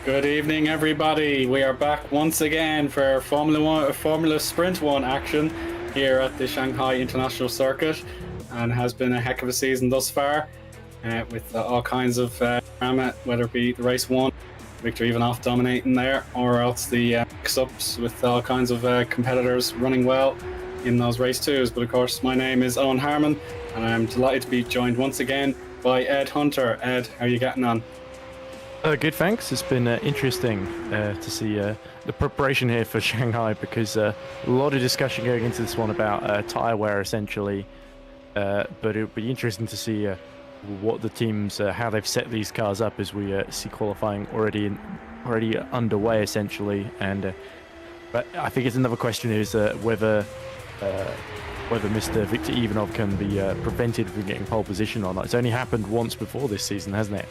Good evening, everybody. We are back once again for Formula Sprint 1 action here at the Shanghai International Circuit, and has been a heck of a season thus far, with all kinds of drama, whether it be the race 1, Victor Ivanov dominating there, or else the mix-ups with all kinds of competitors running well in those race 2s. But of course, my name is Eoin Harmon, and I'm delighted to be joined once again by Ed Hunter. Ed, how are you getting on? Good, thanks. It's been interesting to see the preparation here for Shanghai, because a lot of discussion going into this one about tyre wear, essentially. But it'll be interesting to see what the teams, how they've set these cars up as we see qualifying already underway, essentially. And but I think it's another question is whether Mr. Victor Ivanov can be prevented from getting pole position or not. It's only happened once before this season, hasn't it?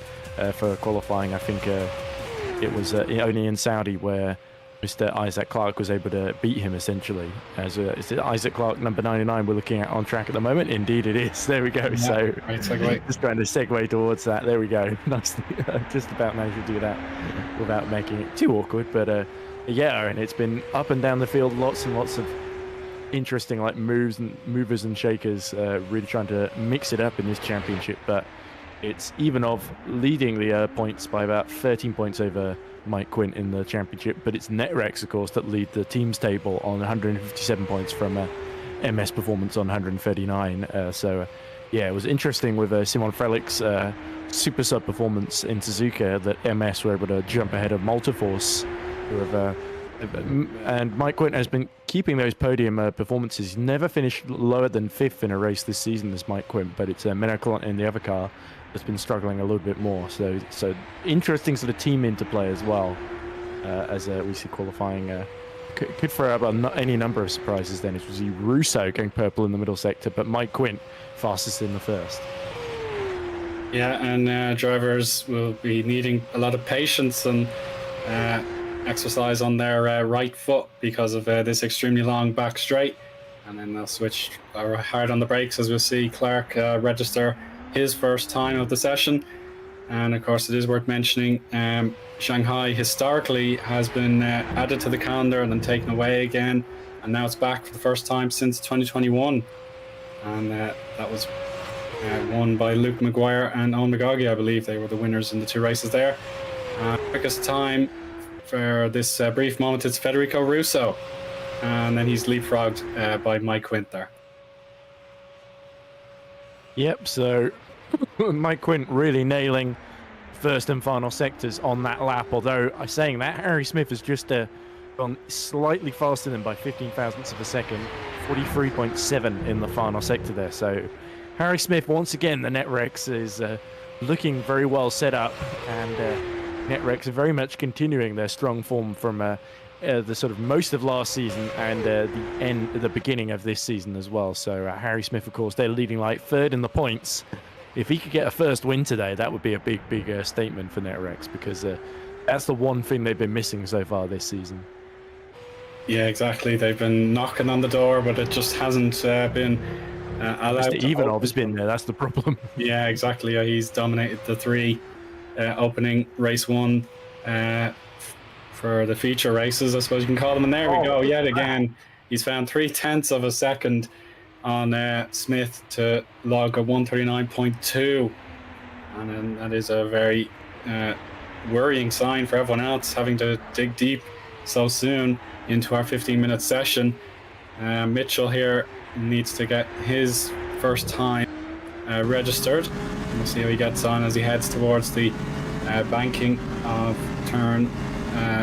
For qualifying, I think it was only in Saudi where Mr. Isaac Clarke was able to beat him, essentially. Is it Isaac Clarke, number 99, we're looking at on track at the moment? Indeed it is. There we go. Yeah, so right segue. Just trying to segue towards that. There we go. Nicely. Just about managed to do that without making it too awkward. But yeah, and it's been up and down the field, lots and lots of interesting movers and shakers, really trying to mix it up in this championship. But it's Ivanov leading the points by about 13 points over Mike Quint in the championship, but it's Netrex, of course, that lead the teams table on 157 points from MS Performance on 139. So yeah, it was interesting with Simon Frelic's super sub performance in Suzuka that MS were able to jump ahead of Multiforce, who have and Mike Quint has been keeping those podium performances. He's never finished lower than 5th in a race this season as Mike Quint, but it's Menaclon in the other car that's been struggling a little bit more. So interesting sort of team interplay as well, as we see qualifying. Could throw up any number of surprises then. It was Russo going purple in the middle sector, but Mike Quint fastest in the first. Yeah, and drivers will be needing a lot of patience and exercise on their right foot because of this extremely long back straight. And then they'll switch hard on the brakes, as we'll see Clark register his first time of the session. And of course, it is worth mentioning Shanghai historically has been added to the calendar and then taken away again. And now it's back for the first time since 2021. And that was won by Luke Maguire and Eoin McGoggy, I believe. They were the winners in the 2 races there. Quickest time for this brief moment, it's Federico Russo. And then he's leapfrogged by Mike Quint there. Yep, so Mike Quint really nailing first and final sectors on that lap. Although, I'm saying that, Harry Smith has just gone slightly faster than by 15 thousandths of a second, 43.7 in the final sector there. So Harry Smith, once again, the Netrex is looking very well set up, and Netrex are very much continuing their strong form from the sort of most of last season and the beginning of this season as well. So Harry Smith, of course, they're leading like third in the points. If he could get a first win today, that would be a big statement for Netrex, because that's the one thing they've been missing so far this season. Yeah, exactly. They've been knocking on the door, but it just hasn't been allowed. Mr. Ivanov has been there. That's the problem. Yeah, exactly. He's dominated the 3 opening race 1 for the feature races, I suppose you can call them. And there we go. Yet again, he's found 0.3 of a second on Smith to log a 139.2, and then that is a very worrying sign for everyone else, having to dig deep so soon into our 15-minute session. Mitchell here needs to get his first time registered. We'll see how he gets on as he heads towards the banking of turn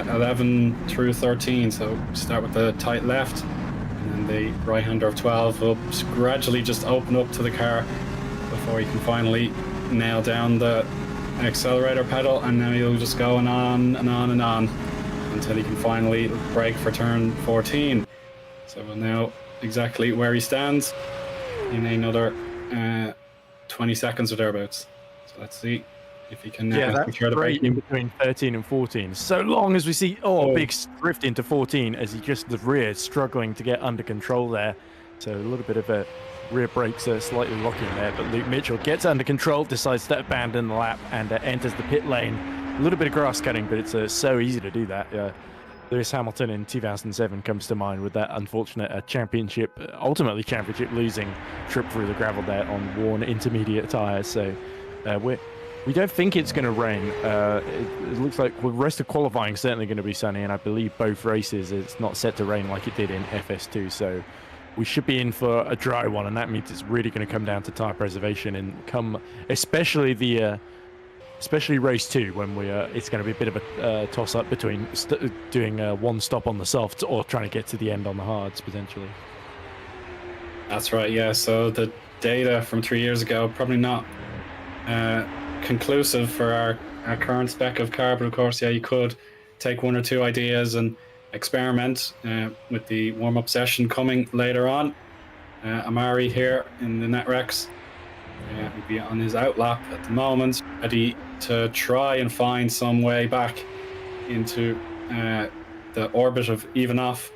11 through 13. So start with the tight left, and then the right-hander of 12 will gradually just open up to the car before he can finally nail down the accelerator pedal, and now he'll just go on and on and on until he can finally brake for turn 14. So we'll know exactly where he stands in another 20 seconds or thereabouts. So let's see if he can secure the great braking. in between 13 and 14. So long as we see big drift into 14 as he just the rear struggling to get under control there. So a little bit of a rear brakes slightly locking there, but Luke Mitchell gets under control, decides to abandon the lap, and enters the pit lane. A little bit of grass cutting, but it's so easy to do that. Lewis Hamilton in 2007 comes to mind with that unfortunate ultimately championship losing trip through the gravel there on worn intermediate tyres. So we don't think it's going to rain. It looks like the rest of qualifying is certainly going to be sunny, and I believe both races it's not set to rain like it did in FS2. So we should be in for a dry one, and that means it's really going to come down to tyre preservation and especially race 2, when it's going to be a bit of a toss-up between doing one stop on the softs or trying to get to the end on the hards, potentially. That's right, yeah. So the data from 3 years ago, probably not conclusive for our current spec of car, but of course, yeah, you could take 1 or 2 ideas and experiment with the warm-up session coming later on. Amari here in the Netrex, he'll be on his outlap at the moment, ready to try and find some way back into the orbit of Ivanov.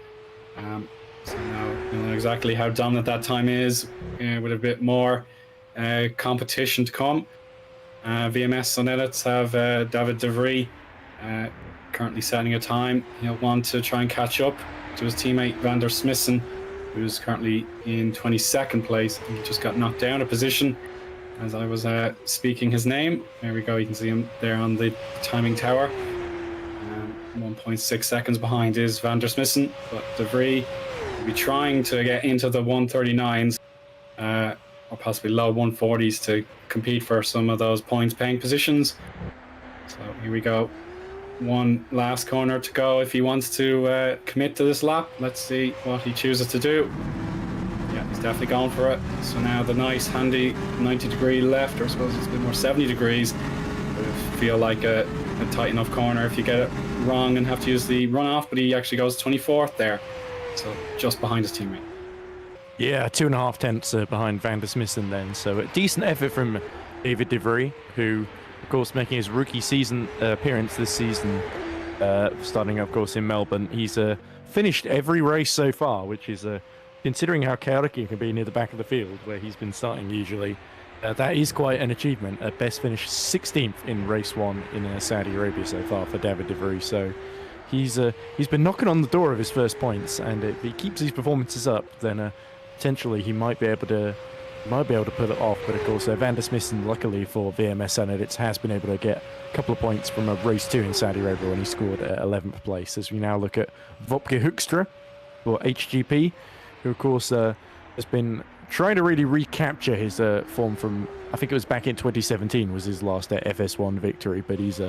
So now you know exactly how dominant that time is, with a bit more competition to come. VMS on edits have David De Vries currently setting a time. He'll want to try and catch up to his teammate Van der Smissen, who's currently in 22nd place. He just got knocked down a position as I was speaking his name. There we go, you can see him there on the timing tower. 1.6 seconds behind is Van der Smissen, but De Vries will be trying to get into the 139s or possibly low 140s to compete for some of those points paying positions. So here we go. One last corner to go if he wants to commit to this lap. Let's see what he chooses to do. Yeah, he's definitely going for it. So now the nice handy 90-degree left, or I suppose it's a bit more 70 degrees. But it feel like a tight enough corner if you get it wrong and have to use the runoff, but he actually goes 24th there. So just behind his teammate. Yeah, 2.5 tenths behind Van der Smissen then. So a decent effort from David De Vries, who, of course, making his rookie season appearance this season, starting, of course, in Melbourne. He's finished every race so far, which is, considering how chaotic he can be near the back of the field, where he's been starting usually, that is quite an achievement. Best finish 16th in race 1 in Saudi Arabia so far for David De Vries. So he's been knocking on the door of his first points, and if he keeps these performances up, then potentially he might be able to pull it off. But of course, Van der Smissen, luckily for VMS Edits, has been able to get a couple of points from a race 2 in Saudi Arabia when he scored 11th place. As we now look at Wopke Hoekstra for HGP, who of course has been trying to really recapture his form from, I think it was back in 2017 was his last FS1 victory, but he's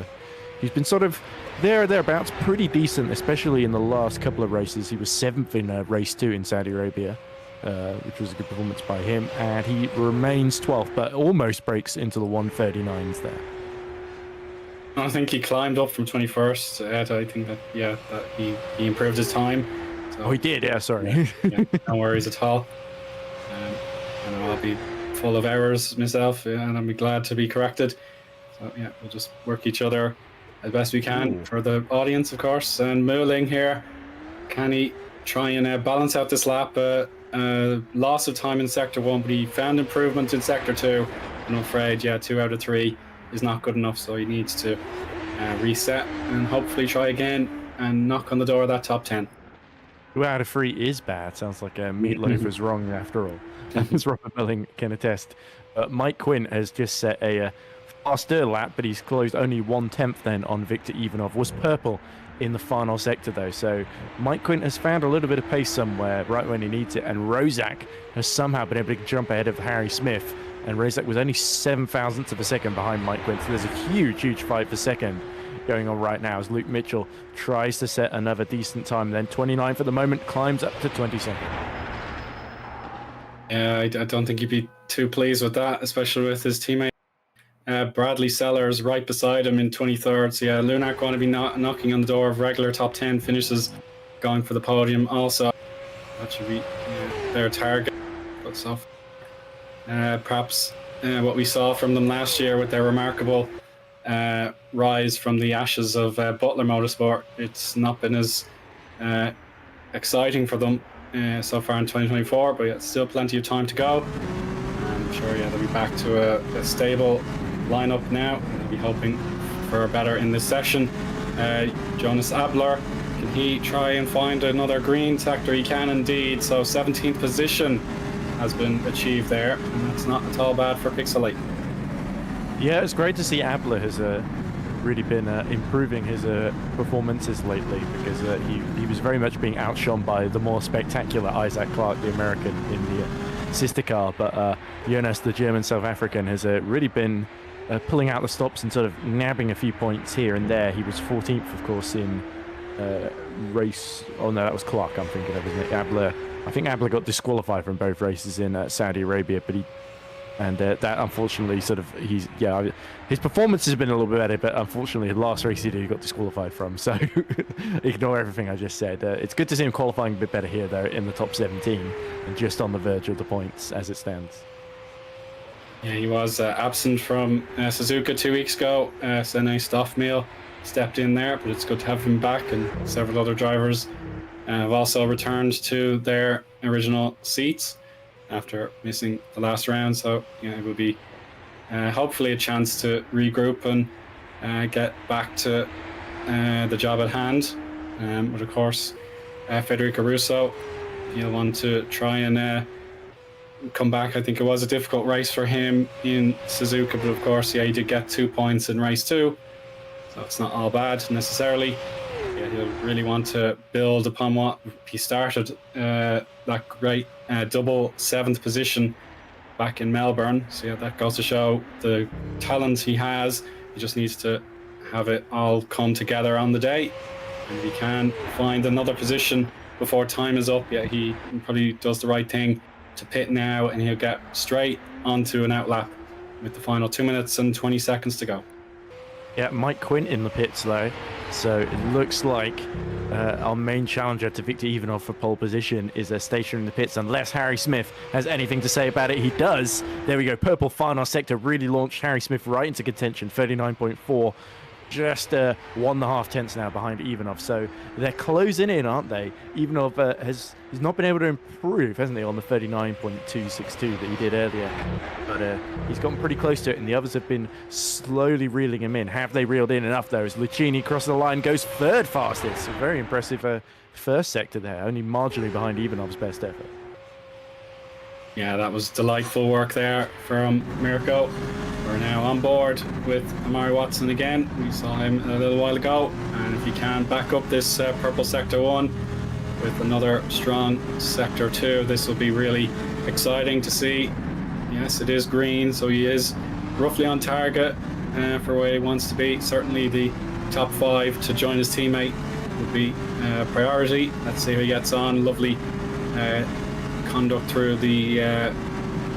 been sort of thereabouts, pretty decent, especially in the last couple of races. He was 7th in race 2 in Saudi Arabia, which was a good performance by him, and he remains 12th, but almost breaks into the 139s there. I think he climbed up from 21st. I think that he improved his time. So, oh, he did. Yeah, sorry. Yeah, no worries at all. And I'll be full of errors myself, and I'll be glad to be corrected. So yeah, we'll just work each other as best we can for the audience, of course. And Muling here, can he try and balance out this lap? Loss of time in Sector 1, but he found improvement in Sector 2. I'm afraid, 2 out of 3 is not good enough, so he needs to reset and hopefully try again and knock on the door of that top 10. 2 out of 3 is bad. Sounds like Meatloaf was wrong after all, as Robert Milling can attest. Mike Quinn has just set a faster lap, but he's closed only 1/10 then on Victor Ivanov. Was purple in the final sector though, so Mike Quinn has found a little bit of pace somewhere right when he needs it, and Rozak has somehow been able to jump ahead of Harry Smith, and Rozak was only 7,000ths of a second behind Mike Quinn, so there's a huge fight for second going on right now as Luke Mitchell tries to set another decent time. Then 29 for the moment, climbs up to 22nd. Yeah, I don't think he'd be too pleased with that, especially with his teammate Bradley Sellers right beside him in 23rd. So yeah, Lunak going to be knocking on the door of regular top 10 finishes, going for the podium also. That should be their target. But so perhaps what we saw from them last year with their remarkable rise from the ashes of Butler Motorsport, it's not been as exciting for them so far in 2024, but it's still plenty of time to go. I'm sure they'll be back to a stable lineup now. They'll be hoping for better in this session. Jonas Abler, can he try and find another green sector? He can indeed. So 17th position has been achieved there, and that's not at all bad for Pixelate. Yeah, it's great to see Abler has really been improving his performances lately, because he was very much being outshone by the more spectacular Isaac Clark, the American, in the sister car. But Jonas, the German South African, has really been pulling out the stops and sort of nabbing a few points here and there. He was 14th, of course, in race. Oh no, that was Clark I'm thinking of, isn't it? Abler. I think Abler got disqualified from both races in Saudi Arabia, but that unfortunately his performance has been a little bit better, but unfortunately the last race he got disqualified from, so ignore everything I just said. It's good to see him qualifying a bit better here though, in the top 17 and just on the verge of the points as it stands. Yeah, he was absent from Suzuka 2 weeks ago. Sene Stoffmeal stepped in there, but it's good to have him back, and several other drivers have also returned to their original seats after missing the last round. So it will be hopefully a chance to regroup and get back to the job at hand. But of course, Federico Russo, he'll want to try and come back. I think it was a difficult race for him in Suzuka, but of course, he did get 2 points in race 2, so it's not all bad necessarily. He'll really want to build upon what he started, that great double 7th position back in Melbourne. So that goes to show the talent he has. He just needs to have it all come together on the day, and if he can find another position before time is up, he probably does the right thing to pit now, and he'll get straight onto an outlap with the final 2 minutes and 20 seconds to go. Yeah, Mike Quinn in the pits though. So it looks like our main challenger to Victor Ivanov for pole position is a station in the pits, unless Harry Smith has anything to say about it. He does. There we go. Purple final sector really launched Harry Smith right into contention. 39.4. Just 1.5 tenths now behind Ivanov. So they're closing in, aren't they? Ivanov has not been able to improve, hasn't he, on the 39.262 that he did earlier. But he's gotten pretty close to it, and the others have been slowly reeling him in. Have they reeled in enough, though? As Lucchini crosses the line, goes third fastest. A very impressive first sector there, only marginally behind Ivanov's best effort. Yeah, that was delightful work there from Mirko. We're now on board with Amari Watson again. We saw him a little while ago, and if he can back up this purple sector 1 with another strong sector 2, this will be really exciting to see. Yes, it is green, so he is roughly on target for where he wants to be. Certainly the top 5 to join his teammate would be priority. Let's see how he gets on. Lovely conduct through the I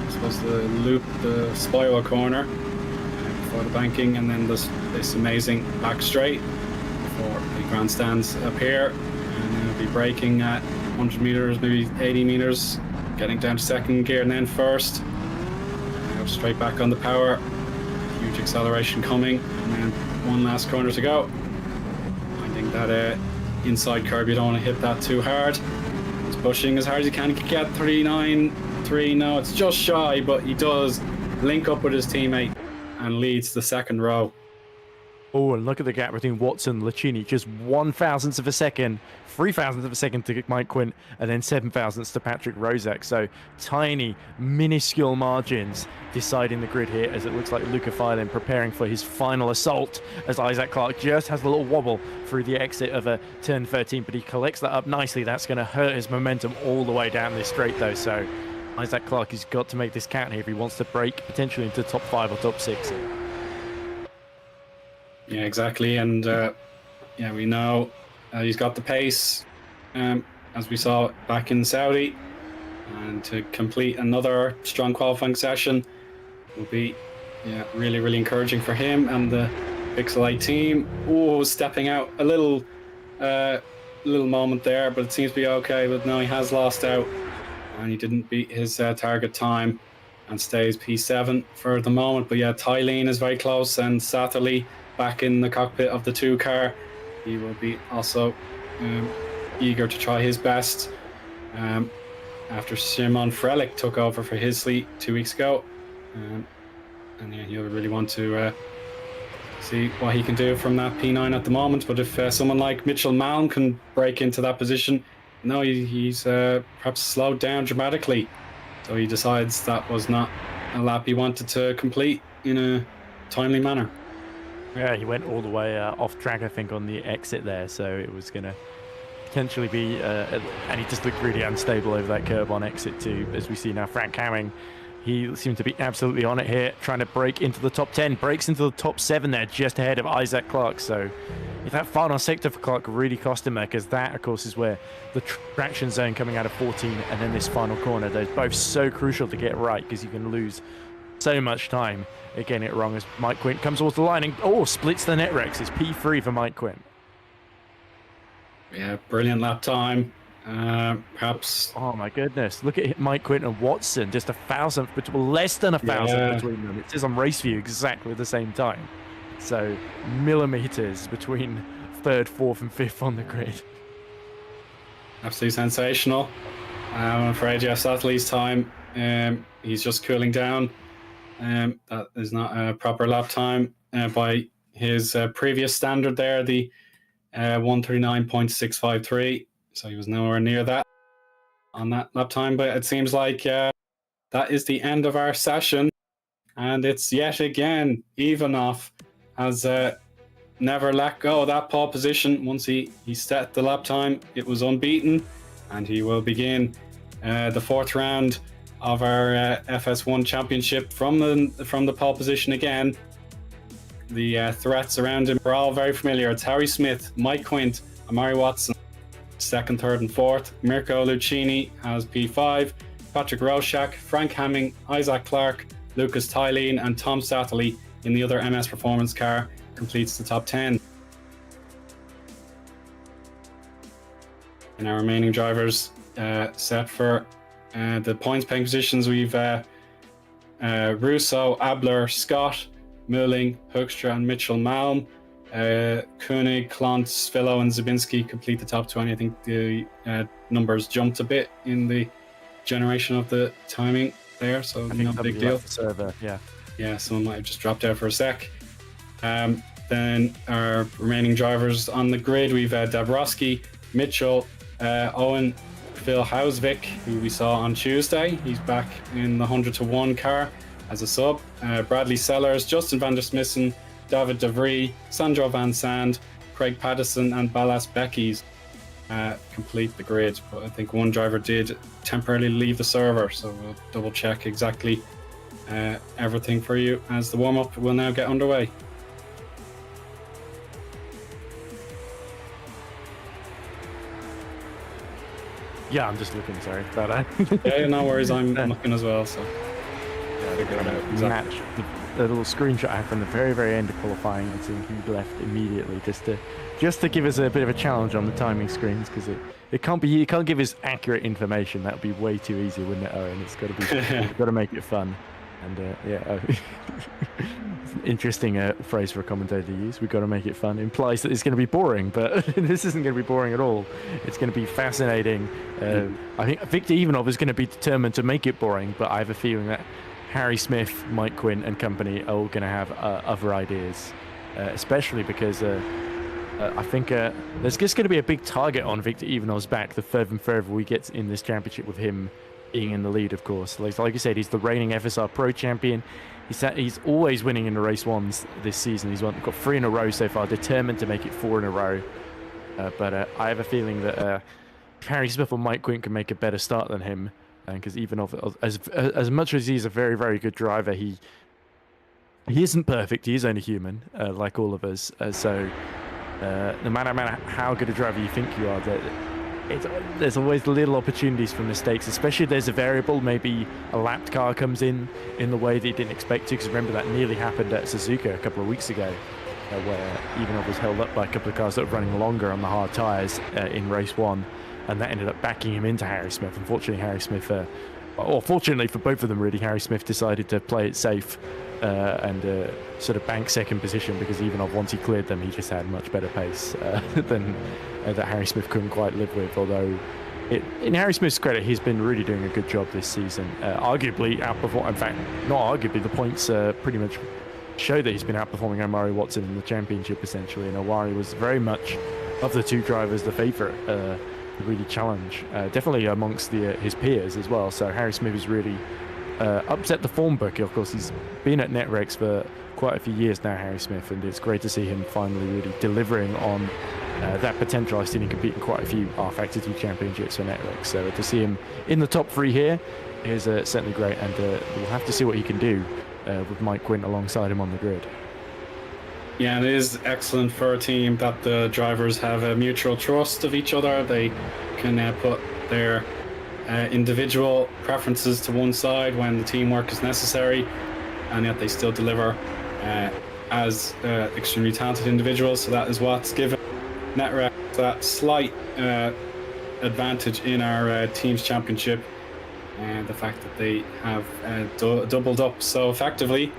suppose the loop, the spiral corner before the banking, and then this amazing back straight before the grandstands up here, and he'll be braking at 100 meters, maybe 80 meters, getting down to second gear and then first. Straight back on the power, huge acceleration coming, and then one last corner to go. Finding that inside curb, you don't want to hit that too hard. Pushing as hard as he can. He can get 39.3. No, it's just shy, but he does link up with his teammate and leads the second row. Oh, and look at the gap between Watson and Lucchini. Just 1,000th of a second, 3,000th of a second to Mike Quint, and then 7,000ths to Patrick Rozak. So tiny, minuscule margins deciding the grid here, as it looks like Luca Filin preparing for his final assault, as Isaac Clark just has a little wobble through the exit of a turn 13, but he collects that up nicely. That's going to hurt his momentum all the way down this straight, though. So Isaac Clark has got to make this count here if he wants to break potentially into top 5 or top 6. Yeah, exactly. And yeah, we know he's got the pace, as we saw back in Saudi. And to complete another strong qualifying session will be really, really encouraging for him and the Pixelite team. Oh, stepping out a little moment there, but it seems to be okay. But no, he has lost out, and he didn't beat his target time and stays P7 for the moment. But yeah, Tylene is very close, and Satterley back in the cockpit of the 2 car. He will be also eager to try his best after Simon Frelich took over for his fleet 2 weeks ago. And yeah, he'll really want to see what he can do from that P9 at the moment. But if someone like Mitchell Malm can break into that position, no, he's perhaps slowed down dramatically. So he decides that was not a lap he wanted to complete in a timely manner. Yeah, he went all the way off track, I think, on the exit there, so it was going to potentially be, and he just looked really unstable over that curb on exit too, as we see now. Frank Hamming, he seemed to be absolutely on it here, trying to break into the top 10, breaks into the top 7 there, just ahead of Isaac Clark. So if that final sector for Clark really cost him there, because that, of course, is where the traction zone coming out of 14 and then this final corner, they're both so crucial to get right, because you can lose so much time getting it wrong as Mike Quint comes towards the line and splits the net Rex. It's P3 for Mike Quint. Yeah, brilliant lap time. Perhaps. Oh my goodness! Look at Mike Quint and Watson, just 1,000th, less than 1,000 between them. It says on race view exactly the same time. So millimeters between 3rd, 4th, and 5th on the grid. Absolutely sensational. I'm afraid, yes, Athleti's time. He's just cooling down. That is not a proper lap time by his previous standard there, the 139.653. So he was nowhere near that on that lap time. But it seems like that is the end of our session. And it's yet again Ivanov has never let go of that pole position. Once he set the lap time, it was unbeaten. And he will begin the 4th round of our FS1 championship from the pole position again. The threats around him are all very familiar. It's Harry Smith, Mike Quint, Amari Watson, 2nd, 3rd, and 4th. Mirko Lucchini has P5, Patrick Rozak, Frank Hamming, Isaac Clark, Lucas Tylene, and Tom Satterley in the other MS Performance car completes the top 10. And our remaining drivers set for the points paying positions. We've Russo, Abler, Scott, Mulling, Hoekstra, and Mitchell Malm. Koenig, Klontz, Vilo, and Zabinski complete the top 20. I think the numbers jumped a bit in the generation of the timing there, so no big deal. The server, yeah, someone might have just dropped out for a sec. Then our remaining drivers on the grid, we've Dabrowski, Mitchell, Eoin, Phil Hausvik, who we saw on Tuesday. He's back in the 100 to 1 car as a sub. Bradley Sellers, Justin van der Smissen, David De Vries, Sandro Van Sand, Craig Pattison, and Ballas Beckies complete the grid. But I think one driver did temporarily leave the server, so we'll double check exactly everything for you as the warm-up will now get underway. Yeah, I'm just looking, sorry about that. Yeah, no worries, I'm looking as well, so match the little screenshot I have from the very, very end of qualifying and seeing who left immediately, just to give us a bit of a challenge on the timing screens, because it can't give us accurate information. That would be way too easy, wouldn't it, Owen? It's got to be we've got to make it fun. And it's an interesting phrase for a commentator to use. We've got to make it fun. Implies that it's going to be boring, but this isn't going to be boring at all. It's going to be fascinating. I think Victor Ivanov is going to be determined to make it boring, but I have a feeling that Harry Smith, Mike Quinn and company are all going to have other ideas, especially because I think there's just going to be a big target on Victor Ivanov's back the further and further we get in this championship, with him being in the lead, of course. Like I said, he's the reigning FSR Pro champion. He's always winning in the race ones this season. He's got 3 in a row so far, determined to make it 4 in a row. But I have a feeling that Harry Smith or Mike Quinn can make a better start than him. Because Ivanov, as much as he's a very, very good driver, he isn't perfect. He is only human, like all of us. So no matter how good a driver you think you are, there's always little opportunities for mistakes, especially if there's a variable. Maybe a lapped car comes in the way that he didn't expect to, because remember that nearly happened at Suzuka a couple of weeks ago, where Ivanov was held up by a couple of cars that were running longer on the hard tyres in race 1, and that ended up backing him into Harry Smith. Unfortunately, Harry Smith, or fortunately for both of them really, Harry Smith decided to play it safe and sort of bank second position, because Ivanov, once he cleared them, he just had much better pace than that Harry Smith couldn't quite live with. Although, in Harry Smith's credit, he's been really doing a good job this season. Arguably outperformed, in fact, not arguably, the points pretty much show that he's been outperforming Omari Watson in the championship, essentially. And Omari was very much, of the two drivers, the favourite to really challenge, definitely amongst his peers as well. So Harry Smith has really upset the form book. Of course, he's been at NetRex for quite a few years now, Harry Smith, and it's great to see him finally really delivering on that potential. I've seen him compete in quite a few R-Factor 2 championships for NetRex, so to see him in the top 3 here is certainly great, and we'll have to see what he can do with Mike Quinn alongside him on the grid. Yeah, it is excellent for a team that the drivers have a mutual trust of each other. They can put their individual preferences to one side when the teamwork is necessary, and yet they still deliver as extremely talented individuals. So that is what's given NetRex that slight advantage in our team's championship, and the fact that they have doubled up so effectively.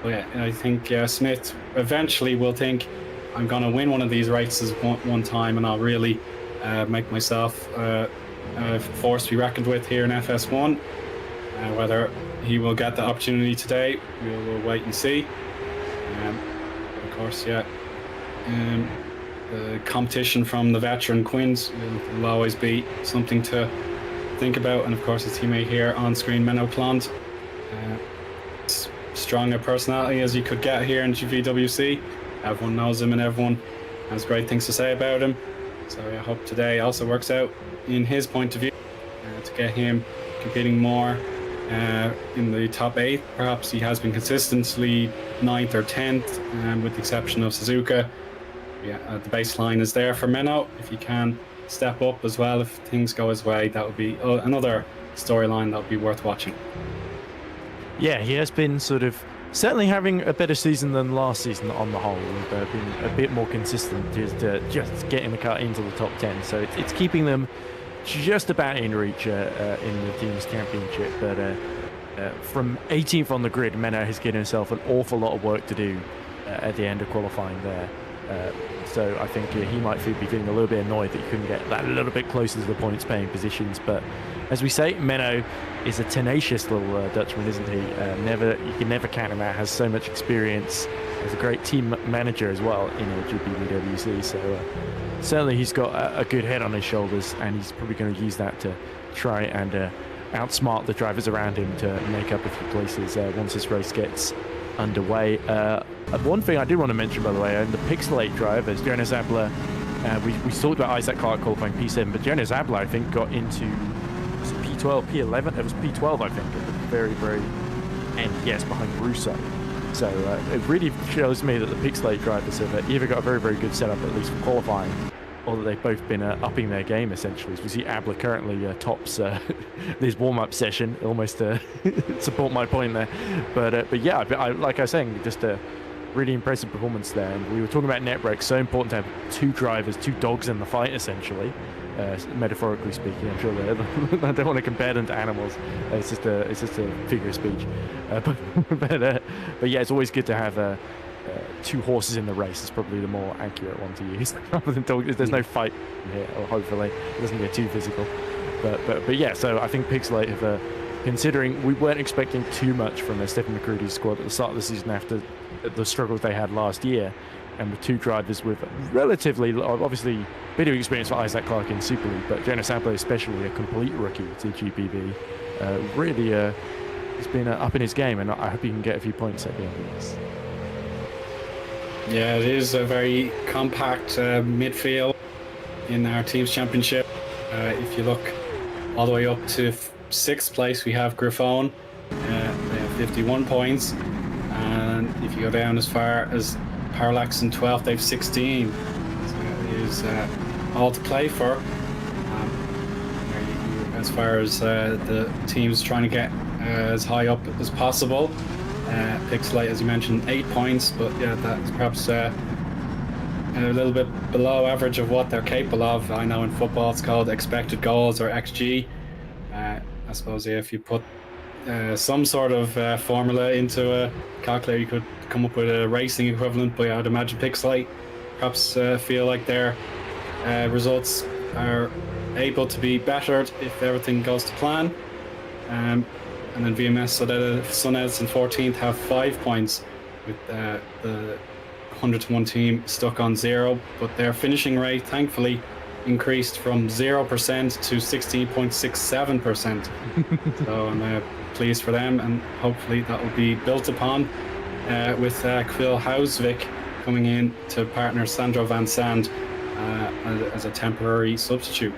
But yeah, I think Smith eventually will think, I'm going to win one of these races one time, and I'll really make myself a force to be reckoned with here in FS1. Whether he will get the opportunity today, we'll wait and see. Of course, yeah, the competition from the veteran Quins will always be something to think about. And of course, his teammate here on screen, Menno Klont, strong a personality as you could get here in GPVWC. Everyone knows him and everyone has great things to say about him. So I hope today also works out in his point of view to get him competing more in the top 8. Perhaps he has been consistently 9th or 10th, with the exception of Suzuka. Yeah, the baseline is there for Menno. If he can step up as well, if things go his way, that would be another storyline that would be worth watching. Yeah, he has been sort of certainly having a better season than last season on the whole. They've been a bit more consistent, just getting the cut into the top 10. So it's keeping them just about in reach in the team's championship. But from 18th on the grid, Menno has given himself an awful lot of work to do at the end of qualifying there. So I think he might be feeling a little bit annoyed that he couldn't get that a little bit closer to the points paying positions. But as we say, Menno is a tenacious little Dutchman, isn't he? You can never count him out. Has so much experience. Has a great team manager as well in GPVWC. So certainly he's got a good head on his shoulders, and he's probably going to use that to try and outsmart the drivers around him to make up a few places once this race gets underway. One thing I did want to mention, by the way, in the Pixelate drivers, Jonas Abler, we talked about Isaac Clark qualifying P7, but Jonas Abler, I think, got into P12, P11. It was P12, I think, at the very, very end, yes, behind Russo. So it really shows me that the Pixelate drivers have either got a very, very good setup, at least for qualifying, or that they've both been upping their game, essentially. As we see Abler currently tops this warm-up session, almost to support my point there. But yeah, like I was saying, just a really impressive performance there. And we were talking about net break, so important to have two drivers, two dogs in the fight, essentially, metaphorically speaking. I'm sure I don't want to compare them to animals. It's just a figure of speech. But yeah, it's always good to have two horses in the race. Is probably the more accurate one to use rather than dogs. There's no fight here, or hopefully it doesn't get too physical. But yeah, so I think Pixelate have, considering we weren't expecting too much from Stephen McCready's squad at the start of the season after the struggles they had last year, and with two drivers with relatively, obviously, a bit of experience for Isaac Clark in Super League, but Jonas Abler especially, a complete rookie to GPV, really has been up in his game, and I hope he can get a few points at the end of this. Yeah, it is a very compact midfield in our team's championship. If you look all the way up to 6th place, we have Griffon. They have 51 points. And if you go down as far as Parallax in 12th, they have 16. So it is all to play for. As far as the teams trying to get as high up as possible. Pixelate, as you mentioned, 8 points, but yeah, that's perhaps a little bit below average of what they're capable of. I know in football it's called expected goals, or XG. I suppose if you put some sort of formula into a calculator, you could come up with a racing equivalent, but I would imagine Pixelate perhaps feel like their results are able to be bettered if everything goes to plan. And then VMS, so that Suneds in 14th have 5 points, with the 100-to-1 team stuck on 0. But their finishing rate, thankfully, increased from 0% to 16.67%. So I'm pleased for them, and hopefully that will be built upon with Quill Hausvik coming in to partner Sandro Van Sand as a temporary substitute.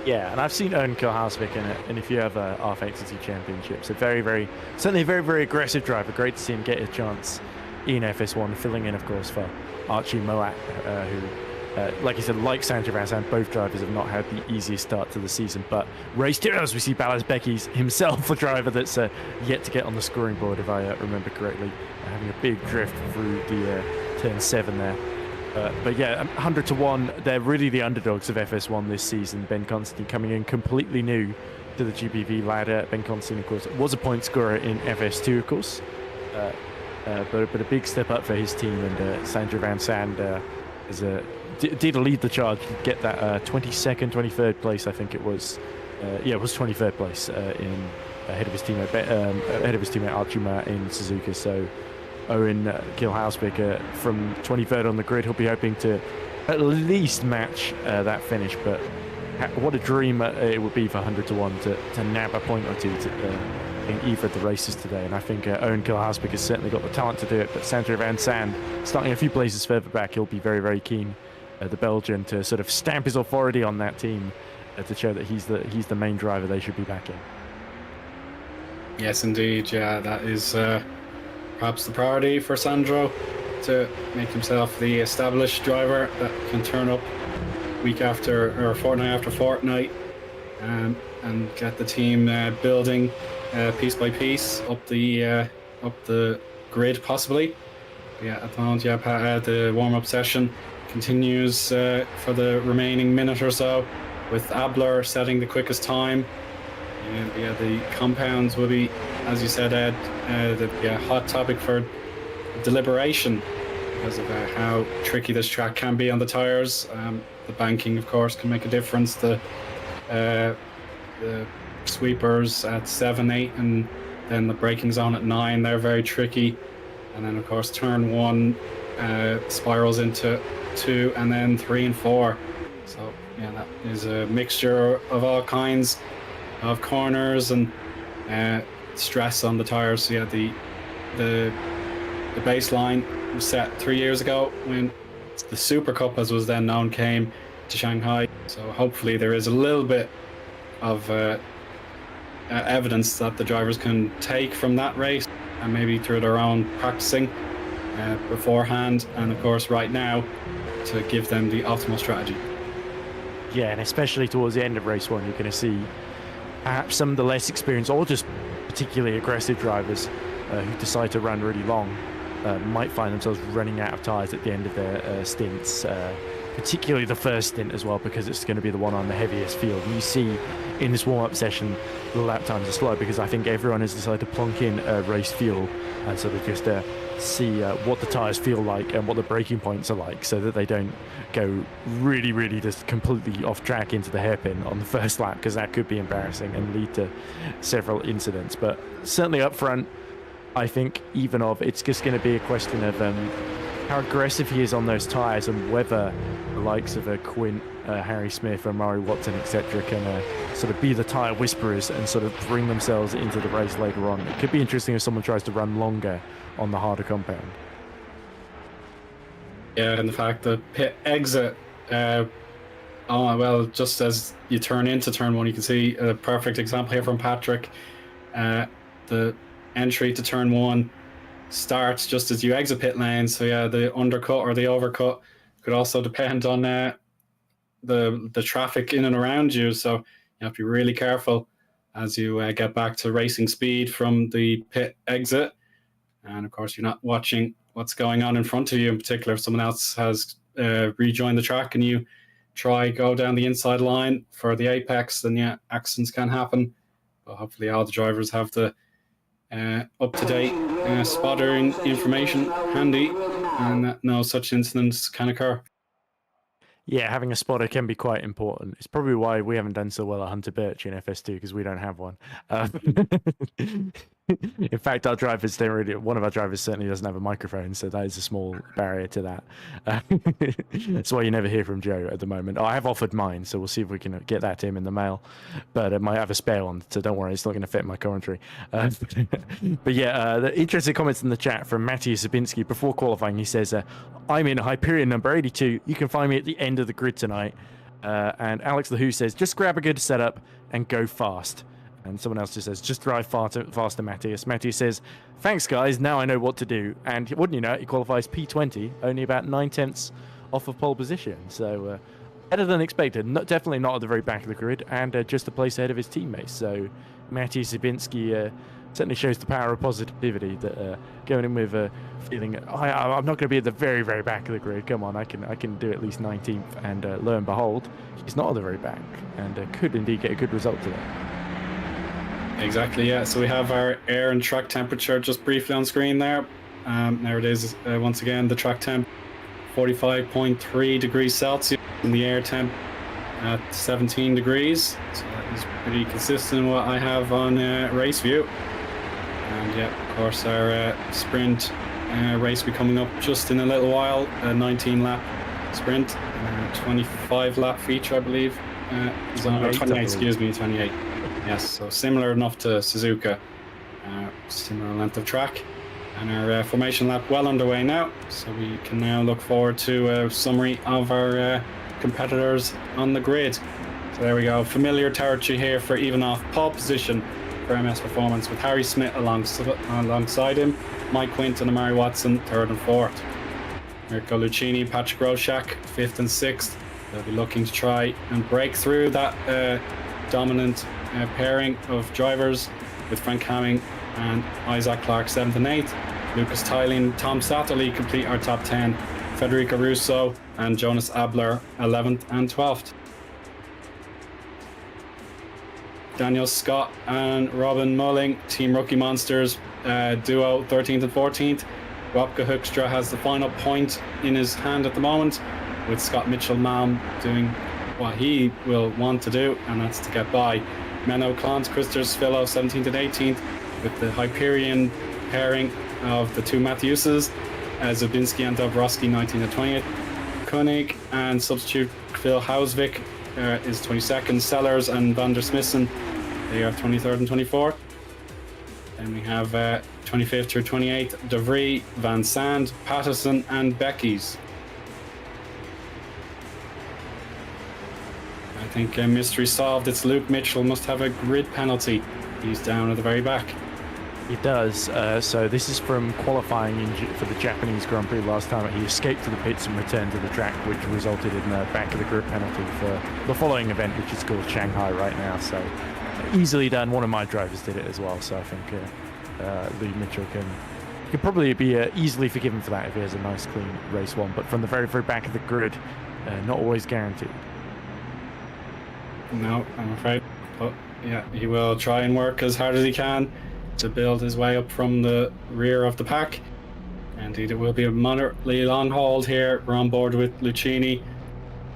Yeah, and I've seen Eoin Hausvik in it, and if you have R-Fantasy Championships, certainly a very, very aggressive driver. Great to see him get his chance in FS1, filling in, of course, for Archie Moat, who, like you said, like Sandro Van Zandt, both drivers have not had the easiest start to the season. But race 2, as we see Ballas Becky's himself, a driver that's yet to get on the scoring board, if I remember correctly, having a big drift through the turn 7 there. But yeah, 100-to-1, they're really the underdogs of FS1 this season. Ben Constantine coming in completely new to the GPV ladder. Ben Constantine, of course, was a point scorer in FS2, of course. But a big step up for his team, and Sandro Van Sand did lead the charge to get that 22nd, 23rd place, I think it was. Yeah, it was 23rd place ahead of his teammate Archie Moat in Suzuka. So Eoin Hausvik from 23rd on the grid, he'll be hoping to at least match that finish. But what a dream it would be for 100-to-1 to nab a point or two in either of the races today. And I think Eoin Hausvik has certainly got the talent to do it. But Sandro Van Sand, starting a few places further back, he'll be very, very keen, the Belgian, to sort of stamp his authority on that team to show that he's the main driver they should be backing. Yes, indeed. Yeah, that is perhaps the priority for Sandro, to make himself the established driver that can turn up week after, or fortnight after fortnight, and get the team building piece by piece up the up the grid possibly. Yeah, at the moment, the warm-up session continues for the remaining minute or so, with Abler setting the quickest time. And yeah, the compounds will be, as you said, Ed, the hot topic for deliberation because of how tricky this track can be on the tires. The banking, of course, can make a difference. The sweepers at 7, 8, and then the braking zone at 9, they're very tricky. And then, of course, turn 1 spirals into 2, and then 3 and 4. So, yeah, that is a mixture of all kinds of corners and stress on the tires. So, yeah, the baseline was set 3 years ago when the Super Cup, as was then known, came to Shanghai. So, hopefully, there is a little bit of evidence that the drivers can take from that race, and maybe through their own practicing beforehand, and of course right now, to give them the optimal strategy. Yeah, and especially towards the end of race 1, you're going to see perhaps some of the less experienced or just particularly aggressive drivers who decide to run really long might find themselves running out of tyres at the end of their stints, particularly the first stint as well, because it's going to be the one on the heaviest field. And you see in this warm-up session the lap times are slow because I think everyone has decided to plonk in a race fuel and sort of just see what the tyres feel like and what the braking points are like, so that they don't go really just completely off track into the hairpin on the first lap, because that could be embarrassing and lead to several incidents. But certainly up front, I think it's just going to be a question of how aggressive he is on those tyres, and whether the likes of Quint, Harry Smith, and Murray Watson, etc., can sort of be the tyre whisperers and sort of bring themselves into the race later on. It could be interesting if someone tries to run longer on the harder compound. Yeah, and the fact that pit exit, just as you turn into turn 1, you can see a perfect example here from Patrick. The entry to turn 1 starts just as you exit pit lane, so yeah, the undercut or the overcut could also depend on the traffic in and around you, so you have to be really careful as you get back to racing speed from the pit exit. And of course, you're not watching what's going on in front of you. In particular, if someone else has rejoined the track and you go down the inside line for the apex, then yeah, accidents can happen. But hopefully all the drivers have the up-to-date spottering information handy, and that no such incidents can occur. Yeah, having a spotter can be quite important. It's probably why we haven't done so well at Hunter Birch in FS2, because we don't have one. In fact, our drivers don't really. One of our drivers certainly doesn't have a microphone, so that is a small barrier to that. That's why you never hear from Joe at the moment. I have offered mine, so we'll see if we can get that to him in the mail. But I might have a spare one, so don't worry, it's not going to fit my commentary. But yeah, the interesting comments in the chat from Matthew Sabinski before qualifying. He says, "I'm in Hyperion number 82. You can find me at the end of the grid tonight." And Alex the Who says, "Just grab a good setup and go fast." And someone else just says, "Just drive faster, Matthias." Matthias says, "Thanks, guys. Now I know what to do." And wouldn't you know it, he qualifies P20, only about 9/10 off of pole position. So better than expected. Definitely not at the very back of the grid, and just a place ahead of his teammates. So Matthias Zabinski certainly shows the power of positivity, that going in with a feeling, I'm not going to be at the very, very back of the grid. Come on, I can do at least 19th. And lo and behold, he's not at the very back, and could indeed get a good result today. Exactly, yeah. So we have our air and track temperature just briefly on screen there. There it is once again, the track temp 45.3 degrees Celsius, and the air temp at 17 degrees. So that is pretty consistent with what I have on race view. And yeah, of course, our sprint race will be coming up just in a little while. A 19 lap sprint, 25 lap feature, I believe. 28, excuse me, 28. Yes, so similar enough to Suzuka, similar length of track, and our formation lap well underway now, so we can now look forward to a summary of our competitors on the grid. So there we go, familiar territory here for even off pole position for MS Performance, with Harry Smith alongside him, Mike Quint and Amari Watson 3rd and 4th. Mirko Lucchini, Patrick Roszak 5th and 6th. They'll be looking to try and break through that dominant pairing of drivers with Frank Hamming and Isaac Clark 7th and 8th. Lucas Tyling, Tom Satterley complete our top 10. Federico Russo and Jonas Abler 11th and 12th. Daniel Scott and Robin Mulling, Team Rookie Monsters duo 13th and 14th. Wopke Hoekstra has the final point in his hand at the moment, with Scott Mitchell-Malm doing what he will want to do, and that's to get by. Menno Klans, Christer Svillo 17th and 18th, with the Hyperion pairing of the two Matthewses, Zubinski and Dabrowski 19th and 20th. Koenig and substitute Phil Hausvik is 22nd. Sellers and Van der Smissen, they are 23rd and 24th. Then we have 25th through 28th, De Vries, Van Sand, Patterson and Beckies. I think a mystery solved. It's Luke Mitchell, must have a grid penalty. He's down at the very back. He does. So this is from qualifying for the Japanese Grand Prix last time. He escaped to the pits and returned to the track, which resulted in the back of the grid penalty for the following event, which is called Shanghai right now. So easily done. One of my drivers did it as well. So I think Luke Mitchell can probably be easily forgiven for that if he has a nice clean race one. But from the very, very back of the grid, not always guaranteed. No, I'm afraid. But yeah, he will try and work as hard as he can to build his way up from the rear of the pack. Indeed, it will be a moderately long hold here. We're on board with Lucchini,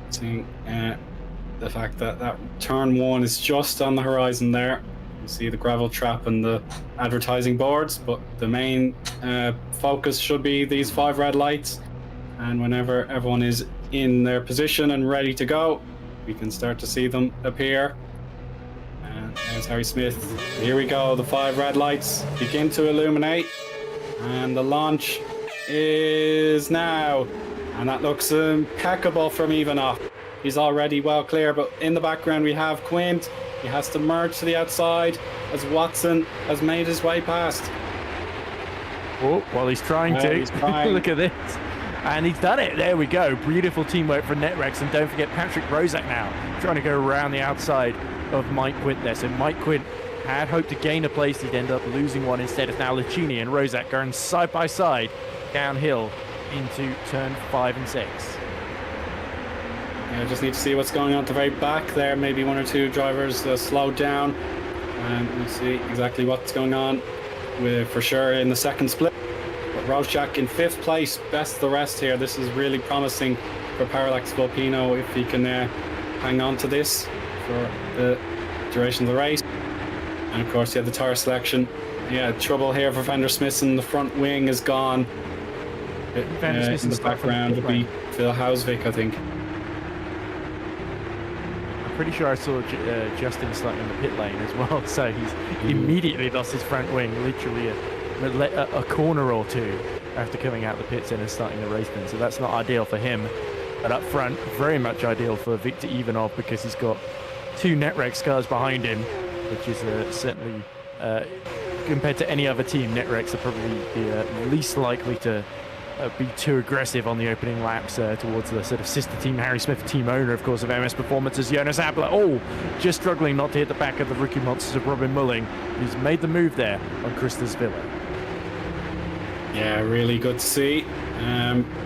seeing the fact that turn one is just on the horizon there. You see the gravel trap and the advertising boards, but the main focus should be these 5 red lights. And whenever everyone is in their position and ready to go, we can start to see them appear. And there's Harry Smith. Here we go, the 5 red lights begin to illuminate, and the launch is now. And that looks impeccable from Ivanov. He's already well clear, but in the background we have Quint. He has to merge to the outside as Watson has made his way past. Oh, well, he's trying to. He's trying. Look at this. And he's done it. There we go. Beautiful teamwork from Netrex. And don't forget Patrick Rozak now trying to go around the outside of Mike Quint there. So Mike Quint had hoped to gain a place. He'd end up losing one instead. It's now Lucchini and Rozak going side by side downhill into turn 5 and 6. Yeah, just need to see what's going on at the very back there. Maybe 1 or 2 drivers slowed down. And we'll see exactly what's going on for sure in the second split. Rojak in 5th place, best of the rest here. This is really promising for Parallax Volpino if he can hang on to this for the duration of the race. And of course, yeah, the tire selection. Yeah, trouble here for Van der Smissen. The front wing is gone. In the background would be Phil Hausvik, I think. I'm pretty sure I saw Justin Slutton in the pit lane as well. So he's immediately lost his front wing, literally a corner or 2 after coming out the pits and starting the race then. So that's not ideal for him. But up front, very much ideal for Viktor Ivanov because he's got 2 Netrex cars behind him, which is certainly, compared to any other team, Netrex are probably the least likely to be too aggressive on the opening laps towards the sort of sister team. Harry Smith, team owner, of course, of MS Performances. Jonas Abler, just struggling not to hit the back of the rookie monsters of Robin Mulling, who's made the move there on Christus Villa. Yeah, really good to see.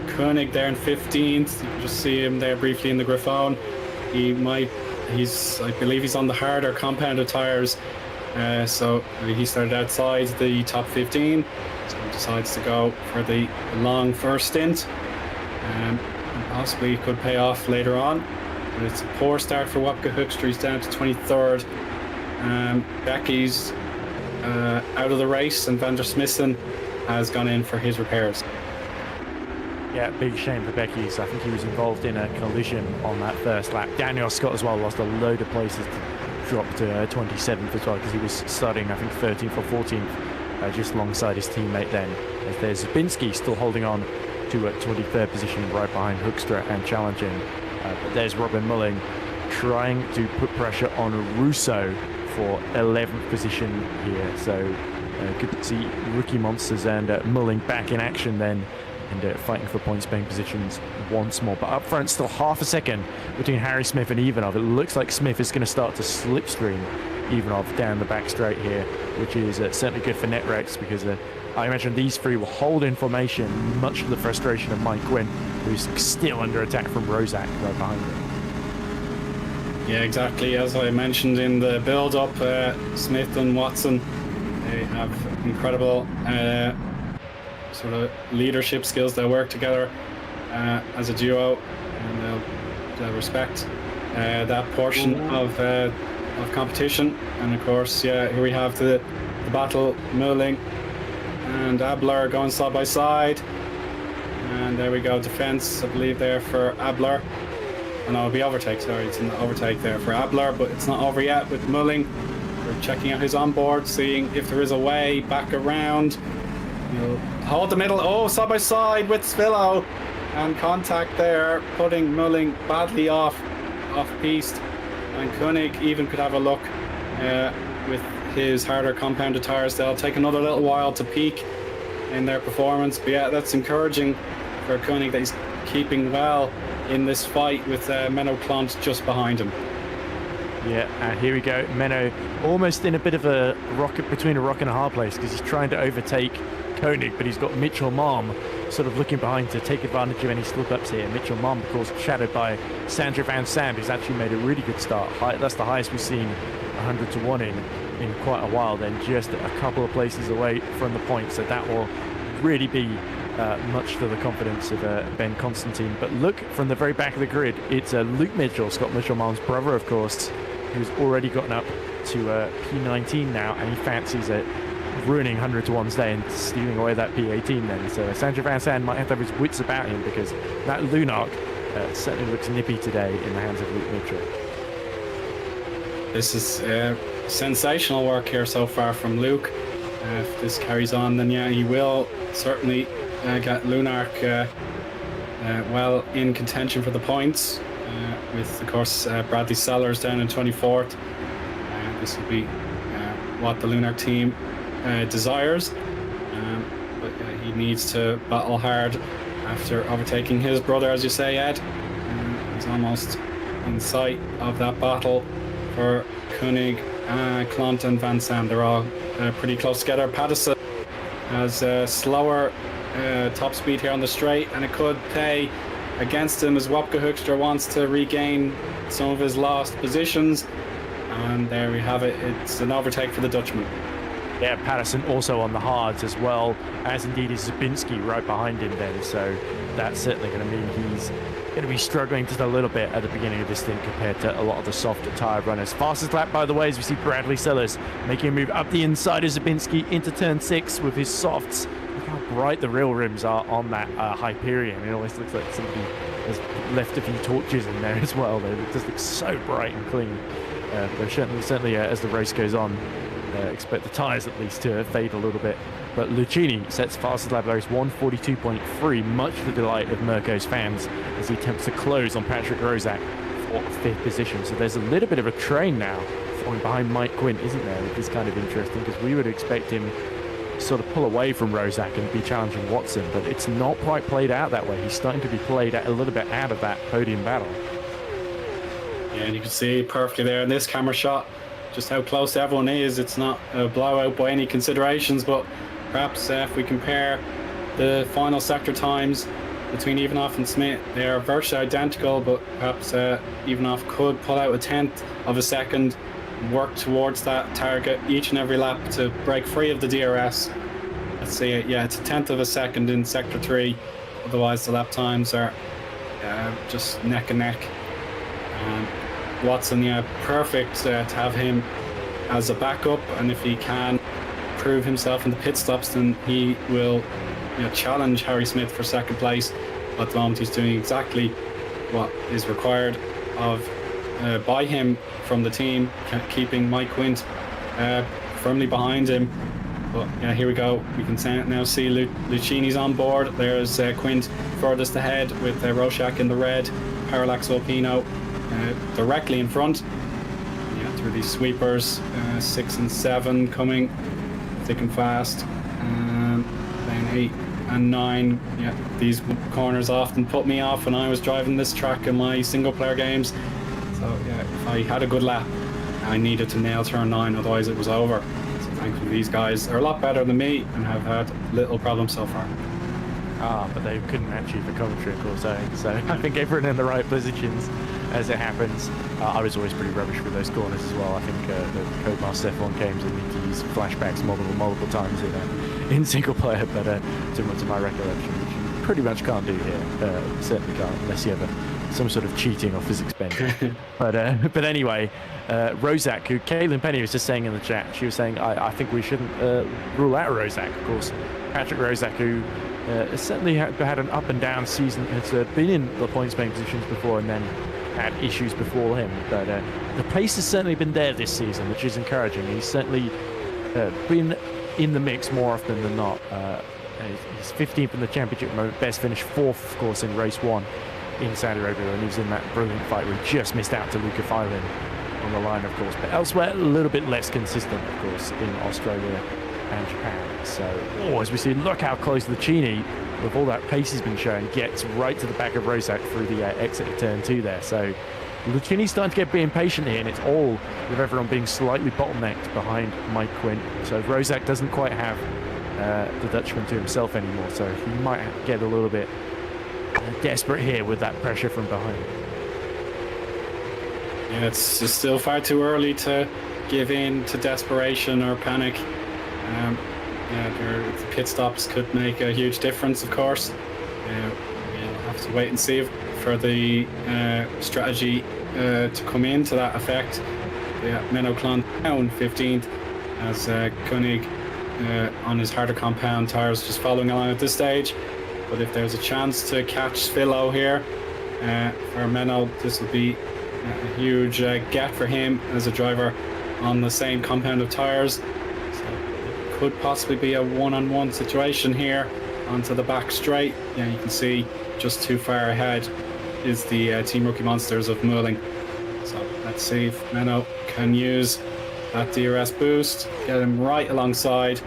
Koenig there in 15th. You can just see him there briefly in the Griffon. I believe he's on the harder compounded tires. So he started outside the top 15. So he decides to go for the long first stint. And possibly could pay off later on. But it's a poor start for Wopke Hoekstra. He's down to 23rd. Becky's out of the race, and Van der Smissen has gone in for his repairs. Yeah, big shame for Becky's. I think he was involved in a collision on that first lap. Daniel Scott as well lost a load of places to drop to 27th as well because he was starting, I think, 13th or 14th just alongside his teammate then. As there's Zabinski still holding on to a 23rd position right behind Hoekstra and challenging. But there's Robin Mulling trying to put pressure on Russo for 11th position here. So good to see Rookie Monsters and Mulling back in action then and fighting for points paying positions once more. But up front, still half a second between Harry Smith and Ivanov. It looks like Smith is going to start to slipstream Ivanov down the back straight here, which is certainly good for Netrex because I imagine these three will hold in formation, much to the frustration of Mike Quinn, who's still under attack from Rozak right behind him. Yeah, exactly. As I mentioned in the build-up, Smith and Watson, they have incredible sort of leadership skills. They work together as a duo, and they'll respect that portion of competition. And of course, yeah, here we have the battle. Mulling and Abler going side by side, and there we go. Defense, I believe, there for Abler. And it'll be overtake, sorry, it's an overtake there for Abler, but it's not over yet with Mulling. We're checking out his onboard, seeing if there is a way back around. He'll hold the middle, oh, side by side with Svillo, and contact there, putting Mulling badly off piste. And Koenig even could have a look with his harder compounded tires. They'll take another little while to peak in their performance, but yeah, that's encouraging for Koenig that he's keeping well in this fight with Menno Klont just behind him. Yeah, and here we go. Menno almost in a bit of a between a rock and a hard place because he's trying to overtake Koenig, but he's got Mitchell Malm sort of looking behind to take advantage of any slip-ups here. Mitchell Malm, of course, shadowed by Sandra Van Sand, who's actually made a really good start. That's the highest we've seen 100 to 1 in quite a while, then just a couple of places away from the point, so that will really be much to the confidence of Ben Constantine. But look, from the very back of the grid, it's Luke Mitchell, Scott Mitchell Malm's brother, of course, who's already gotten up to P19 now, and he fancies it ruining 100 to 1's day and stealing away that P18 then. So Sandra Van Sand might have to have his wits about him because that Lunark certainly looks nippy today in the hands of Luke Mitchell. This is sensational work here so far from Luke. If this carries on, then yeah, he will certainly get Lunark well in contention for the points, with of course Bradley Sellers down in 24th. This will be what the Lunark team desires, but he needs to battle hard after overtaking his brother, as you say, Ed. He's almost in sight of that battle for Koenig, Klont and Van Sand. They're all pretty close together. Pattison has slower top speed here on the straight, and it could pay against him as Wopke Hoekstra wants to regain some of his lost positions. And there we have it. It's an overtake for the Dutchman. Yeah, Pattison also on the hards as well, as indeed is Zabinski right behind him then. So that's certainly going to mean he's going to be struggling just a little bit at the beginning of this thing compared to a lot of the softer tyre runners. Fastest lap, by the way, as we see Bradley Sellers making a move up the inside of Zabinski into turn 6 with his softs. Look how bright the real rims are on that Hyperion. It always looks like somebody has left a few torches in there as well. It just looks so bright and clean. But certainly as the race goes on, expect the tyres at least to fade a little bit. But Lucchini sets fastest lap race 1:42.3, much to the delight of Mirko's fans as he attempts to close on Patrick Rozak for 5th position. So there's a little bit of a train now falling behind Mike Quinn, isn't there? Which is kind of interesting because we would expect him to sort of pull away from Rozak and be challenging Watson, but it's not quite played out that way. He's starting to be played a little bit out of that podium battle. Yeah, and you can see perfectly there in this camera shot just how close everyone is. It's not a blowout by any considerations, but perhaps if we compare the final sector times between Ivanov and Smith, they are virtually identical, but perhaps Ivanov could pull out a 1/10 of a second and work towards that target each and every lap to break free of the DRS. Let's see it. Yeah, it's a 1/10 of a second in sector 3. Otherwise, the lap times are just neck and neck. Watson, yeah, perfect to have him as a backup, and if he can prove himself in the pit stops, then he will challenge Harry Smith for second place. At the moment, he's doing exactly what is required of by him from the team, keeping Mike Quint firmly behind him. But yeah, here we go. We can now see Lucchini's on board. There's Quint furthest ahead with Roshak in the red, Parallax Alpino directly in front. Yeah, through these sweepers, 6 and 7 coming thick and fast. Then 8 and 9. Yeah, these corners often put me off when I was driving this track in my single player games. So yeah, if I had a good lap, I needed to nail turn 9, otherwise it was over. So thankfully these guys are a lot better than me and have had little problems so far. But they couldn't achieve a commentary, of course, so I think everyone in the right positions as it happens. I was always pretty rubbish with those corners as well. I think the Codemaster F1 games I need to use flashbacks multiple times in single player, but to my recollection, which you pretty much can't do here. Certainly can't, unless you have some sort of cheating or physics bend. but anyway, Rozak, who Caitlin Penny was just saying in the chat, she was saying, I think we shouldn't rule out Rozak, of course. Patrick Rozak, who certainly had an up and down season, has been in the points paying positions before and then had issues before him, but the pace has certainly been there this season, which is encouraging. He's certainly been in the mix more often than not. He's 15th in the championship at the moment, best finish 4th, of course, in race 1 in Saudi Arabia, and he was in that brilliant fight where he just missed out to Luca Filin on the line, of course, but elsewhere a little bit less consistent, of course, in Australia and Japan. So, as we see, look how close the Chini, with all that pace he's been showing, gets right to the back of Rozak through the exit of turn 2 there. So Lucchini's starting to get a bit impatient here, and it's all with everyone being slightly bottlenecked behind Mike Quint. So Rozak doesn't quite have the Dutchman to himself anymore, so he might get a little bit desperate here with that pressure from behind. Yeah, it's just still far too early to give in to desperation or panic. The pit stops could make a huge difference, of course. We'll have to wait and see for the strategy to come into that effect. Menno Klon down 15th as Koenig on his harder compound tyres just following along at this stage. But if there's a chance to catch Svilo here for Menno, this would be a huge get for him as a driver on the same compound of tyres. Could possibly be a one-on-one situation here onto the back straight. Yeah, you can see just too far ahead is the Team Rookie Monsters of Muling. So let's see if Menno can use that DRS boost, get him right alongside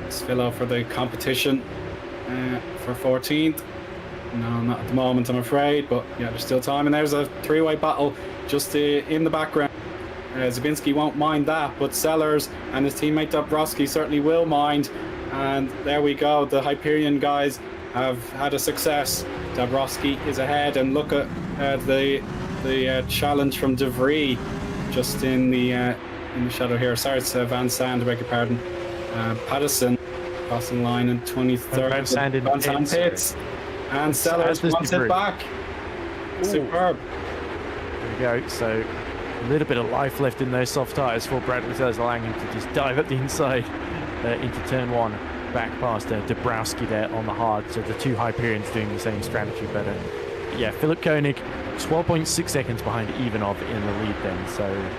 Svilo for the competition for 14th. No, not at the moment, I'm afraid, but yeah, there's still time. And there's a three-way battle just in the background. Zabinski won't mind that, but Sellers and his teammate Dabrowski certainly will mind. And there we go, the Hyperion guys have had a success. Dabrowski is ahead, and look at the challenge from De Vries just in the shadow here. Sorry, it's Van Sand, I beg your pardon. Patterson crossing line in 23rd. Van Sand hits, and Sellers wants it back. Ooh. Superb. There we go. So a little bit of life left in those soft tyres for Bradley Sellers, allowing him to just dive up the inside into turn 1, back past Dabrowski there on the hard. So the two Hyperions doing the same strategy, but yeah, Philip Koenig 12.6 seconds behind Ivanov in the lead then. So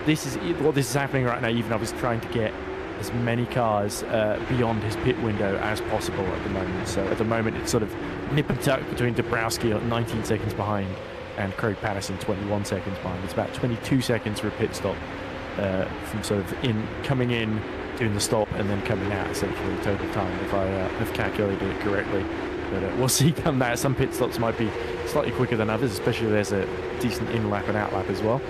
this is happening right now. Ivanov is trying to get as many cars beyond his pit window as possible at the moment. So at the moment it's sort of nip and tuck between Dabrowski at 19 seconds behind and Craig Patterson 21 seconds behind. It's about 22 seconds for a pit stop from sort of coming in, doing the stop, and then coming out, essentially total time, if I have calculated it correctly. But we'll see come that. Some pit stops might be slightly quicker than others, especially if there's a decent in-lap and out-lap as well.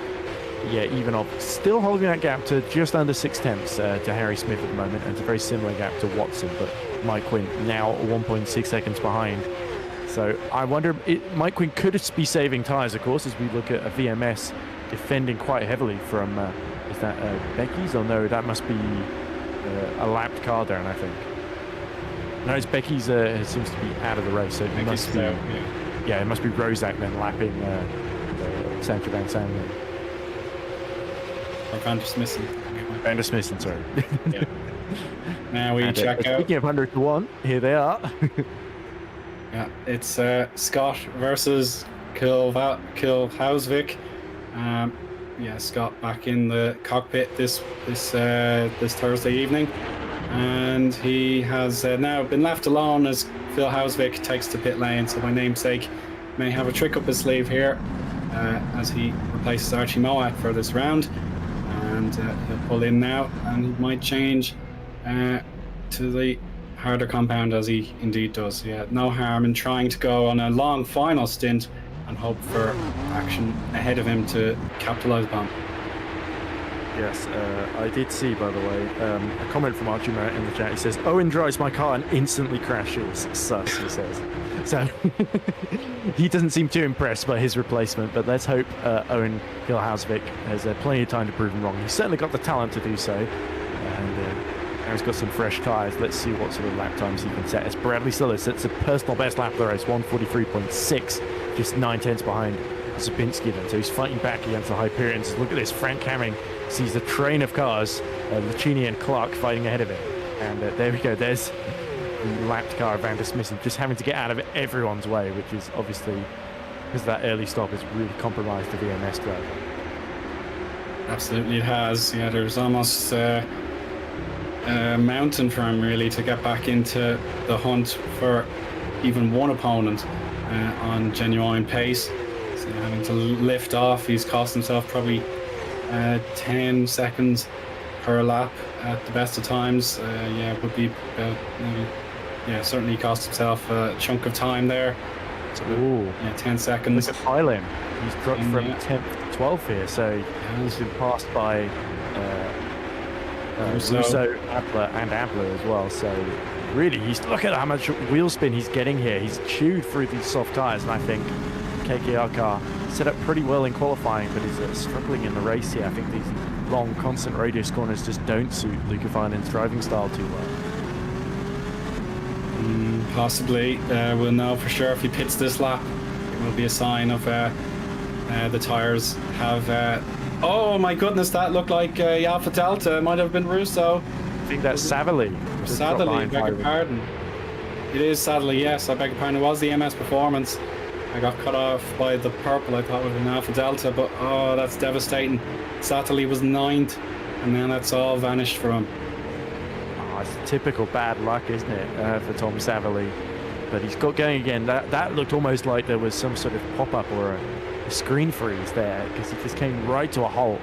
Yeah, Ivanov still holding that gap to just under 6/10 to Harry Smith at the moment, and it's a very similar gap to Watson, but Mike Quint now 1.6 seconds behind. So I wonder, Mike Quinn could be saving tyres, of course, as we look at a VMS defending quite heavily from, is that Becky's? Oh no, that must be a lapped car there, and I think. No, it's Becky's seems to be out of the race, so it must be, yeah, it must be Rozak then lapping Sancho Van Sanden. Or Van der Smissen. Van der Smissen, sorry. Yeah. Now we check out. Speaking of 100 to 1, here they are. Yeah, it's Scott versus Kilhausvik. Yeah, Scott back in the cockpit this Thursday evening, and he has now been left alone as Phil Hausvik takes the pit lane. So my namesake may have a trick up his sleeve here as he replaces Archie Moat for this round, and he'll pull in now, and he might change to the harder compound, as he indeed does. Yeah, no harm in trying to go on a long final stint on and hope for action ahead of him to capitalise upon. Yes, I did see, by the way, a comment from Archie Merritt in the chat. He says, Eoin drives my car and instantly crashes. Sus, he says. So he doesn't seem too impressed by his replacement, but let's hope Eoin Gilhausvik has plenty of time to prove him wrong. He's certainly got the talent to do so, and now he's got some fresh tyres. Let's see what sort of lap times he can set. As Bradley Sillis sets a personal best lap of the race, 1:43.6, just 9/10 behind Zabinski then. So he's fighting back against the Hyperions. Look at this, Frank Hamming sees a train of cars, Lucchini and Clark fighting ahead of him. And there we go, there's the lapped car of Van der Smissen, just having to get out of everyone's way, which is obviously, because that early stop has really compromised the VMS driver. Absolutely it has. Yeah, there's almost a mountain for him really to get back into the hunt for even one opponent on genuine pace. So having to lift off, he's cost himself probably 10 seconds per lap at the best of times. Yeah, would be about maybe, yeah, certainly cost himself a chunk of time there. So, yeah, 10 seconds. Look at Thailand. He's dropped from 10th to 12th here, so he's been passed by Russo, Abler, and Abler as well. So really, look at how much wheel spin he's getting here. He's chewed through these soft tyres, and I think KKR car set up pretty well in qualifying, but is struggling in the race here. I think these long, constant radius corners just don't suit Luca Vinen's driving style too well. Possibly. We'll know for sure if he pits this lap. It will be a sign of the tyres have... oh my goodness, that looked like Alpha Delta. It might have been Russo. I think that's Savily. Sadly, beg your pardon. It is Sadly, yes, I beg your pardon. It was the MS Performance. I got cut off by the purple. I thought it would have been Alpha Delta, but oh, that's devastating. Sadly was 9th, and then that's all vanished for him. Oh, it's typical bad luck, isn't it, for Tom Savily? But he's got going again. That looked almost like there was some sort of pop-up or a screen freeze there, because he just came right to a halt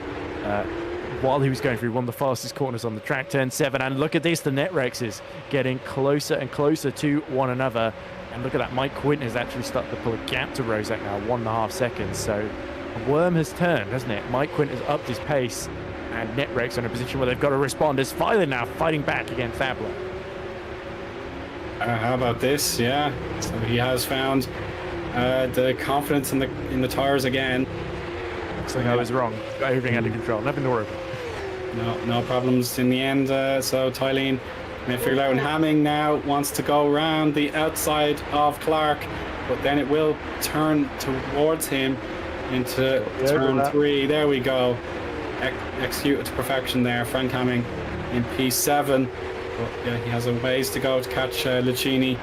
while he was going through one of the fastest corners on the track, turn 7. And look at this, the Netrexes getting closer and closer to one another. And look at that, Mike Quint has actually started to pull a gap to Rozak now, 1.5 seconds. So a worm has turned, hasn't it? Mike Quint has upped his pace, and Netrex are in a position where they've got to respond. As Filer now fighting back against Abler. How about this? Yeah, so he has found the confidence in the tires again. Looks like I was wrong. Got everything under control. Nothing to worry about. No problems in the end. So Tylene may figure out, and Hamming now wants to go around the outside of Clark, but then it will turn towards him into turn 3. There we go. Executed to perfection there. Frank Hamming in P7. But yeah, he has a ways to go to catch Lucchini.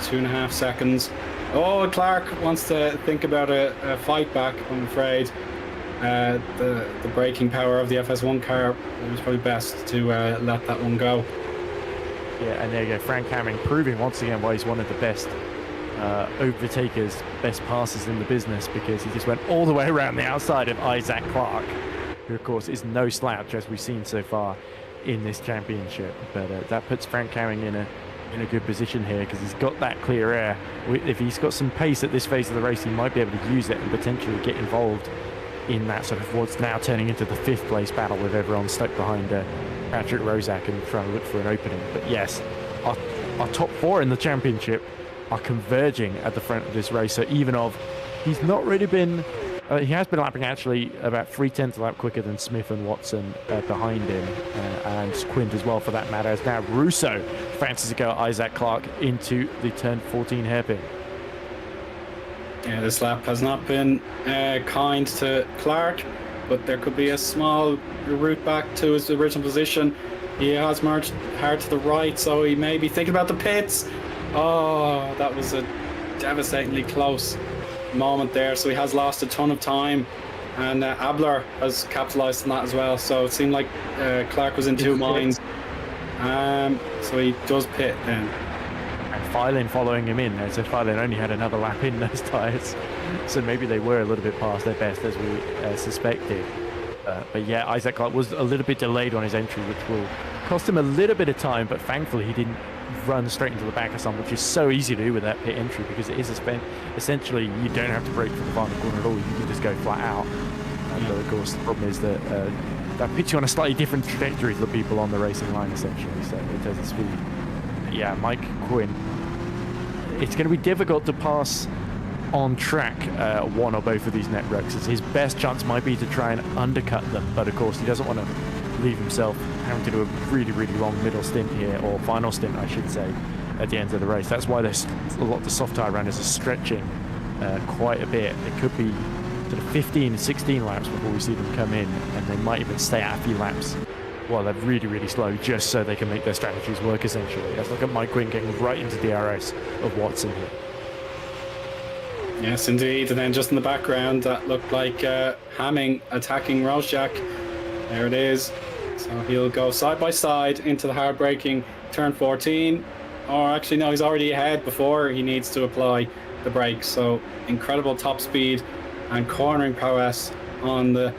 2.5 seconds. Oh, Clark wants to think about a fight back, I'm afraid. The braking power of the FS1 car, it was probably best to let that one go. Yeah, and there you go, Frank Hamming proving once again why he's one of the best overtakers, best passers in the business, because he just went all the way around the outside of Isaac Clark, who of course is no slouch as we've seen so far in this championship. But that puts Frank Hamming in a good position here, because he's got that clear air. If he's got some pace at this phase of the race, he might be able to use it and potentially get involved in that sort of what's now turning into the 5th place battle, with everyone stuck behind Patrick Rozak and trying to look for an opening. But yes, our top 4 in the championship are converging at the front of this race. So Ivanov, he's not really been... he has been lapping actually about 3/10 lap quicker than Smith and Watson behind him, and Quint as well for that matter. As now Russo fancies to go Isaac Clark into the turn 14 hairpin. Yeah, this lap has not been kind to Clark, but there could be a small route back to his original position. He has merged hard to the right, so he may be thinking about the pits. Oh, that was a devastatingly close moment there, so he has lost a ton of time, and Abler has capitalized on that as well. So it seemed like Clark was in two minds, so he does pit then. And Filin following him in, as if Filin only had another lap in those tyres, so maybe they were a little bit past their best, as we suspected. But yeah, Isaac Clark was a little bit delayed on his entry, which will cost him a little bit of time, but thankfully he didn't run straight into the back of someone, which is so easy to do with that pit entry because it is essentially you don't have to brake for the final corner at all. You can just go flat out. But of course, the problem is that that puts you on a slightly different trajectory for people on the racing line, essentially. So in terms of speed, yeah, Mike Quinn. It's going to be difficult to pass on track one or both of these networks, as his best chance might be to try and undercut them, but of course he doesn't want to leave himself having to do a really long middle stint here, or final stint I should say, at the end of the race. That's why there's a lot of the soft tyre runners are stretching quite a bit. It could be sort of 15-16 laps before we see them come in, and they might even stay out a few laps while they're really slow, just so they can make their strategies work, essentially. Let's look at Mike Quinn getting right into DRS of Watson here. Yes, indeed. And then just in the background, that looked like Hamming attacking Rosjak. There it is. So he'll go side by side into the hard braking turn 14. Or actually, no, he's already ahead before he needs to apply the brakes. So incredible top speed and cornering prowess on the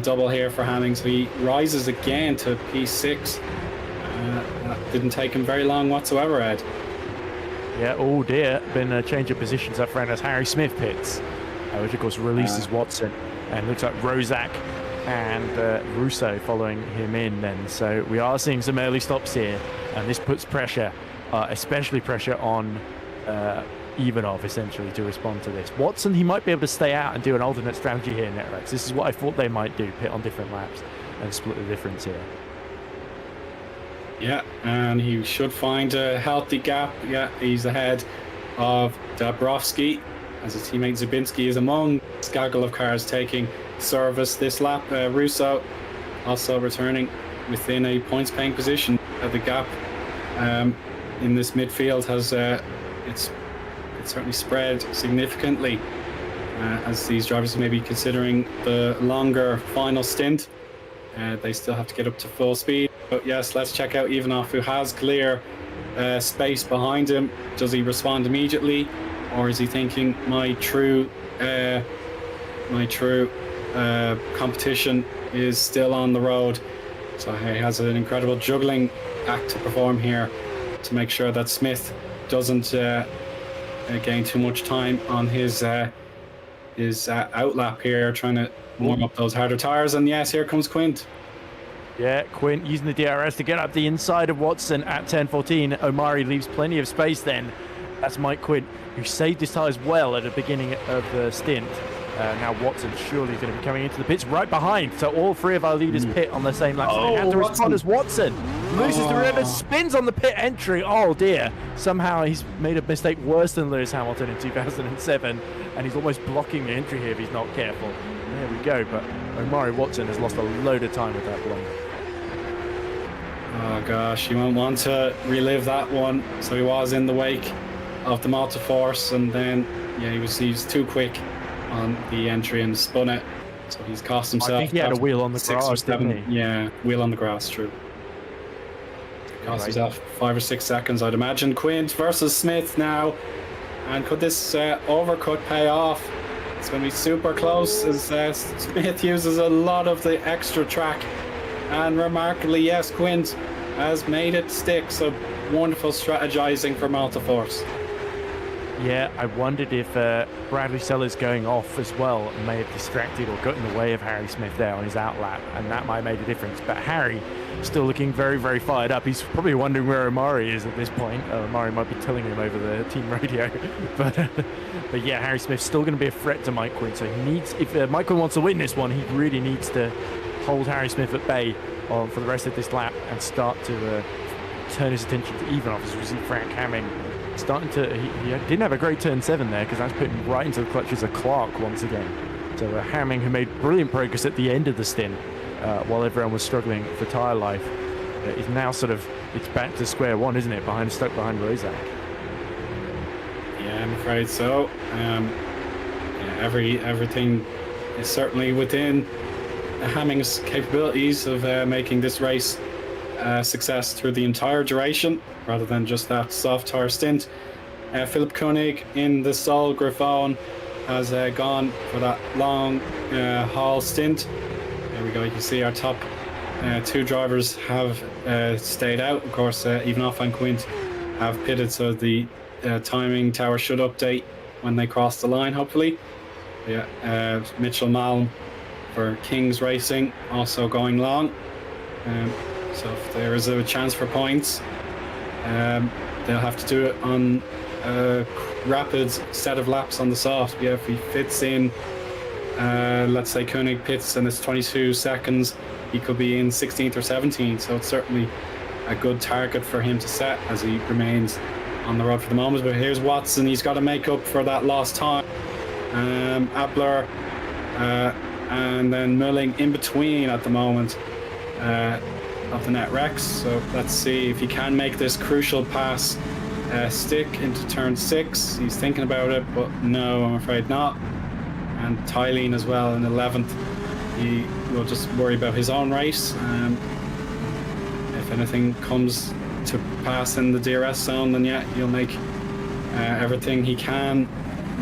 double here for Hamming. So he rises again to P6. That didn't take him very long whatsoever, Ed. Yeah, oh dear, been a change of positions up front as Harry Smith pits, which of course releases Watson, and looks like Rozak and Russo following him in then. So we are seeing some early stops here, and this puts pressure, especially pressure on Ivanov essentially to respond to this. Watson, he might be able to stay out and do an alternate strategy here in Netrex. This is what I thought they might do, pit on different laps and split the difference here. Yeah, and he should find a healthy gap. Yeah, he's ahead of Dabrowski, as his teammate Zubinski is among this gaggle of cars taking service this lap. Russo also returning within a points paying position. The gap in this midfield has it's certainly spread significantly as these drivers may be considering the longer final stint. They still have to get up to full speed. But yes, let's check out Ivanov, who has clear space behind him. Does he respond immediately, or is he thinking my true competition is still on the road? So he has an incredible juggling act to perform here to make sure that Smith doesn't gain too much time on his outlap here, trying to warm up those harder tires. And yes, here comes Quint. Yeah, Quint using the DRS to get up the inside of Watson at 10:14. Omari leaves plenty of space then. That's Mike Quint, who saved his tyres well at the beginning of the stint. Now Watson surely is going to be coming into the pits right behind. So all three of our leaders pit on the same lap. So they have to respond as Watson loses the rear, spins on the pit entry. Oh dear. Somehow he's made a mistake worse than Lewis Hamilton in 2007. And he's almost blocking the entry here if he's not careful. There we go. But Omari Watson has lost a load of time with that blunder. Oh gosh, you won't want to relive that one. So he was in the wake of the Malta Force, and then yeah, he was too quick on the entry and spun it. So he's cost himself. I think he had a wheel on the grass, didn't he? Yeah, wheel on the grass, true. Cost himself 5 or 6 seconds, I'd imagine. Quint versus Smith now. And could this overcut pay off? It's going to be super close as Smith uses a lot of the extra track. And remarkably, yes, Quint has made it stick. So wonderful strategizing for Malta Force. Yeah, I wondered if Bradley Sellers going off as well may have distracted or got in the way of Harry Smith there on his outlap, and that might have made a difference. But Harry still looking very fired up. He's probably wondering where Omari is at this point. Omari might be telling him over the team radio. But yeah, Harry Smith's still going to be a threat to Mike Quinn. So he needs, if Mike Quinn wants to win this one, he really needs to hold Harry Smith at bay for the rest of this lap and start to turn his attention to Ivanov, as we see Frank Hamming starting to, he didn't have a great turn 7 there, because that's putting him right into the clutches of Clark once again. So Hamming, who made brilliant progress at the end of the stint while everyone was struggling for tyre life, is now sort of, it's back to square one, isn't it? Stuck behind Rozak. Yeah, I'm afraid so. Yeah, everything is certainly within Hamming's capabilities of making this race success through the entire duration, rather than just that soft tire stint. Philip Koenig in the Sol Griffon has gone for that long haul stint. There we go. You can see our top two drivers have stayed out. Of course, Eoin and Quint have pitted, so the timing tower should update when they cross the line, hopefully. Yeah, Mitchell Malm for Kings Racing also going long. So if there is a chance for points, they'll have to do it on a rapid set of laps on the soft. Yeah, if he fits in, let's say Koenig pits and it's 22 seconds, he could be in 16th or 17th. So it's certainly a good target for him to set as he remains on the road for the moment. But here's Watson. He's got to make up for that lost time. Abler and then Mulling in between at the moment of the net Rex. So let's see if he can make this crucial pass stick into turn 6. He's thinking about it, but no, I'm afraid not. And Tylene as well in 11th. He will just worry about his own race. If anything comes to pass in the DRS zone, then yeah, he'll make everything he can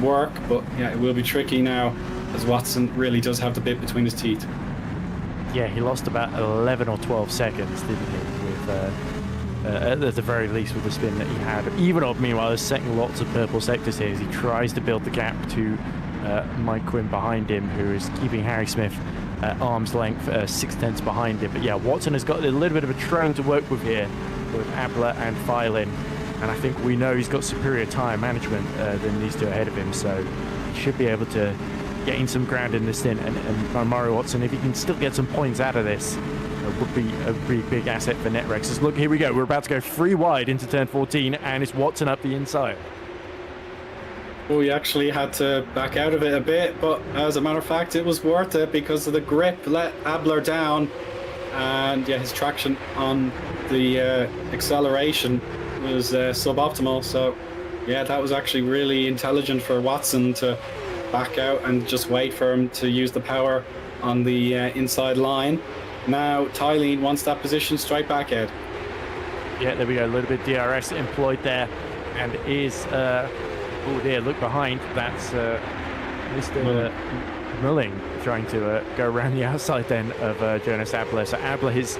work. But yeah, it will be tricky now as Watson really does have the bit between his teeth. Yeah, he lost about 11 or 12 seconds, didn't he? With at the very least with the spin that he had. Eoin, meanwhile, is setting lots of purple sectors here as he tries to build the gap to Mike Quinn behind him, who is keeping Harry Smith at arm's length, 6/10 behind him. But yeah, Watson has got a little bit of a trail to work with here with Abler and Thylin, and I think we know he's got superior tyre management than these two ahead of him, so he should be able to gain some ground in this stint. And Mario Watson, if he can still get some points out of this, would be a pretty big asset for NetRexes. Look, here we go. We're about to go 3 wide into turn 14, and it's Watson up the inside. Oh, he actually had to back out of it a bit, but as a matter of fact, it was worth it because of the grip let Abler down, and yeah, his traction on the acceleration was suboptimal. So yeah, that was actually really intelligent for Watson to back out and just wait for him to use the power on the inside line. Now Tylene wants that position straight back out. Yeah, there we go. A little bit DRS employed there, and is oh dear, look behind. That's Mr. Mulling trying to go around the outside then of Jonas Abler. So Abler, his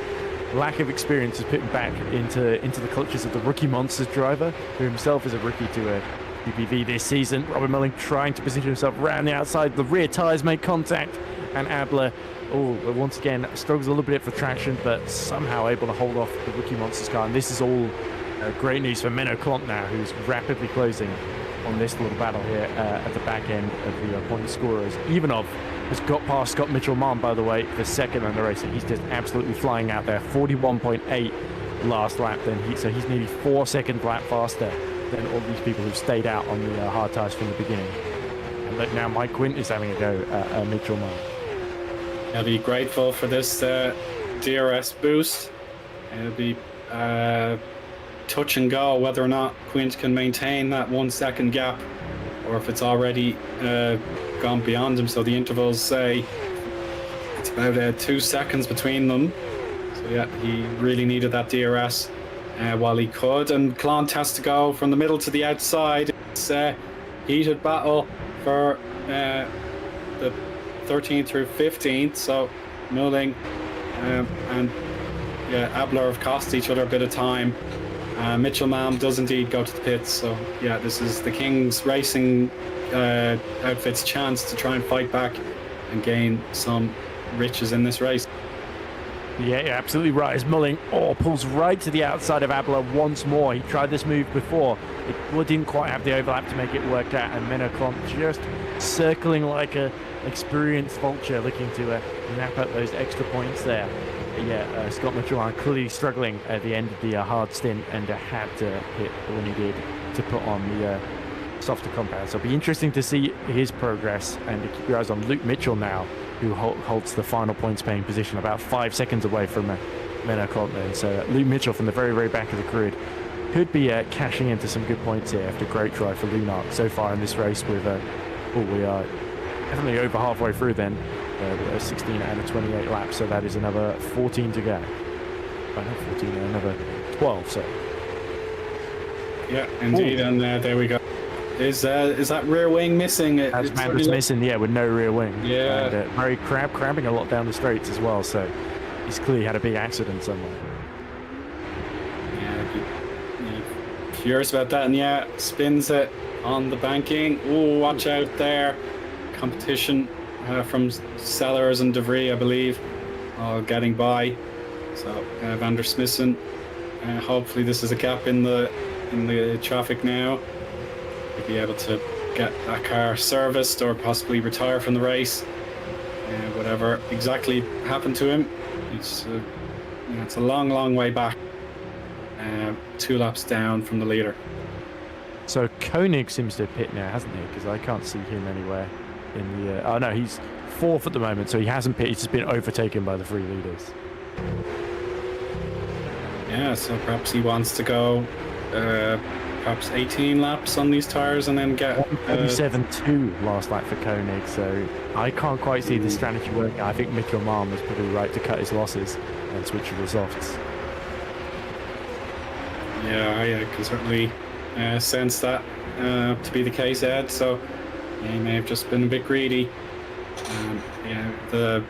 lack of experience, has put him back into the clutches of the rookie Monsters driver, who himself is a rookie to GPV this season. Robin Mulling trying to position himself around the outside. The rear tyres make contact, and Abler, once again, struggles a little bit for traction, but somehow able to hold off the rookie Monsters car. And this is all great news for Menno Klont now, who's rapidly closing on this little battle here at the back end of the point scorers. Eoin has got past Scott Mitchell-Mann, by the way, for second in the race. He's just absolutely flying out there. 41.8 last lap, so he's nearly 4 seconds lap faster than all these people who've stayed out on the hard tyres from the beginning. And look, now Mike Quint is having a go at Mitchell-Mann. I'll be grateful for this DRS boost. It'll be touch and go whether or not Quint can maintain that 1 second gap, or if it's already gone beyond him. So the intervals say it's about 2 seconds between them. So yeah, he really needed that DRS while he could. And Klont has to go from the middle to the outside. It's a heated battle for the 13th through 15th. So Mulling and Abler have cost each other a bit of time. Mitchell-Mann does indeed go to the pits. So yeah, this is the Kings Racing outfit's chance to try and fight back and gain some riches in this race. Yeah, you're absolutely right. As Mulling pulls right to the outside of Abler once more. He tried this move before. It didn't quite have the overlap to make it work out, and Menno Klont just circling like a experienced vulture, looking to nap up those extra points there. Yeah, Scott Mitchell clearly struggling at the end of the hard stint, and had to hit when he did to put on the softer compound. So it'll be interesting to see his progress, and to keep your eyes on Luke Mitchell now, who holds the final points paying position about 5 seconds away from Menno Klont. So Luke Mitchell from the very, very back of the grid could be cashing into some good points here after a great try for Lunark so far in this race. With we are definitely over halfway through then. 16 out of 28 laps, so that is another 14 to go. Not 14, another 12. So yeah, indeed. And there we go. Is that rear wing missing? That's Madras missing, yeah, with no rear wing. Yeah, and, very cramping a lot down the straights as well. So he's clearly had a big accident somewhere. Yeah, curious about that. And yeah, spins it on the banking. Oh, watch out there. Competition from Sellers and De Vries, I believe, all getting by. So Van der Smissen, hopefully this is a gap in the traffic now. He'll be able to get that car serviced or possibly retire from the race. Whatever exactly happened to him, it's a long way back. 2 laps down from the leader. So Koenig seems to pit now, hasn't he? Because I can't see him anywhere in the... oh no, he's 4th at the moment, so he hasn't pit. He's just been overtaken by the 3 leaders. Yeah, so perhaps he wants to go perhaps 18 laps on these tires and then get... 1:47.2 last lap for Koenig, so I can't quite see the strategy working. I think Mitchell Malm was probably right to cut his losses and switch to the softs. Yeah, I can certainly sense that to be the case, Ed. So yeah, he may have just been a bit greedy. Yeah, the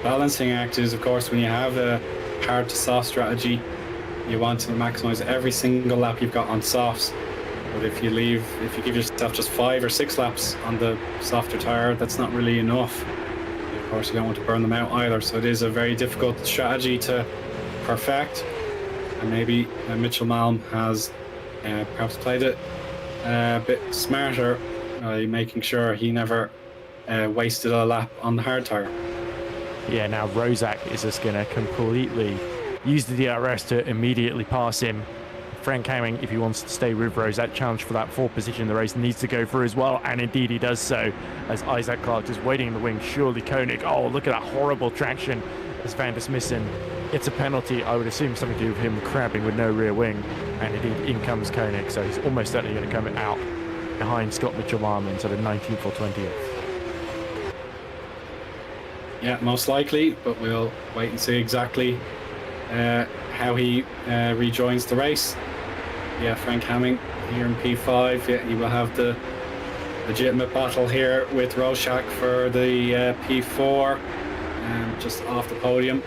balancing act is, of course, when you have a hard to soft strategy, you want to maximize every single lap you've got on softs. But if you give yourself just 5 or 6 laps on the softer tire, that's not really enough. Of course, you don't want to burn them out either. So it is a very difficult strategy to perfect. And maybe Mitchell Malm has perhaps played it a bit smarter, making sure he never wasted a lap on the hard tire. Yeah, now Rozak is just going to completely use the DRS to immediately pass him. Frank Hamming, if he wants to stay with Rozak, challenge for that 4th position in the race, needs to go through as well, and indeed he does so, as Isaac Clark is waiting in the wing. Surely Koenig, oh, look at that horrible traction as Van der Smissen. It's a penalty, I would assume something to do with him crabbing with no rear wing, and indeed in comes Koenig, so he's almost certainly going to come out behind Scott Mitchell-Malm into the 19th or 20th. Yeah, most likely, but we'll wait and see exactly how he rejoins the race. Yeah, Frank Hamming here in P5. Yeah, he will have the legitimate battle here with Roshak for the P4, just off the podium.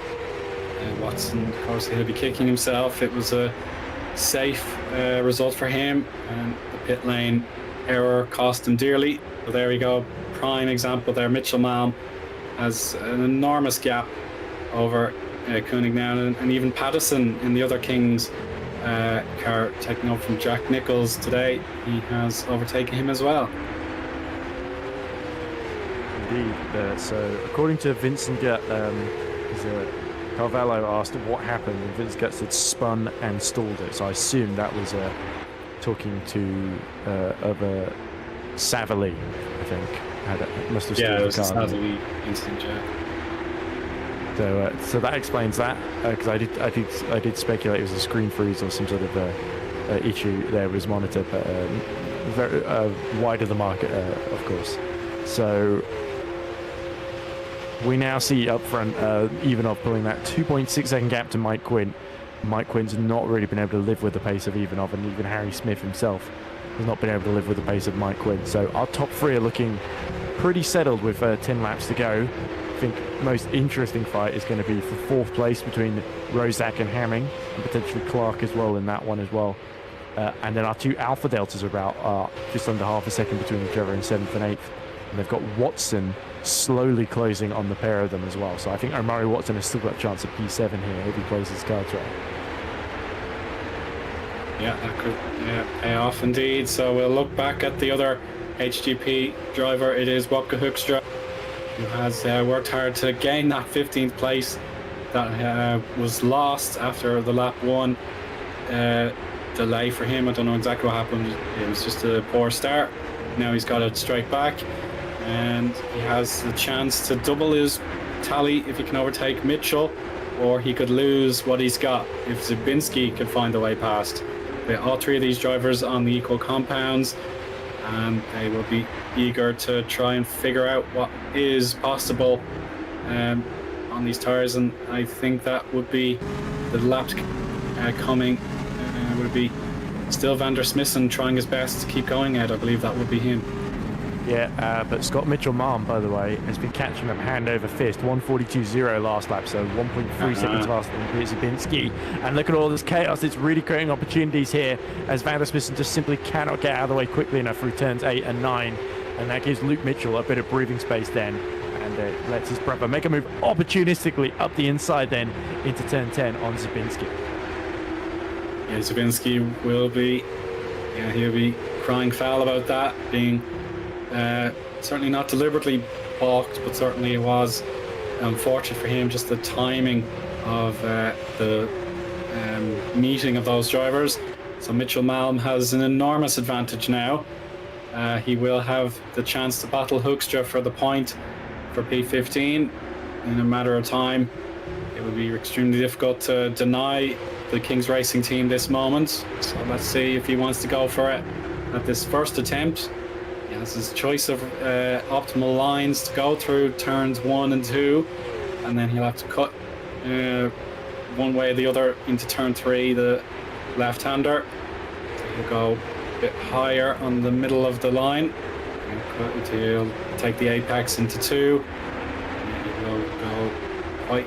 Watson, of course, he'll be kicking himself. It was a safe result for him, and the pit lane error cost him dearly. So there we go, prime example there. Mitchell Malm has an enormous gap over Koenig now, and even Pattison in the other King's car, taking up from Jack Nichols today, he has overtaken him as well. Indeed. So according to Vincent Carvalho asked what happened, and Vince Guts had spun and stalled it. So I assume that was talking to Savali, I think. Must have stalled the car. Savali incident, yeah. So that explains that, because I did speculate it was a screen freeze or some sort of issue there with his monitor, but very wide of the market, of course. So we now see up front Ivanov pulling that 2.6 second gap to Mike Quinn. Mike Quinn's not really been able to live with the pace of Ivanov, and even Harry Smith himself has not been able to live with the pace of Mike Quinn. So our top 3 are looking pretty settled with 10 laps to go. I think most interesting fight is going to be for 4th place between Rozak and Hamming, and potentially Clark as well in that one as well. And then our 2 Alpha Deltas are about just under half a second between each other in 7th and 8th. And they've got Watson slowly closing on the pair of them as well. So I think Omari Watson has still got a chance at P7 here if he plays his cards right. Yeah, that could pay off indeed. So we'll look back at the other HGP driver. It is Wopke Hoekstra, who has worked hard to gain that 15th place that was lost after the lap 1 delay for him. I don't know exactly what happened. It was just a poor start. Now he's got it straight back, and he has the chance to double his tally if he can overtake Mitchell, or he could lose what he's got if Zabinski could find a way past. All 3 of these drivers on the equal compounds, and they will be eager to try and figure out what is possible on these tires. And I think that would be the lap coming would be still Van der Smissen trying his best to keep going, Ed. I believe that would be him. Yeah, but Scott Mitchell-Malm, by the way, has been catching them hand over fist. 1:42.0 last lap, so 1.3 seconds faster than Zabinski. And look at all this chaos. It's really creating opportunities here as Van der Smissen just simply cannot get out of the way quickly enough through turns 8 and 9. And that gives Luke Mitchell a bit of breathing space then. And lets his brother make a move opportunistically up the inside then into turn 10 on Zabinski. Yeah, Zabinski will be, he'll be crying foul about that, being certainly not deliberately balked, but certainly it was unfortunate for him, just the timing of the meeting of those drivers. So Mitchell-Malm has an enormous advantage now. He will have the chance to battle Hoekstra for the point for P15 in a matter of time. It would be extremely difficult to deny the King's Racing team this moment. So let's see if he wants to go for it at this first attempt. He has his choice of optimal lines to go through turns 1 and 2, and then he'll have to cut one way or the other into turn 3, the left-hander. So he'll go a bit higher on the middle of the line. He'll take the apex into 2. He will go quite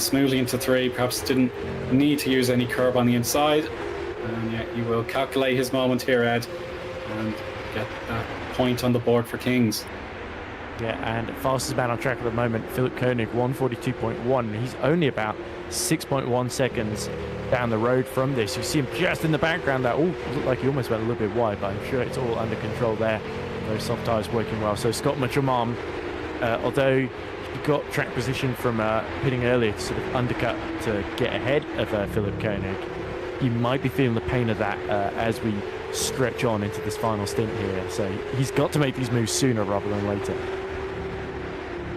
smoothly into 3. Perhaps didn't need to use any curb on the inside. And yeah, he will calculate his moment here, Ed, and get that point on the board for Kings. Yeah, and fastest man on track at the moment, Philip Koenig, 1:42.1. He's only about 6.1 seconds down the road from this. You see him just in the background there. Oh, looked like he almost went a little bit wide, but I'm sure it's all under control there. Those soft tyres working well. So Scott Mitchell-Malm, although he got track position from pitting earlier to sort of undercut to get ahead of Philip Koenig, he might be feeling the pain of that as we stretch on into this final stint here. So he's got to make these moves sooner rather than later.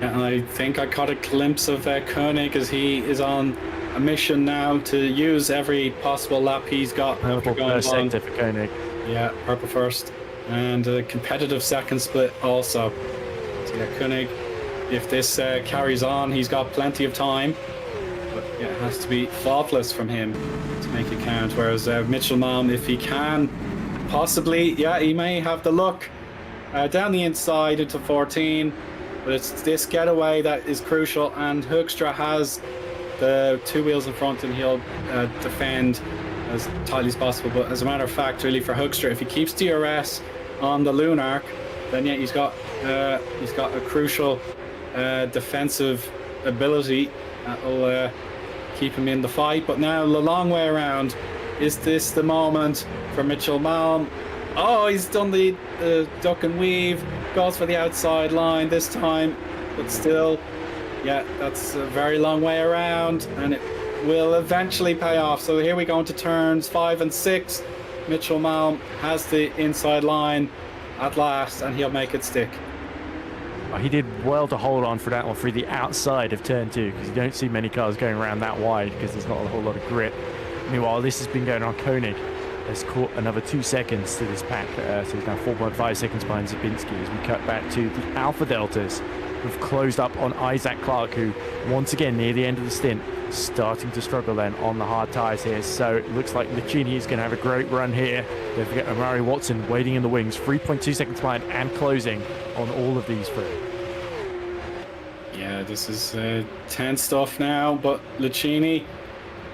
And I think I caught a glimpse of Koenig as he is on a mission now to use every possible lap he's got. Purple first sector for Koenig. Yeah, purple first. And a competitive second split also. So yeah, Koenig, if this carries on, he's got plenty of time. But yeah, it has to be faultless from him to make it count. Whereas Mitchell-Malm, if he can, possibly, yeah, he may have the look down the inside into 14. But it's this getaway that is crucial, and Hoekstra has the 2 wheels in front, and he'll defend as tightly as possible. But as a matter of fact, really, for Hoekstra, if he keeps DRS on the Lunark, then yeah, he's got a crucial defensive ability that will keep him in the fight. But now the long way around, is this the moment for Mitchell-Malm? Oh, he's done the duck and weave, goes for the outside line this time, but still, yeah, that's a very long way around, and it will eventually pay off. So here we go into turns 5 and 6. Mitchell-Malm has the inside line at last, and he'll make it stick. He did well to hold on for that one through the outside of turn 2, because you don't see many cars going around that wide because there's not a whole lot of grip. Meanwhile, this has been going on. Koenig has caught another 2 seconds to this pack, so he's now 4.5 seconds behind Zabinski as we cut back to the Alpha Deltas, who've closed up on Isaac Clark, who once again near the end of the stint starting to struggle then on the hard tyres here. So it looks like Lucchini is going to have a great run here. Don't forget Omari Watson waiting in the wings, 3.2 seconds behind and closing on all of these 3. Yeah, this is tense stuff now, but Lucchini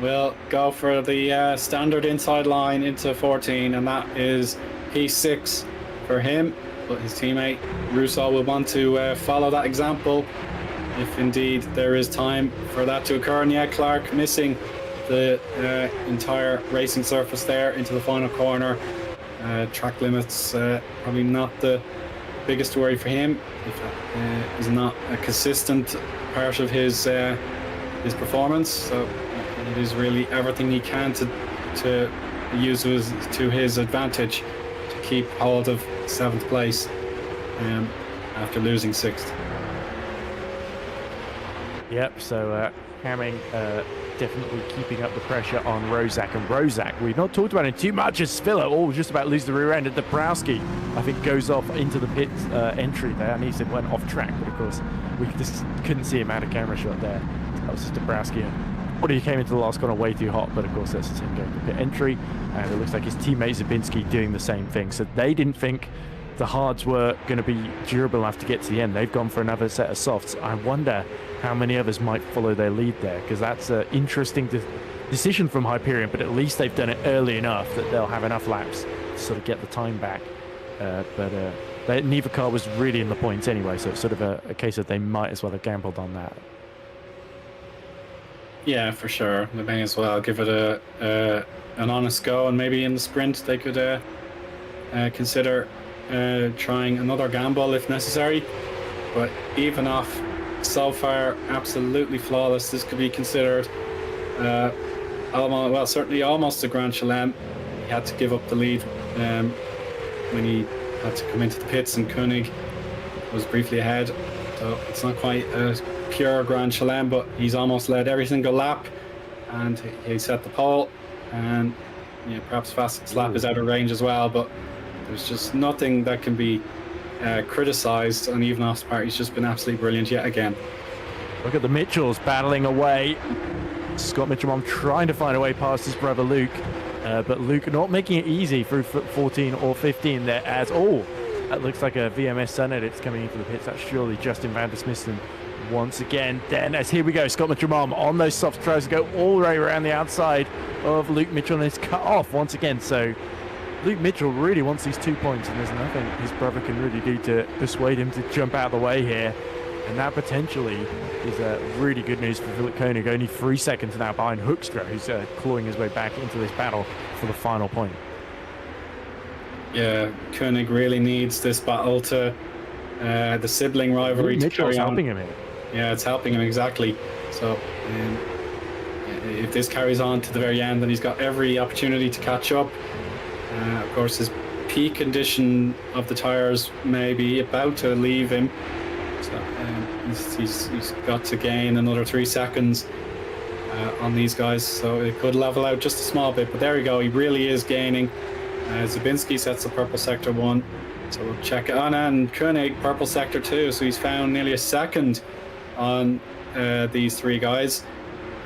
will go for the standard inside line into 14, and that is P6 for him. But his teammate Russo will want to follow that example if indeed there is time for that to occur. And yeah, Clark missing the entire racing surface there into the final corner. Track limits probably not the biggest worry for him. If that is not a consistent part of his performance, so it is really everything he can to use to his advantage to keep hold of 7th place after losing 6th. Yep, so Hamming definitely keeping up the pressure on Rozak. And Rozak, we've not talked about him too much as Spiller. Oh, just about lose the rear end. And Dabrowski, I think, goes off into the pit entry there. And he said went off track, but of course, we just couldn't see him out of camera shot there. So that was just Dabrowski. But he came into the last corner way too hot, but of course that's him going to pit entry. And it looks like his teammate Zabinski doing the same thing. So they didn't think the hards were going to be durable enough to get to the end. They've gone for another set of softs. I wonder how many others might follow their lead there, because that's an interesting decision from Hyperion, but at least they've done it early enough that they'll have enough laps to sort of get the time back. Neither car was really in the points anyway, so it's sort of a case of they might as well have gambled on that. Yeah, for sure. They may as well give it an honest go, and maybe in the sprint they could consider trying another gamble if necessary. But even off so far, absolutely flawless. This could be considered certainly almost a Grand Chelem. He had to give up the lead when he had to come into the pits, and Koenig was briefly ahead. So it's not quite a pure Grand Chelem, but he's almost led every single lap, and he set the pole. And perhaps fastest lap is out of range as well, but there's just nothing that can be criticised. And even off part, he's just been absolutely brilliant yet again. Look at the Mitchells battling away. Scott Mitchell trying to find a way past his brother Luke, but Luke not making it easy through 14 or 15 there, as that looks like a VMS Sun Edits coming into the pits. That's surely Justin Van der Smisten once again. Then as here we go, Scott Mitchell on those softs tries to go all the way around the outside of Luke Mitchell, and it's cut off once again. So Luke Mitchell really wants these 2 points, and there's nothing his brother can really do to persuade him to jump out of the way here. And that potentially is really good news for Philip Koenig. Only 3 seconds now behind Hoekstra, who's clawing his way back into this battle for the final point. Yeah, Koenig really needs this battle to the sibling rivalry to carry on. Helping him here. Yeah, it's helping him exactly. So if this carries on to the very end, then he's got every opportunity to catch up. Of course, his peak condition of the tires may be about to leave him. So he's got to gain another 3 seconds on these guys, so it could level out just a small bit. But there we go, he really is gaining. Zabinski sets the purple sector 1, so we'll check it on, and Koenig purple sector 2, so he's found nearly a second on these 3 guys,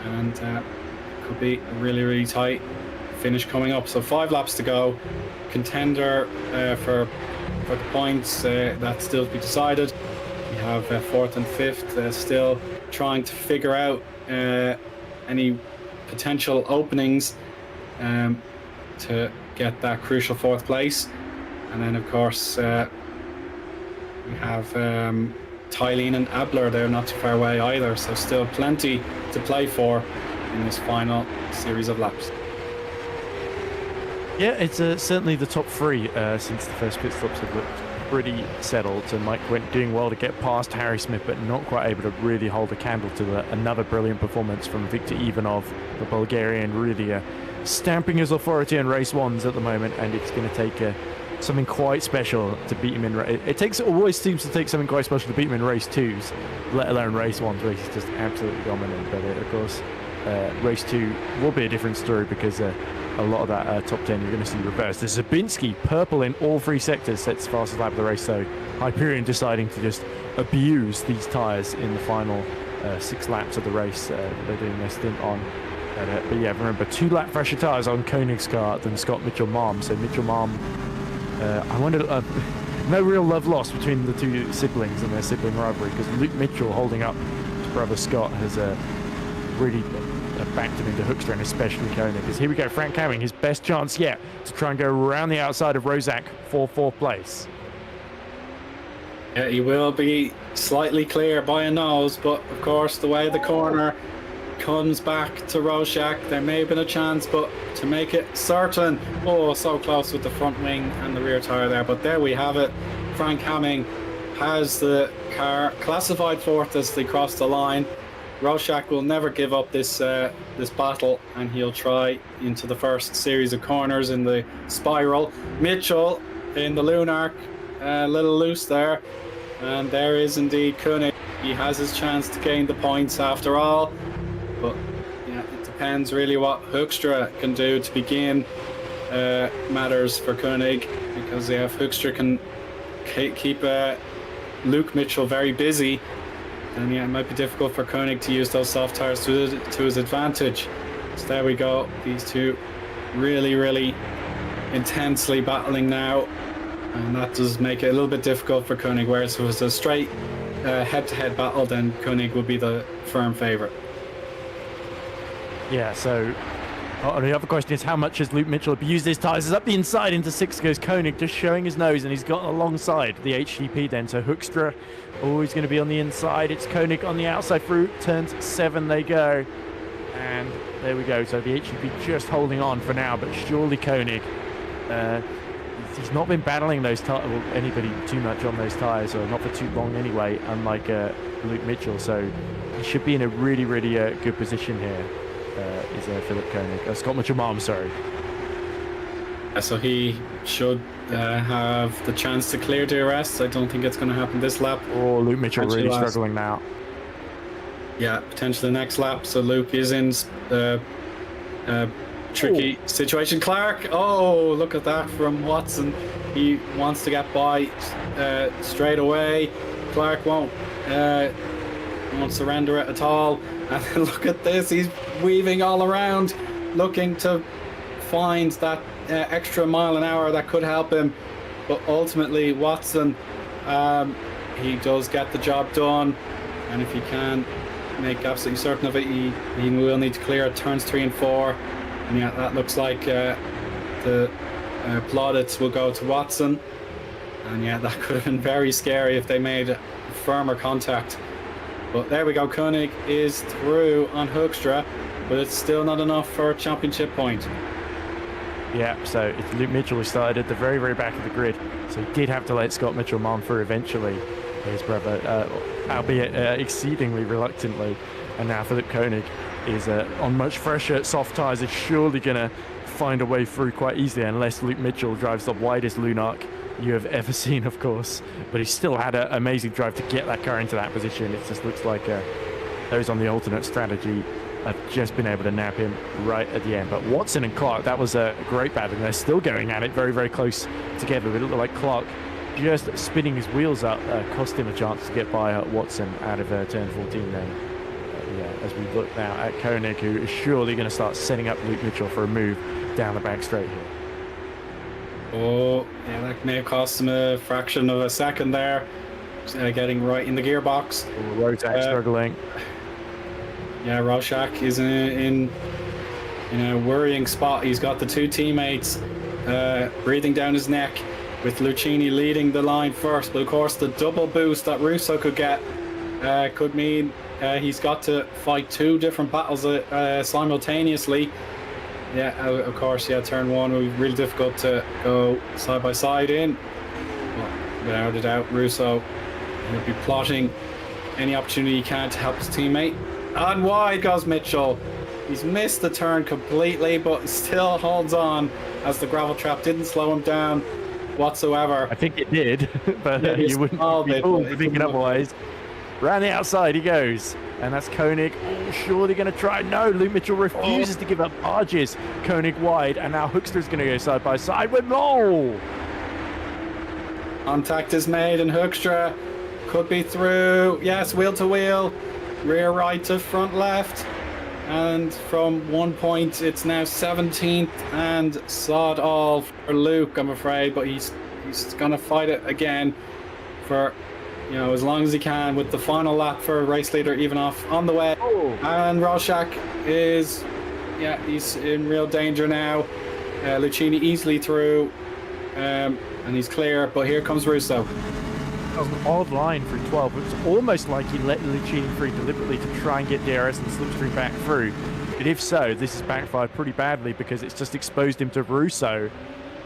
and could be a really tight finish coming up. So 5 laps to go. Contender for the points, that's still to be decided. We have 4th and 5th still trying to figure out any potential openings to get that crucial 4th place. And then of course we have Tylene and Abler, they're not too far away either, so still plenty to play for in this final series of laps. Yeah, it's certainly the top 3 since the first pit stops have looked pretty settled. So Mike went doing well to get past Harry Smith, but not quite able to really hold a candle to another brilliant performance from Viktor Ivanov, the Bulgarian, really stamping his authority on race 1s at the moment, and it's going to take something quite special to beat him in always seems to take something quite special to beat him in race 2s, let alone race 1s, where he's just absolutely dominant. But of course race 2 will be a different story, because a lot of that top 10 you're going to see reversed. There's Zabinski, purple in all 3 sectors, sets the fastest lap of the race. So Hyperion deciding to just abuse these tyres in the final 6 laps of the race that they're doing their stint on. But yeah, remember, 2 lap fresher tyres on Koenig's car than Scott Mitchell-Malm. So Mitchell-Malm, I wonder, no real love lost between the 2 siblings and their sibling rivalry, because Luke Mitchell holding up his brother Scott has really backed him into Hoekstra, and especially Koenig. Because here we go, Frank Hamming, his best chance yet to try and go around the outside of Rozak for 4th place. Yeah, he will be slightly clear by a nose, but of course the way the corner comes back to Rozak, there may have been a chance, but to make it certain, so close with the front wing and the rear tyre there. But there we have it. Frank Hamming has the car classified 4th as they cross the line. Rozak will never give up this battle, and he'll try into the first series of corners in the spiral. Mitchell in the Lunark, a little loose there, and there is indeed Koenig. He has his chance to gain the points after all, but yeah, it depends really what Hoekstra can do to begin matters for Koenig, because if Hoekstra can keep Luke Mitchell very busy, and yeah, it might be difficult for Koenig to use those soft tires to his advantage. So there we go. These 2 really intensely battling now. and that does make it a little bit difficult for Koenig, whereas if it was a straight head-to-head battle, then Koenig would be the firm favourite. Yeah, so the other question is how much has Luke Mitchell abused his tyres? Up the inside into 6 goes Koenig, just showing his nose, and he's got alongside the HTP then. So Hoekstra always going to be on the inside. It's Koenig on the outside through turns 7 they go. And there we go. So the HTP just holding on for now, but surely Koenig, he's not been battling those anybody too much on those tyres, or not for too long anyway, unlike Luke Mitchell. So he should be in a really, really good position here. Is Philip Koenig, Scott Mitchell-Malm, sorry. So he should have the chance to clear DRS. I don't think it's going to happen this lap. Oh, Luke Mitchell really struggling now. Yeah, potentially the next lap. So Luke is in tricky situation. Clark, oh, look at that from Watson. He wants to get by straight away. Clark won't surrender it at all. And then look at this, he's weaving all around, looking to find that extra mile an hour that could help him. But ultimately, Watson, he does get the job done. And if he can make absolutely certain of it, he will need to clear turns 3 and 4. And yeah, that looks like the plaudits will go to Watson. And yeah, that could have been very scary if they made firmer contact. But there we go, Koenig is through on Hoekstra, but it's still not enough for a championship point. Yeah, so it's Luke Mitchell who started at the very, very back of the grid. So he did have to let Scott Mitchell-Malm through eventually, his brother, albeit exceedingly reluctantly. And now Philip Koenig is on much fresher soft tyres, is surely going to find a way through quite easily, unless Luke Mitchell drives the widest Lunark you have ever seen, of course. But he still had an amazing drive to get that car into that position. It just looks like those on the alternate strategy have just been able to nab him right at the end. But Watson and Clark, that was a great battle. They're still going at it very, very close together. It looked like Clark just spinning his wheels up cost him a chance to get by Watson out of turn 14 then. Yeah, as we look now at Koenig, who is surely going to start setting up Luke Mitchell for a move down the back straight here. Oh, yeah, that may have cost him a fraction of a second there. Getting right in the gearbox. Oh, Rozak struggling. Yeah, Rozak is in a worrying spot. He's got the 2 teammates breathing down his neck, with Lucchini leading the line first. But of course, the double boost that Russo could get could mean he's got to fight 2 different battles simultaneously. Yeah, of course, yeah, turn 1 will be really difficult to go side by side in. But without a doubt, Russo will be plotting any opportunity he can to help his teammate. And wide goes Mitchell. He's missed the turn completely, but still holds on, as the gravel trap didn't slow him down whatsoever. I think it did, but yeah, you wouldn't be fooled for thinking otherwise. Round the outside he goes, and that's Koenig. Oh, surely going to try. No, Luke Mitchell refuses to give up barges. Koenig wide, and now Hoekstra's going to go side by side with Mole. Contact is made, and Hoekstra could be through. Yes, wheel to wheel, rear right to front left. And from 1 point, it's now 17th and sod all for Luke, I'm afraid. But he's going to fight it again for, you know, as long as he can, with the final lap for race leader even off on the way. Oh. And Rozak is, yeah, he's in real danger now. Lucchini easily through, and he's clear. But here comes Russo. That was an odd line through 12. It was almost like he let Lucchini through deliberately to try and get DRS and slipstream back through. But if so, this has backfired pretty badly, because it's just exposed him to Russo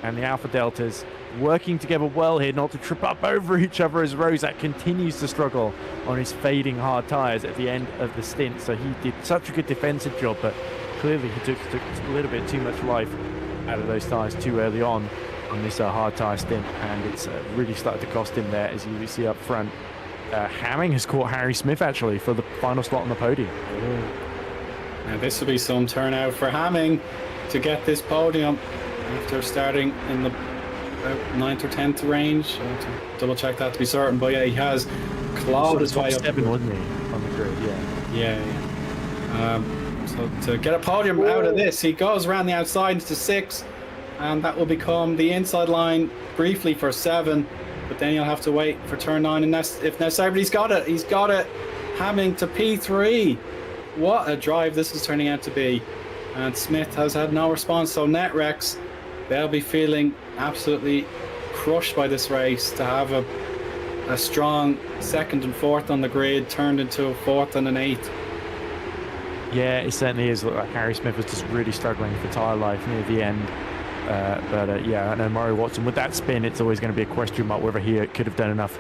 and the Alpha Deltas working together well here, not to trip up over each other, as Rozak continues to struggle on his fading hard tyres at the end of the stint. So he did such a good defensive job, but clearly he took a little bit too much life out of those tyres too early on this hard tyre stint, and it's really started to cost him there, as you see up front. Hamming has caught Harry Smith actually for the final slot on the podium. Now this will be some turnout for Hamming to get this podium after starting in the 9th or 10th range. I'll have to double check that to be certain, but yeah, he has clawed his way up. 7, wasn't he, on the grid? Yeah. So to get a podium out of this, he goes around the outside into 6. and that will become the inside line briefly for 7, but then you'll have to wait for turn 9. And if Sauber, he's got it. Hamming to P3. What a drive this is turning out to be. And Smith has had no response, so Netrex, they'll be feeling absolutely crushed by this race to have a strong 2nd and 4th on the grid turned into a 4th and an 8th. Yeah, it certainly is. Look, like Harry Smith was just really struggling for tyre life near the end. Yeah, I know Murray Watson, with that spin, it's always going to be a question mark whether he could have done enough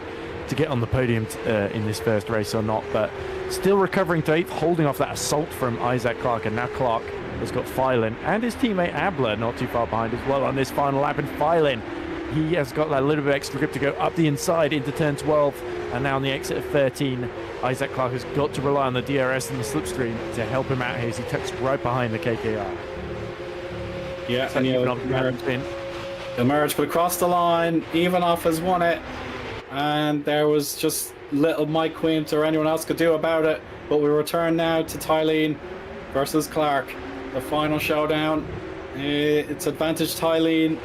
to get on the podium in this first race or not. But still recovering to 8th, holding off that assault from Isaac Clark. And now Clark has got Phelan and his teammate Abler not too far behind as well on this final lap. And Phelan, he has got that little bit of extra grip to go up the inside into turn 12. And now on the exit of 13, Isaac Clark has got to rely on the DRS and the slipstream to help him out here as he tucks right behind the KKR. Yeah, So and even off the merge, but across the line, Ivanov has won it. And there was just little Mike Quint or anyone else could do about it. But we return now to Tylene versus Clark. The final showdown. It's advantage Tylene.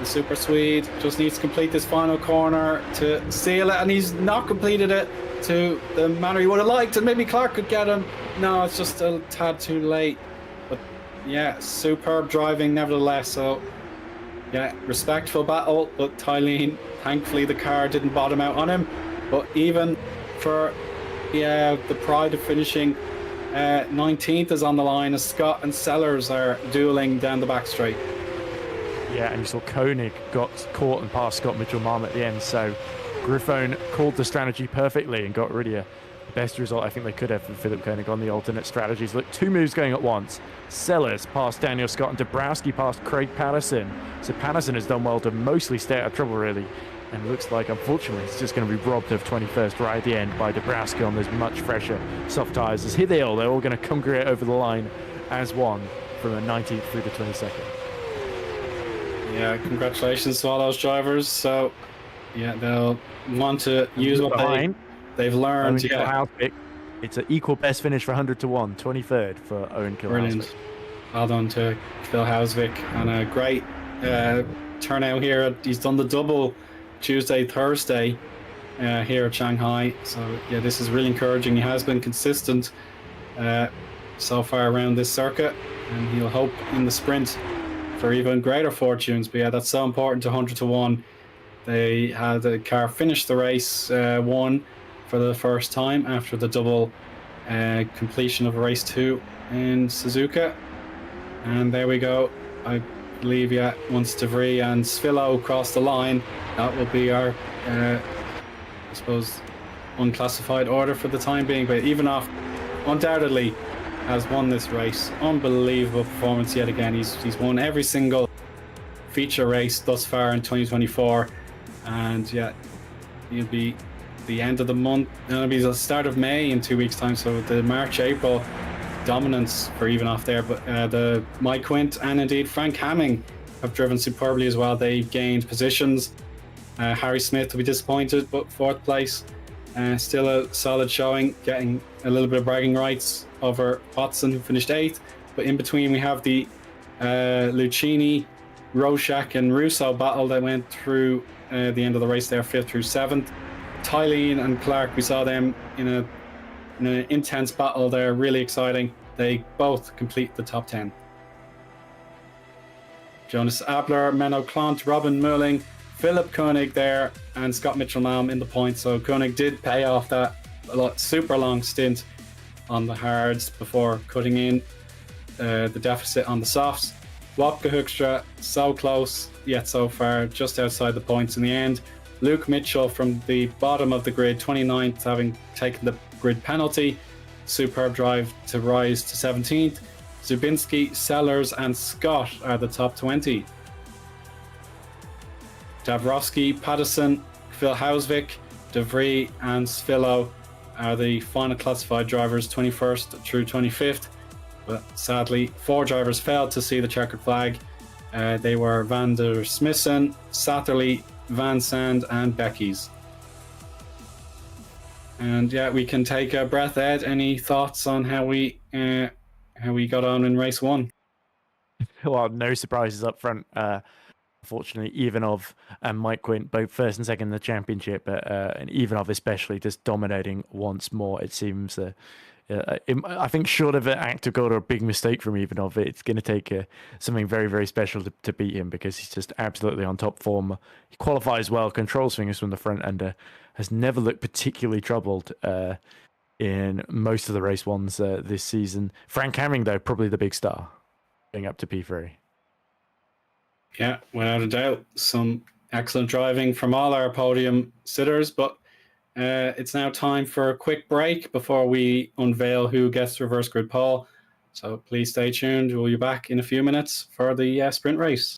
The Super Swede just needs to complete this final corner to seal it, and he's not completed it to the manner he would have liked, and maybe Clark could get him. No, it's just a tad too late. But yeah, superb driving nevertheless. So yeah, respectful battle, but Tylene, thankfully the car didn't bottom out on him. But even for the pride of finishing 19th is on the line as Scott and Sellers are dueling down the back straight. Yeah, and you saw Koenig got caught and passed Scott Mitchell-Malm at the end, so Griffone called the strategy perfectly and got really the best result I think they could have for Philip Koenig on the alternate strategies. Look, 2 moves going at once. Sellers past Daniel Scott and Dabrowski past Craig Patterson. So Patterson has done well to mostly stay out of trouble, really. And looks like, unfortunately, it's just going to be robbed of 21st right at the end by Dabrowski on those much fresher soft tyres. As here they're all going to congregate over the line as one from the 19th through the 22nd. Yeah, congratulations to all those drivers. So, yeah, they'll want to use what they've learned. Yeah. It's an equal best finish for 100 to 1, 23rd for Owen Kilhausvik. Brilliant. Well done to Phil Hausvik, and a great turnout here. He's done the double Tuesday, Thursday here at Shanghai. So, yeah, this is really encouraging. He has been consistent so far around this circuit, and he'll hope in the sprint for even greater fortunes. But yeah, that's so important to 100 to 1. They had the car finish the race 1 for the first time after the double completion of race 2 in Suzuka. And there we go. I believe, yeah, once De Vries and Svillo cross the line, that will be our, I suppose, unclassified order for the time being. But Ivanov undoubtedly has won this race. Unbelievable performance yet again. He's won every single feature race thus far in 2024, and yeah, it'll be the end of the month. It'll be the start of May in 2 weeks' time. So the March-April dominance for Ivanov there. But the Mike Quint and indeed Frank Hamming have driven superbly as well. They've gained positions. Harry Smith will be disappointed, but 4th place. Still a solid showing, getting a little bit of bragging rights over Watson, who finished 8th. But in between we have the Lucchini, Roshak and Russo battle that went through the end of the race there, 5th through 7th. Tylene and Clark, we saw them in an intense battle there, really exciting. They both complete the top 10. Jonas Abler, Menno Klant, Robin Mulling, Philip Koenig there, and Scott Mitchell-Malm in the points. So Koenig did pay off that super long stint on the hards before cutting in the deficit on the softs. Wopke Hoekstra, so close, yet so far, just outside the points in the end. Luke Mitchell from the bottom of the grid, 29th, having taken the grid penalty. Superb drive to rise to 17th. Zubinski, Sellers and Scott are the top 20. Dabrowski, Patterson, Phil Hausvik, De Vries and Svillo are the final classified drivers, 21st through 25th. But sadly, 4 drivers failed to see the checkered flag. They were Van der Smissen, Satterley, Van Sand and Beckies. And yeah, we can take a breath, Ed. Any thoughts on how we got on in race 1? well, no surprises up front. Unfortunately, Ivanov and Mike Quint, both first and second in the championship, and Ivanov especially just dominating once more. It seems, I think, short of an act of God or a big mistake from Ivanov, it's going to take something very, very special to beat him, because he's just absolutely on top form. He qualifies well, controls things from the front, and has never looked particularly troubled in most of the race ones this season. Frank Hamming, though, probably the big star, going up to P3. Yeah, without a doubt. Some excellent driving from all our podium sitters, but it's now time for a quick break before we unveil who gets reverse grid pole. So please stay tuned. We'll be back in a few minutes for the sprint race.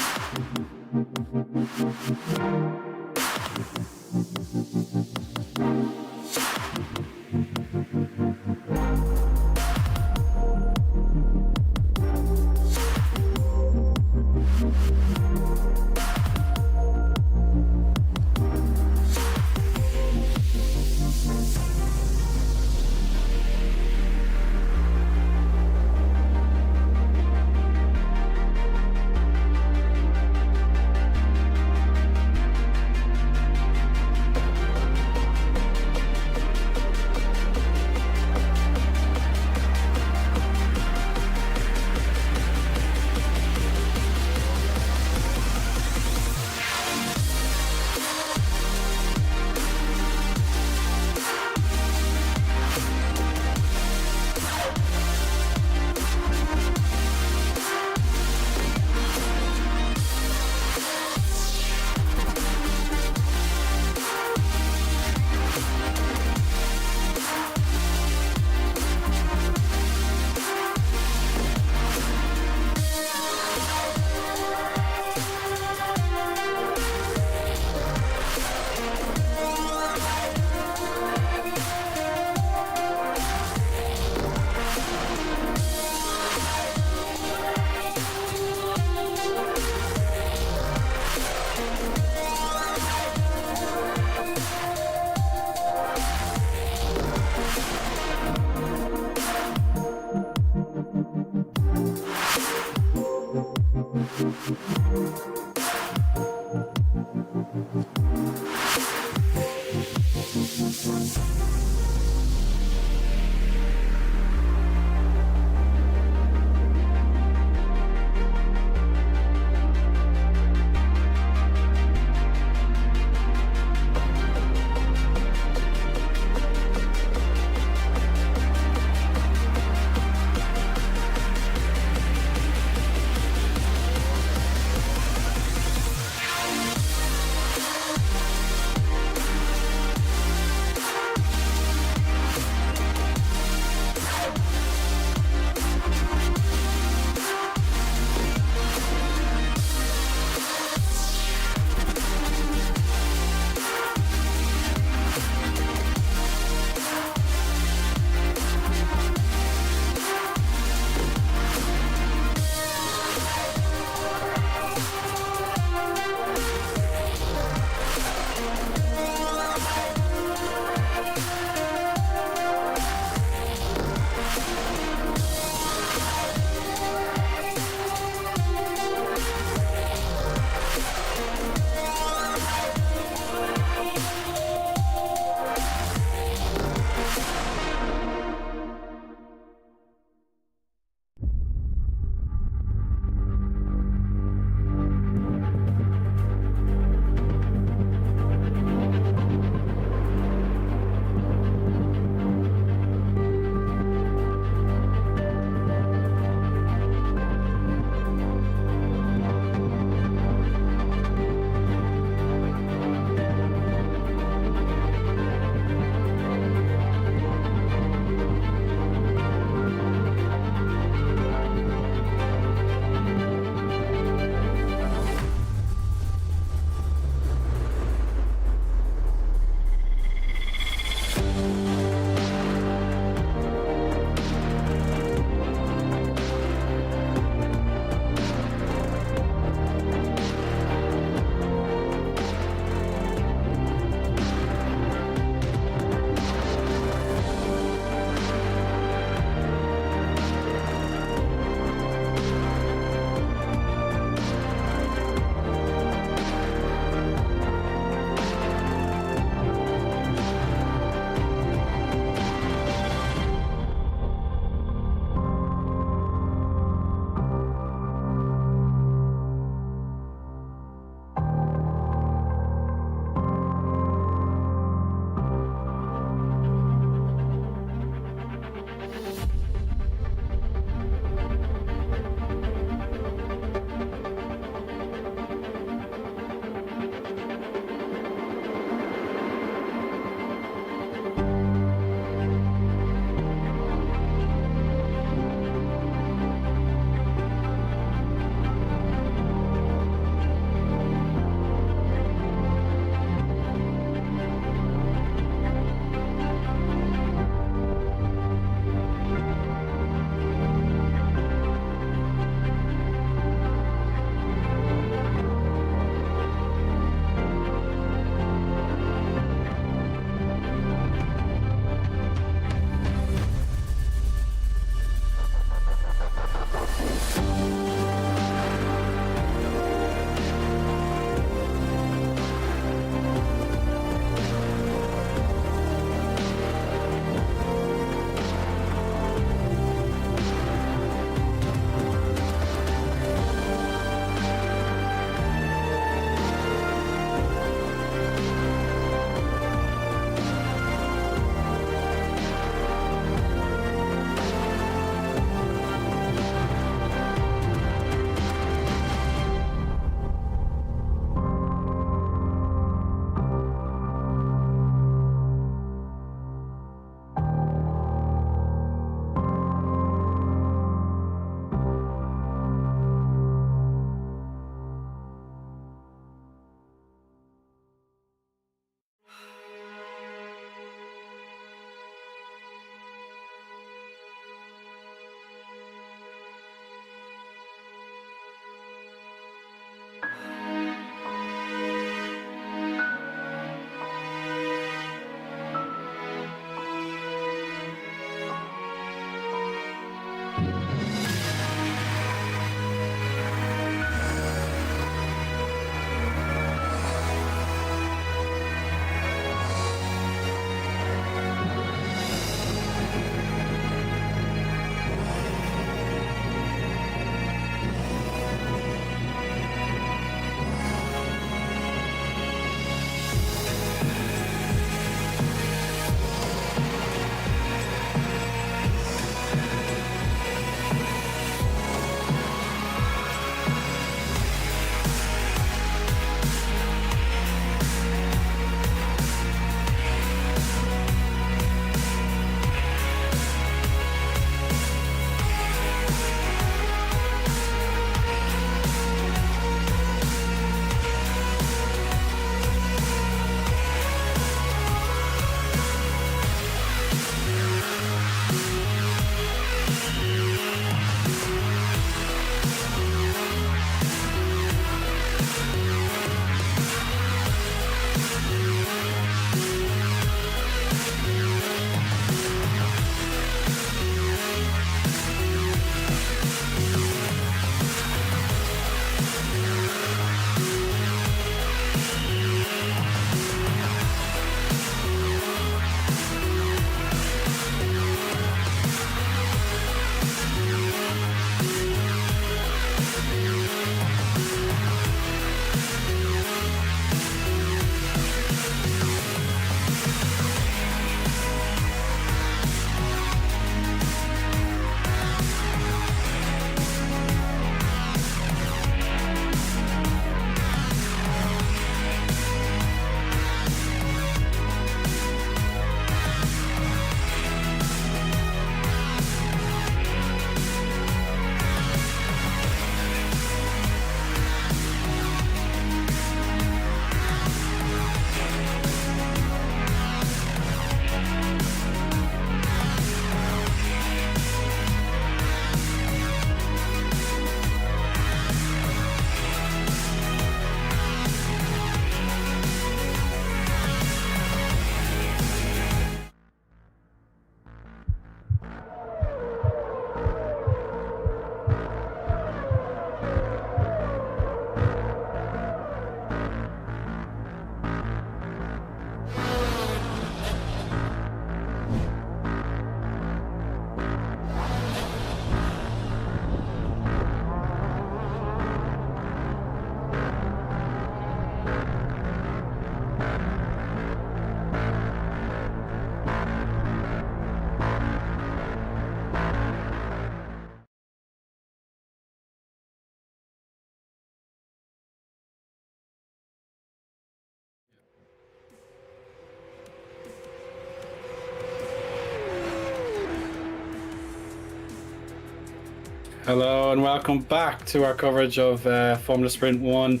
Hello and welcome back to our coverage of Formula Sprint 1.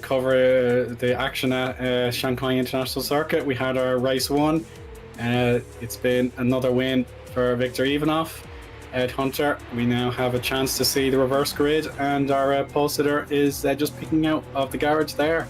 Cover the action at Shanghai International Circuit. We had our race 1. It's been another win for Victor Ivanov, Ed Hunter. We now have a chance to see the reverse grid, and our pole sitter is just peeking out of the garage there.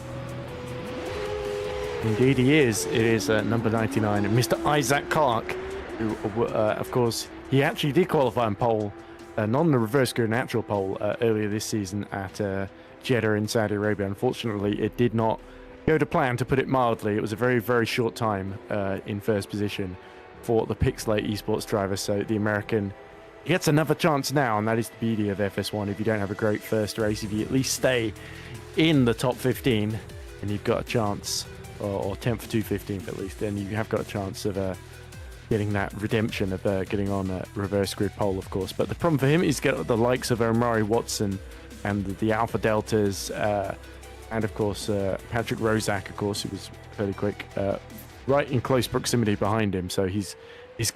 Indeed he is. It is number 99, Mr. Isaac Clark, who, of course, he actually did qualify in pole, not in the reverse grid, natural pole, earlier this season at Jeddah in Saudi Arabia. Unfortunately, it did not go to plan, to put it mildly. It was a very, very short time in first position for the Pixlate esports driver, so the American gets another chance now, and that is the beauty of FS1. If you don't have a great first race, if you at least stay in the top 15, and you've got a chance, or 10th to 15th at least, then you have got a chance of getting that redemption of getting on a reverse grid pole, of course. But the problem for him is get the likes of Omari Watson and the Alpha Deltas, and of course Patrick Rozak, of course, who was fairly quick, right in close proximity behind him. So he's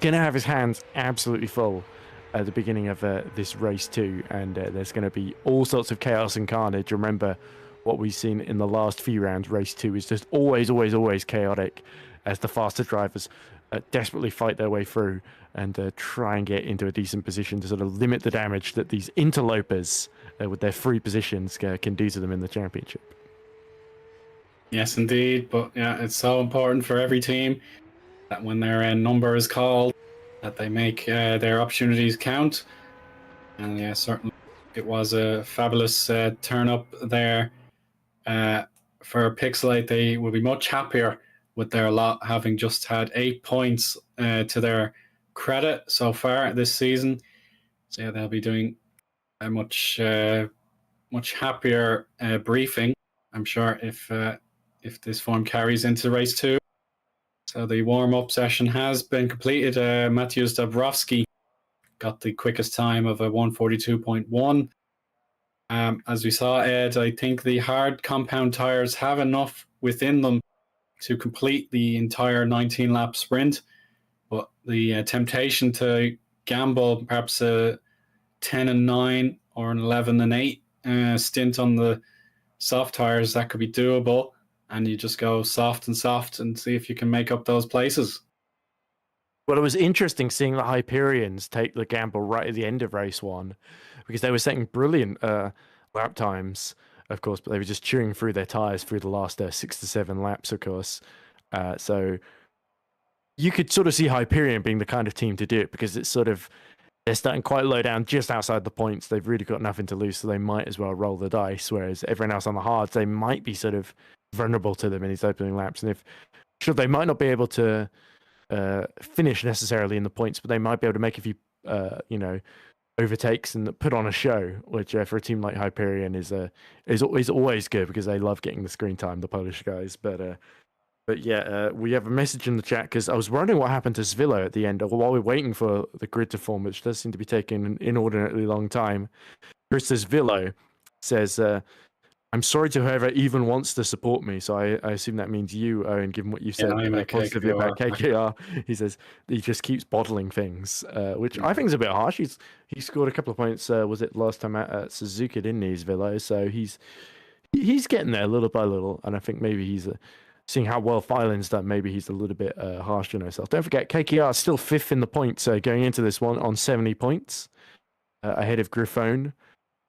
going to have his hands absolutely full at the beginning of this race too, and there's going to be all sorts of chaos and carnage. Remember, what we've seen in the last few rounds, race 2 is just always chaotic, as the faster drivers desperately fight their way through and try and get into a decent position to sort of limit the damage that these interlopers with their free positions can do to them in the championship. Yes, indeed. But yeah, it's so important for every team that when their number is called, that they make their opportunities count. And yeah, certainly it was a fabulous turn up there. For Pixelate, they will be much happier with their lot, having just had 8 points to their credit so far this season. So yeah, they'll be doing a much happier briefing, I'm sure, if this form carries into race 2. So the warm-up session has been completed. Mateusz Dabrowski got the quickest time of a 1:42.1. As we saw, Ed, I think the hard compound tires have enough within them to complete the entire 19-lap sprint, but the temptation to gamble perhaps a 10-9 or an 11-8 stint on the soft tires, that could be doable, and you just go soft and see if you can make up those places. Well, it was interesting seeing the Hyperions take the gamble right at the end of race 1, because they were setting brilliant lap times, of course, but they were just chewing through their tires through the last 6 to 7 laps, of course. So you could sort of see Hyperion being the kind of team to do it, because it's sort of, they're starting quite low down just outside the points. They've really got nothing to lose, so they might as well roll the dice, whereas everyone else on the hards, they might be sort of vulnerable to them in these opening laps. And they might not be able to finish necessarily in the points, but they might be able to make a few overtakes and put on a show, which for a team like Hyperion is always good, because they love getting the screen time, the Polish guys. But yeah, we have a message in the chat, because I was wondering what happened to Zeeuw at the end while we're waiting for the grid to form, which does seem to be taking an inordinately long time. Christos Zeeuw says, I'm sorry to whoever even wants to support me. So I assume that means you, Eoin, given what you said positively about KKR. He says he just keeps bottling things, which I think is a bit harsh. He scored a couple of points, was it last time at Suzuka, didn't he, Zeeuw? So he's getting there little by little, and I think maybe he's seeing how well Filin's done, maybe he's a little bit harsh on himself. Don't forget, KKR is still 5th in the points going into this one on 70 points, ahead of Griffon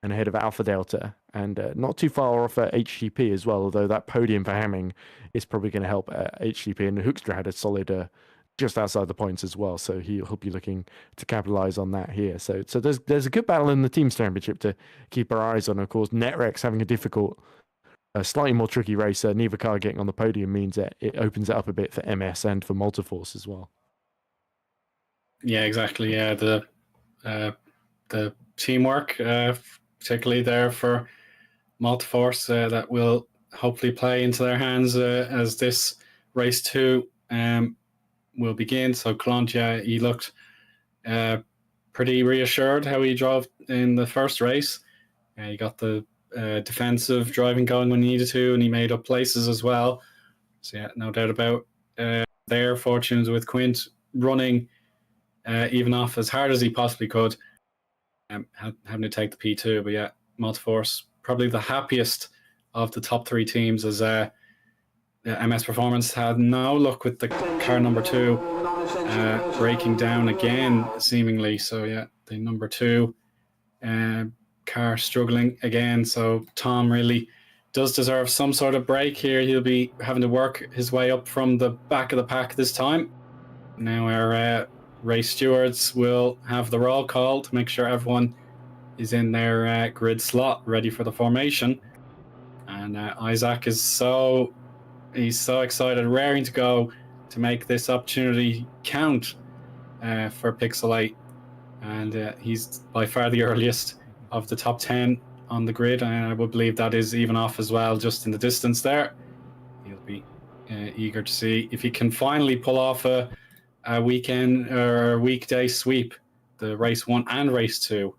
and ahead of Alpha Delta, and not too far off HTP as well, although that podium for Hamming is probably going to help HTP, and Hoekstra had a solid just outside the points as well, so he'll be looking to capitalize on that here. So there's a good battle in the Teams Championship to keep our eyes on. Of course, Netrex having a difficult, slightly more tricky race. Neither car getting on the podium means that it opens it up a bit for MS and for Multiforce as well. Yeah, exactly. Yeah, the teamwork, particularly there for Multiforce, that will hopefully play into their hands as this race 2 will begin. So Clontia, he looked pretty reassured how he drove in the first race. He got the defensive driving going when he needed to, and he made up places as well. So yeah, no doubt about their fortunes with Quint running even off as hard as he possibly could. having to take the P2. But yeah, Multiforce probably the happiest of the top 3 teams, as MS Performance had no luck with the car number 2 breaking down again, seemingly. So yeah, the number 2 car struggling again. So Tom really does deserve some sort of break here. He'll be having to work his way up from the back of the pack this time. Now our race stewards will have the roll call to make sure everyone is in their grid slot ready for the formation. And Isaac is so excited, raring to go to make this opportunity count for Pixel 8. And he's by far the earliest of the top 10 on the grid, and I would believe that is even off as well, just in the distance there. He'll be eager to see if he can finally pull off a weekend or weekday sweep, the race 1 and race 2.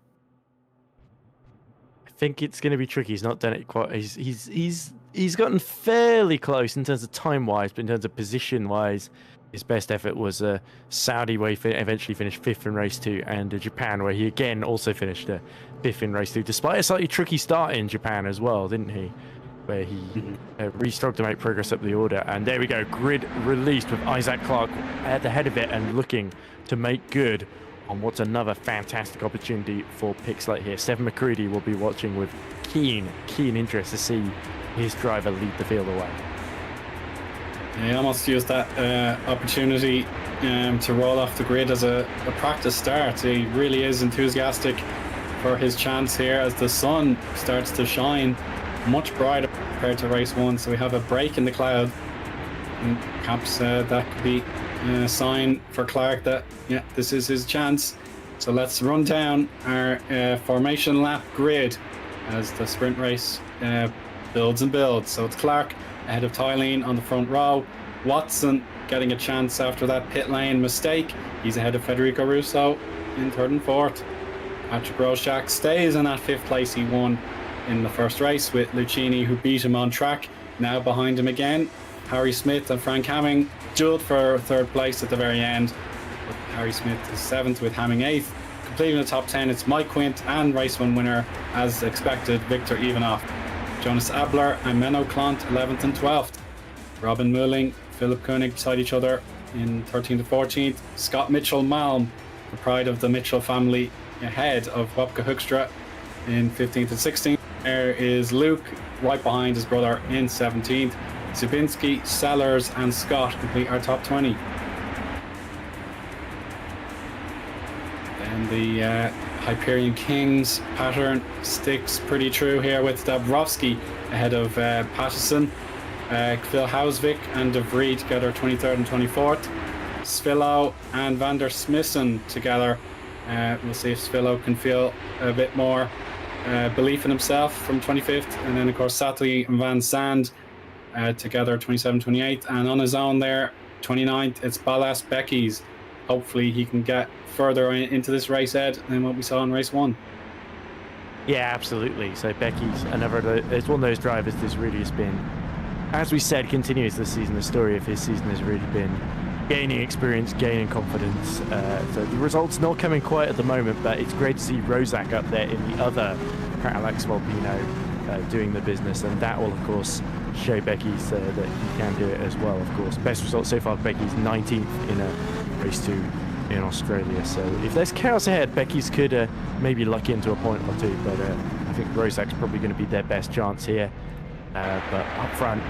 I think it's going to be tricky. He's not done it quite. He's gotten fairly close in terms of time wise, but in terms of position wise, his best effort was Saudi, where he eventually finished 5th in race 2, and Japan, where he again also finished 5th in race 2, despite a slightly tricky start in Japan as well, didn't he? Where he really struggled to make progress up the order. And there we go, grid released with Isaac Clark at the head of it and looking to make good on what's another fantastic opportunity for Pixel here. Stephen McCready will be watching with keen interest to see his driver lead the field away. He almost used that opportunity to roll off the grid as a practice start. He really is enthusiastic for his chance here as the sun starts to shine much brighter compared to race 1. So we have a break in the cloud, and perhaps that could be a sign for Clark that this is his chance. So let's run down our formation lap grid as the sprint race builds and builds. So it's Clark ahead of Tylene on the front row. Watson getting a chance after that pit lane mistake. He's ahead of Federico Russo in 3rd and 4th. Patrick Rorschach stays in that 5th place he won in the first race, with Lucchini, who beat him on track, now behind him again. Harry Smith and Frank Hamming duelled for 3rd place at the very end, but Harry Smith is 7th with Hamming 8th. Completing the top 10, it's Mike Quint and race 1 winner, as expected, Victor Ivanov. Jonas Abler and Menno Klont 11th and 12th. Robin Mulling, Philip Koenig beside each other in 13th to 14th. Scott Mitchell-Malm, the pride of the Mitchell family, ahead of Wopke Hoekstra in 15th and 16th. There is Luke right behind his brother in 17th. Zubinski, Sellers and Scott complete our top 20. Then the Hyperion Kings pattern sticks pretty true here, with Dabrowski ahead of Pattison, Phil Hausvik and De Vries together 23rd and 24th. Svilo and Van der Smissen together. We'll see if Svilo can feel a bit more belief in himself from 25th. And then of course Sattli and Van Sand together 27th, 28th. And on his own there, 29th, it's Ballas Beckies. Hopefully he can get further into this race, Ed, than what we saw in race 1. Yeah, absolutely. So Becky's it's one of those drivers that's really has been, as we said, continues this season. The story of his season has really been gaining experience, gaining confidence. So the results not coming quite at the moment, but it's great to see Rozak up there in the other Cadillac Volpino doing the business, and that will of course show Becky's that he can do it as well. Of course, best result so far, Becky's 19th in a race 2 in Australia. So if there's chaos ahead, Becky's could maybe luck into a point or two, but I think Rozak's probably going to be their best chance here. But up front,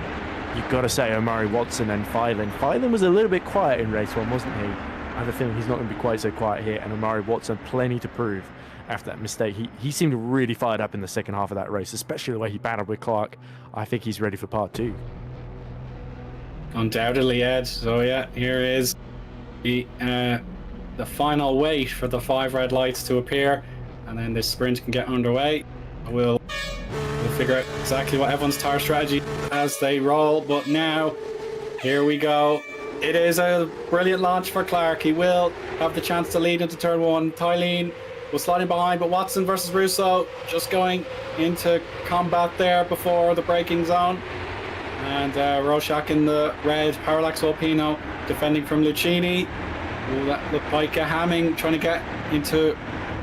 you've got to say Omari Watson and Phylan. Phylan was a little bit quiet in race 1, wasn't he? I have a feeling he's not going to be quite so quiet here, and Omari Watson plenty to prove after that mistake. He seemed really fired up in the second half of that race, especially the way he battled with Clark. I think he's ready for part 2. Undoubtedly, Ed. So yeah, here is the final wait for the 5 red lights to appear, and then this sprint can get underway. We'll figure out exactly what everyone's tire strategy as they roll, but now here we go. It is a brilliant launch for Clark. He will have the chance to lead into turn 1. Tylene was sliding behind, but Watson versus Russo just going into combat there before the braking zone. And Rorschach in the red Parallax Volpino defending from Lucchini. That looked like Hamming trying to get into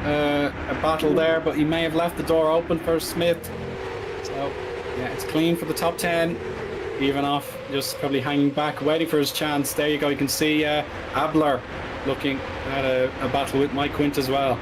a battle there, but he may have left the door open for Smith. So yeah, it's clean for the top 10. Eoin just probably hanging back, waiting for his chance. There you go. You can see Abler looking at a battle with Mike Quint as well.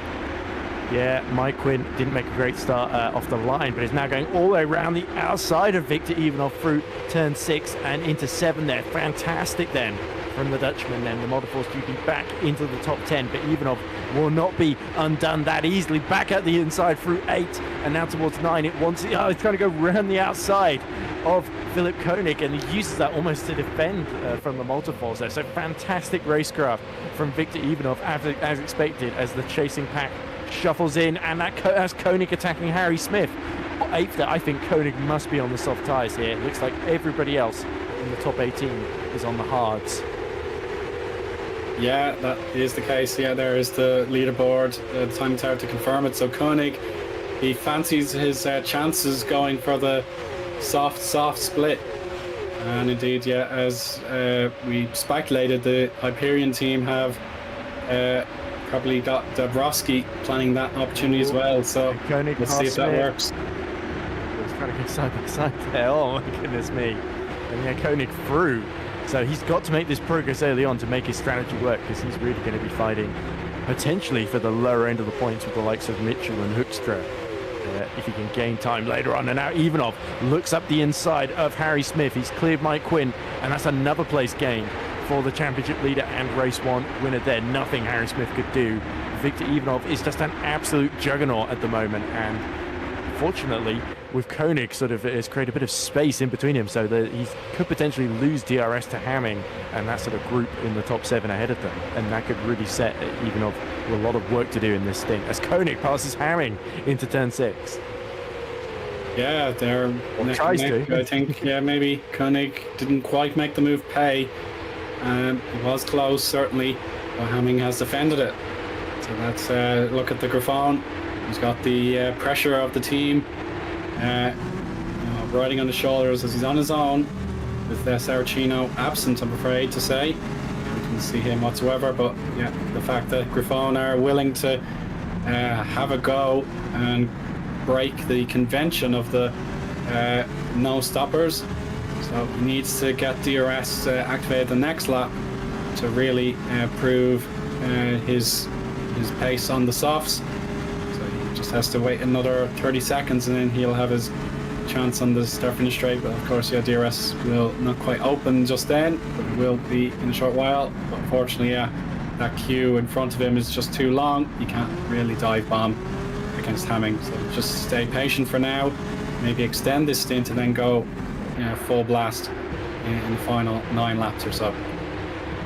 Yeah, Mike Quint didn't make a great start off the line, but is now going all the way around the outside of Victor Eoin through turn 6 and into 7 there. Fantastic then from the Dutchman. Then the Motorforce GP back into the top 10, but Eoin will not be undone that easily. Back at the inside through 8 and now towards 9. It's trying to go around the outside of Philip Koenig, and he uses that almost to defend from the Motorforce there. So fantastic racecraft from Victor Eoin as expected, as the chasing pack shuffles in, and that's Koenig attacking Harry Smith. 8th, I think Koenig must be on the soft tyres here. It looks like everybody else in the top 18 is on the hards. Yeah, that is the case. Yeah, there is the leaderboard. The time tower to confirm it. So Koenig, he fancies his chances going for the soft split. And indeed, yeah, as we speculated, the Hyperion team have probably got Dabrowski planning that opportunity as well. So let's see if that works. He's trying to go side by side there. Oh my goodness me. And yeah, Koenig through. So he's got to make this progress early on to make his strategy work, because he's really going to be fighting potentially for the lower end of the points with the likes of Mitchell and Hoekstra. If he can gain time later on. And now Eoin looks up the inside of Harry Smith. He's cleared Mike Quint, and that's another place gained for the championship leader and race 1 winner there. Nothing Harry Smith could do. Victor Eoin is just an absolute juggernaut at the moment, and fortunately with Koenig sort of has created a bit of space in between him, so that he could potentially lose DRS to Hamming and that sort of group in the top 7 ahead of them, and that could really set Eoin with a lot of work to do in this stint as Koenig passes Hamming into turn 6. Yeah, they're tries to. I think. Yeah, maybe Koenig didn't quite make the move pay. It was close, certainly, but Hamming has defended it. So let's look at the Griffon. He's got the pressure of the team riding on the shoulders as he's on his own, with Saracino absent, I'm afraid to say. You can see him whatsoever, but yeah, the fact that Griffon are willing to have a go and break the convention of the no stoppers. So he needs to get DRS activated the next lap to really prove his pace on the softs. So he just has to wait another 30 seconds and then he'll have his chance on the start finish straight. But of course, yeah, DRS will not quite open just then, but it will be in a short while. But unfortunately, yeah, that queue in front of him is just too long. You can't really dive bomb against Hamming. So just stay patient for now. Maybe extend this stint and then go full blast in the final 9 laps or so.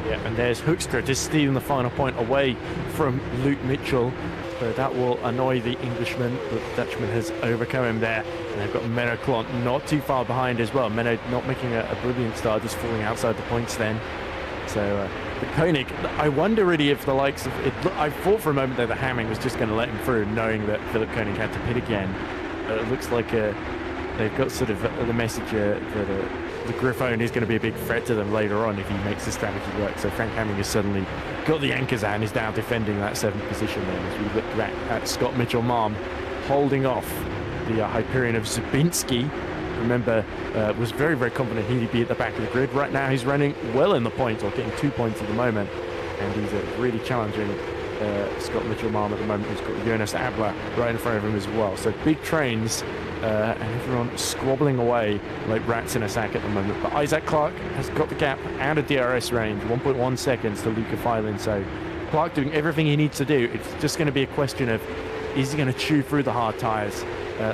Yeah, and there's Hoekstra just stealing the final point away from Luke Mitchell. But that will annoy the Englishman, but the Dutchman has overcome him there. And they've got Menno Klont not too far behind as well. Menno not making a brilliant start, just falling outside the points then. So, but Koenig, I wonder really if the likes of it. I thought for a moment that the Hamming was just going to let him through, knowing that Philip Koenig had to pit again. But it looks like they've got sort of the message that the Griffon is going to be a big threat to them later on if he makes the strategy work. So Frank Hamming has suddenly got the anchors and is now defending that 7th position then, as we look back at Scott Mitchell-Marm holding off the Hyperion of Zabinski. Remember, was very, very confident he'd be at the back of the grid. Right now he's running well in the points, or getting 2 points at the moment, and he's really challenging Scott Mitchell-Marm at the moment, who's got Jonas Abler right in front of him as well. So big trains, and everyone squabbling away like rats in a sack at the moment. But Isaac Clark has got the gap out of DRS range, 1.1 seconds to Luca Filin. So Clark doing everything he needs to do. It's just going to be a question of, is he going to chew through the hard tyres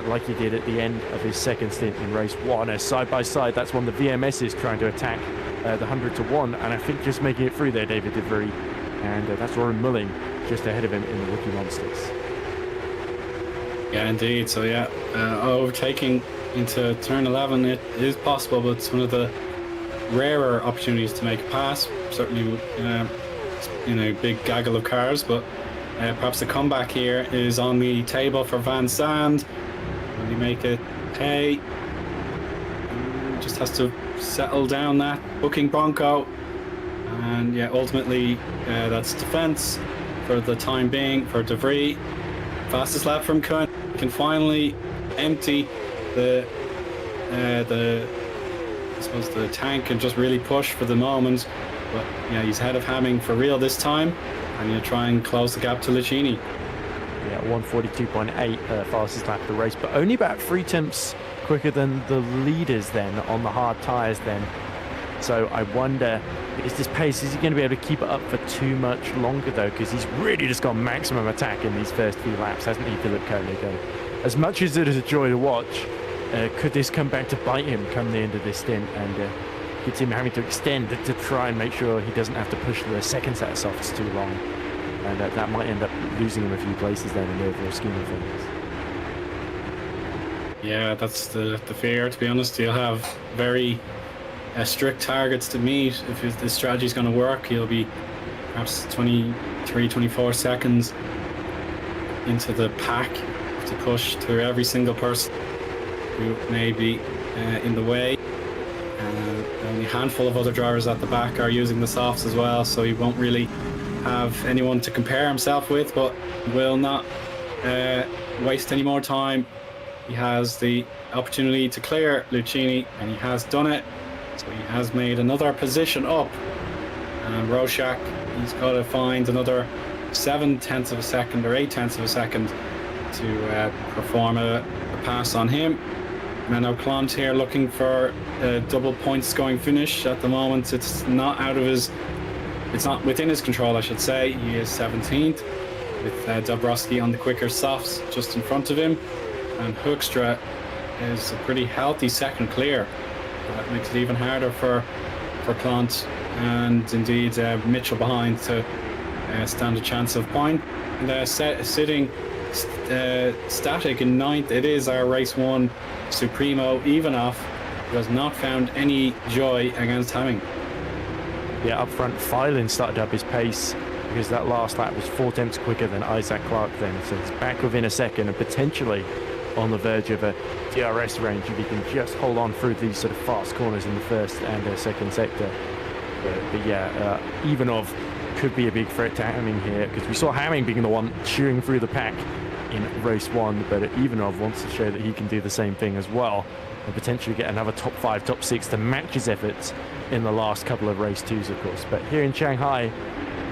like he did at the end of his second stint in race 1? As side by side, that's one of the VMSs trying to attack the 100 to 1, and I think just making it through there, David De Vries, and that's Rory Mulling just ahead of him in the Rookie Monsters. Yeah, indeed. So yeah, overtaking into turn 11, it is possible, but it's one of the rarer opportunities to make a pass. Certainly, in a big gaggle of cars, but perhaps the comeback here is on the table for Van Zandt. Will he make it pay? Just has to settle down that booking Bronco, and yeah, ultimately that's defense for the time being for De Vries. Fastest lap from Kuhn. Can finally empty the I suppose the tank and just really push for the moment. But yeah, he's ahead of Hamming for real this time, and he'll try and close the gap to Lucchini. Yeah, 142.8 fastest lap of the race, but only about 3 tenths quicker than the leaders then on the hard tyres then. So I wonder, is this pace, is he going to be able to keep it up for too much longer though? Because he's really just got maximum attack in these first few laps, hasn't he, Philip Koenig? As much as it is a joy to watch, could this come back to bite him come the end of this stint, and gets him having to extend to try and make sure he doesn't have to push the second set of softs too long, and that might end up losing him a few places then in the overall scheme of things. Yeah, that's the fear, to be honest. He'll have very strict targets to meet. If the strategy is going to work, he'll be perhaps 23, 24 seconds into the pack to push through every single person who may be in the way. Only a handful of other drivers at the back are using the softs as well, so he won't really have anyone to compare himself with, but will not waste any more time. He has the opportunity to clear Lucchini, and he has done it. So he has made another position up. And Roszak, he's got to find another 7 tenths of a second or 8 tenths of a second to perform a pass on him. And now Clont here looking for a double point scoring finish. At the moment, it's not within his control, I should say. He is 17th with Dabrowski on the quicker softs just in front of him. And Hoekstra is a pretty healthy second clear. That makes it even harder for Clont, and indeed Mitchell behind to stand a chance of point. And sitting static in 9th, it is our race 1 Supremo Ivanov, who has not found any joy against Hamming. Yeah, up front, Filin started up his pace because that last lap was 4 tenths quicker than Isaac Clarke then, so he's back within a second and potentially on the verge of a DRS range if he can just hold on through these sort of fast corners in the first and second sector. But yeah, Ivanov could be a big threat to Hamming here, because we saw Hamming being the one chewing through the pack in race 1, but Ivanov wants to show that he can do the same thing as well and potentially get another top 5, top 6 to match his efforts in the last couple of race 2s, of course. But here in Shanghai,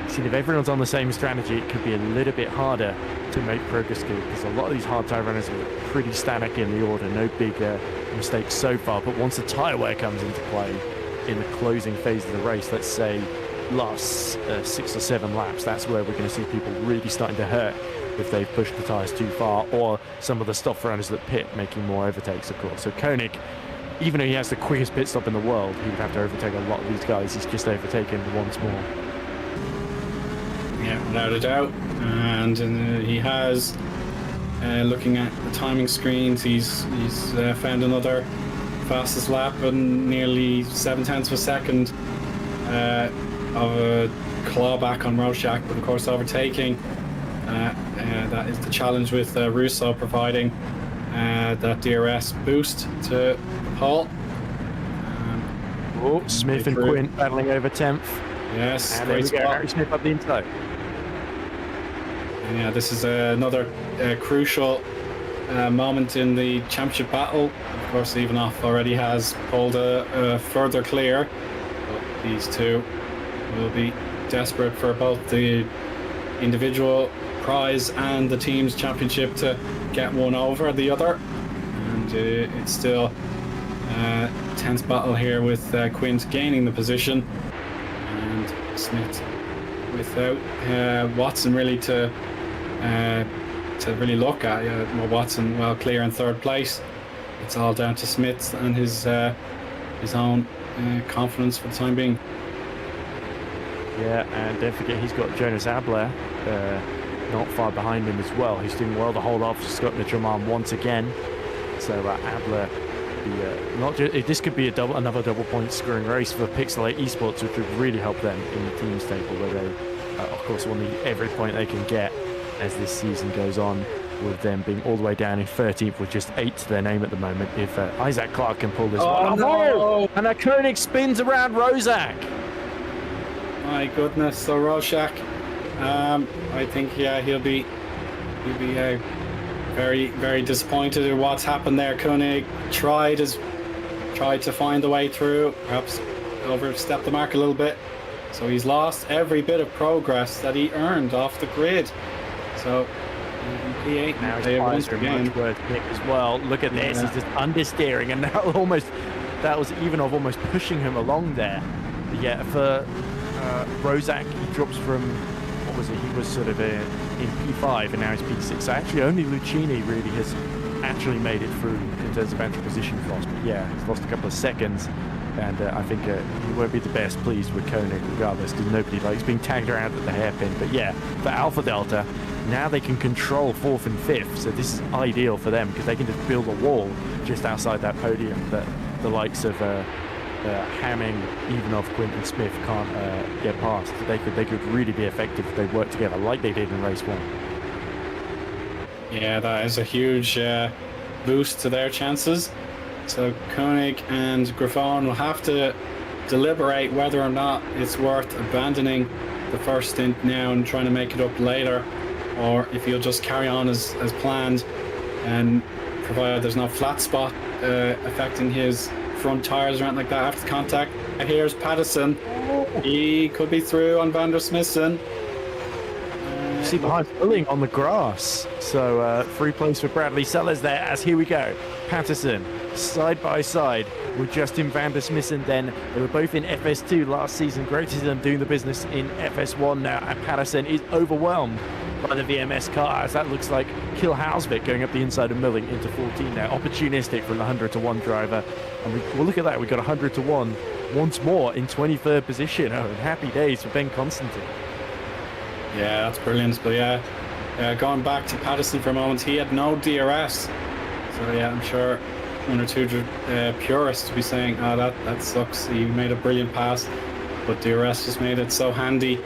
see, if everyone's on the same strategy, it could be a little bit harder to make progress good, because a lot of these hard tyre runners are pretty static in the order. No big mistakes so far, but once the tyre wear comes into play in the closing phase of the race, let's say last 6 or 7 laps, that's where we're going to see people really starting to hurt if they've pushed the tyres too far, or some of the stop runners that pit making more overtakes, of course. So Koenig, even though he has the quickest pit stop in the world, he would have to overtake a lot of these guys. He's just overtaken once more. Yeah, without a doubt. And he has, looking at the timing screens, he's found another fastest lap and nearly 7 tenths of a second of a clawback on Roszak, but of course overtaking. That is the challenge with Russo providing that DRS boost to Paul. Smith and Quint battling over 10th. Yes, and there we go, Harry Smith up the inside. Yeah, this is another crucial moment in the championship battle. Of course, Ivanov already has pulled a further clear, but these two will be desperate for both the individual prize and the team's championship to get one over the other. And it's still a tense battle here with Quint gaining the position, and Smith without Watson really to really look at. Watson well clear in 3rd place. It's all down to Smith and his own confidence for the time being. Yeah, and don't forget he's got Jonas Abler not far behind him as well. He's doing well to hold off Scott Mitchelman once again. So Abler, this could be another double point scoring race for Pixelate Esports, which would really help them in the teams table, where they, of course, will need every point they can get as this season goes on, with them being all the way down in 13th with just 8 to their name at the moment. If Isaac Clarke can pull this one. No! And Koenig spins around Roszak. My goodness, so Roszak, I think he'll be PBA very, very disappointed in what's happened there. Koenig tried to find a way through, perhaps overstepped the mark a little bit. So he's lost every bit of progress that he earned off the grid. So P8 Now they his once tires are again. much worse pick as well. Look at this, he's just understeering, and now that was Ivanov almost pushing him along there. But yeah, for Rozak, he drops from, what was it, he was sort of in P5 and now he's P6. So actually only Lucchini really has actually made it through in terms of entry position loss. But yeah, he's lost a couple of seconds, and I think he won't be the best pleased with Koenig regardless, because nobody likes being tagged around at the hairpin. But yeah, for Alpha Delta, now they can control 4th and 5th, so this is ideal for them because they can just build a wall just outside that podium that the likes of Hamming, Ivanov, Quint and Smith can't get past. They could really be effective if they work together like they did in race 1. Yeah, that is a huge boost to their chances. So Koenig and Griffon will have to deliberate whether or not it's worth abandoning the first stint now and trying to make it up later, or if he'll just carry on as planned, and provided there's no flat spot affecting his front tires or anything like that after contact. Here's Patterson. He could be through on Van der Smissen. See behind Pulling on the grass. So free place for Bradley Sellers there, as here we go. Patterson side by side with Justin Van der Smissen. Then they were both in FS2 last season. Great to see them doing the business in FS1 now, and Patterson is overwhelmed by the VMS car, as that looks like Kill Hausvik going up the inside of Milling into 14 now. Opportunistic from the 100-to-1 driver. And well, look at that, we got 100-to-1 once more in 23rd position. Oh, and happy days for Ben Constantine. Yeah, that's brilliant. But yeah, going back to Patterson for a moment, he had no DRS. So yeah, I'm sure one or two purists will be saying, oh, that sucks. He made a brilliant pass, but DRS just made it so handy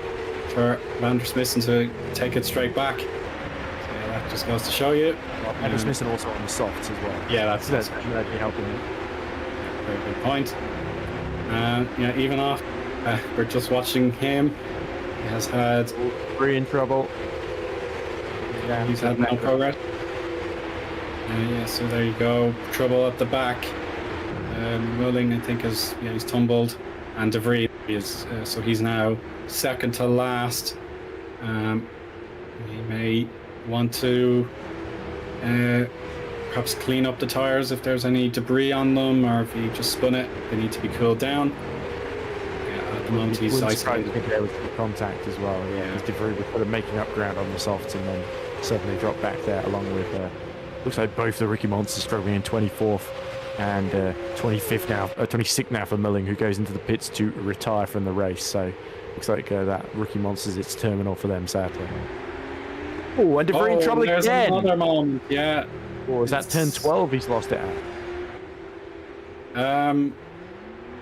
for Van der Smissen to take it straight back. So yeah, that just goes to show you. Well, Van der Smissen also on the softs as well. Yeah, that's actually helping him. Very good point. Yeah, Ivanov, we're just watching him. He has had... Prix in trouble. Yeah, he's had no progress. Yeah, so there you go. Trouble at the back. Willing, I think, he's tumbled. And De Vries is, so he's now second to last. He may want to perhaps clean up the tires if there's any debris on them, or if he just spun it, they need to be cooled down. Yeah, at the moment he's isolated. There was contact as well. Yeah, De Vries was sort of making up ground on the softs and then suddenly dropped back there, along with looks like both the Rookie Monsters struggling in 24th and 25th now, 26th now for Milling, who goes into the pits to retire from the race. So looks like that Rookie Monsters, it's terminal for them, sadly. Oh, and De Vries in trouble there's again. Another moment, yeah. Or is that turn 12 he's lost it at?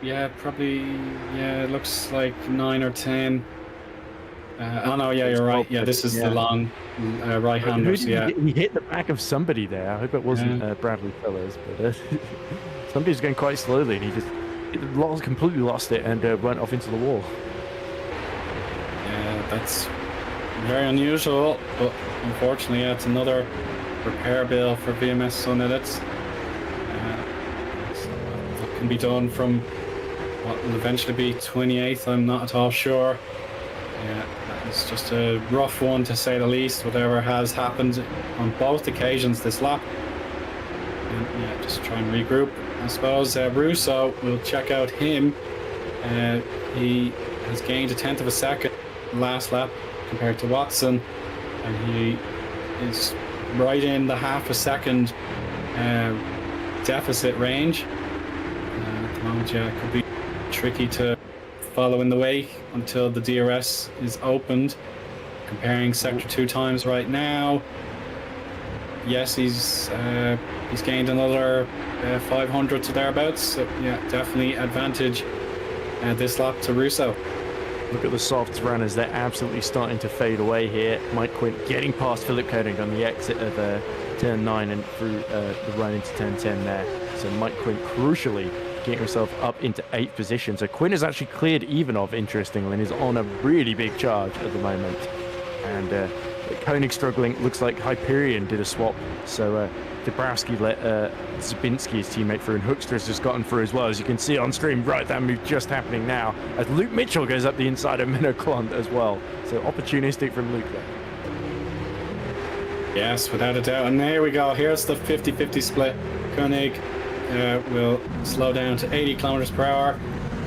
Yeah, probably. Yeah, it looks like 9 or 10. Oh no, yeah, you're right. Yeah, this is the long right-handers. Yeah, he hit the back of somebody there. I hope it wasn't Bradley Sellers, but somebody's going quite slowly, and he just completely lost it and went off into the wall. Yeah, that's very unusual, but unfortunately, yeah, it's another repair bill for VMS Sun Edits. So that can be done from what will eventually be 28th. I'm not at all sure. Yeah, it's just a rough one to say the least, whatever has happened on both occasions this lap. And yeah, just try and regroup. I suppose Russo, we'll check out him. He has gained 1/10 of a second last lap compared to Watson, and he is right in the half a second deficit range. At the moment, yeah, it could be tricky to follow in the wake until the DRS is opened. Comparing sector 2 times right now, yes, he's gained another 500 to thereabouts. So yeah, definitely advantage this lap to Russo. Look at the softs runners, they're absolutely starting to fade away here. Mike Quint getting past Philip Koenig on the exit of turn 9 and through the run into turn 10 there. So Mike Quint crucially getting himself up into 8th position. So Quint has actually cleared Ivanov, interestingly, and is on a really big charge at the moment. And Koenig struggling. Looks like Hyperion did a swap. So Dabrowski let Zabinski, his teammate, through, and Hoekstra's just gotten through as well. As you can see on stream, right, that move just happening now as Luke Mitchell goes up the inside of Menno Klont as well. So opportunistic from Luke there. Yes, without a doubt. And there we go. Here's the 50-50 split. Koenig will slow down to 80 kilometers per hour.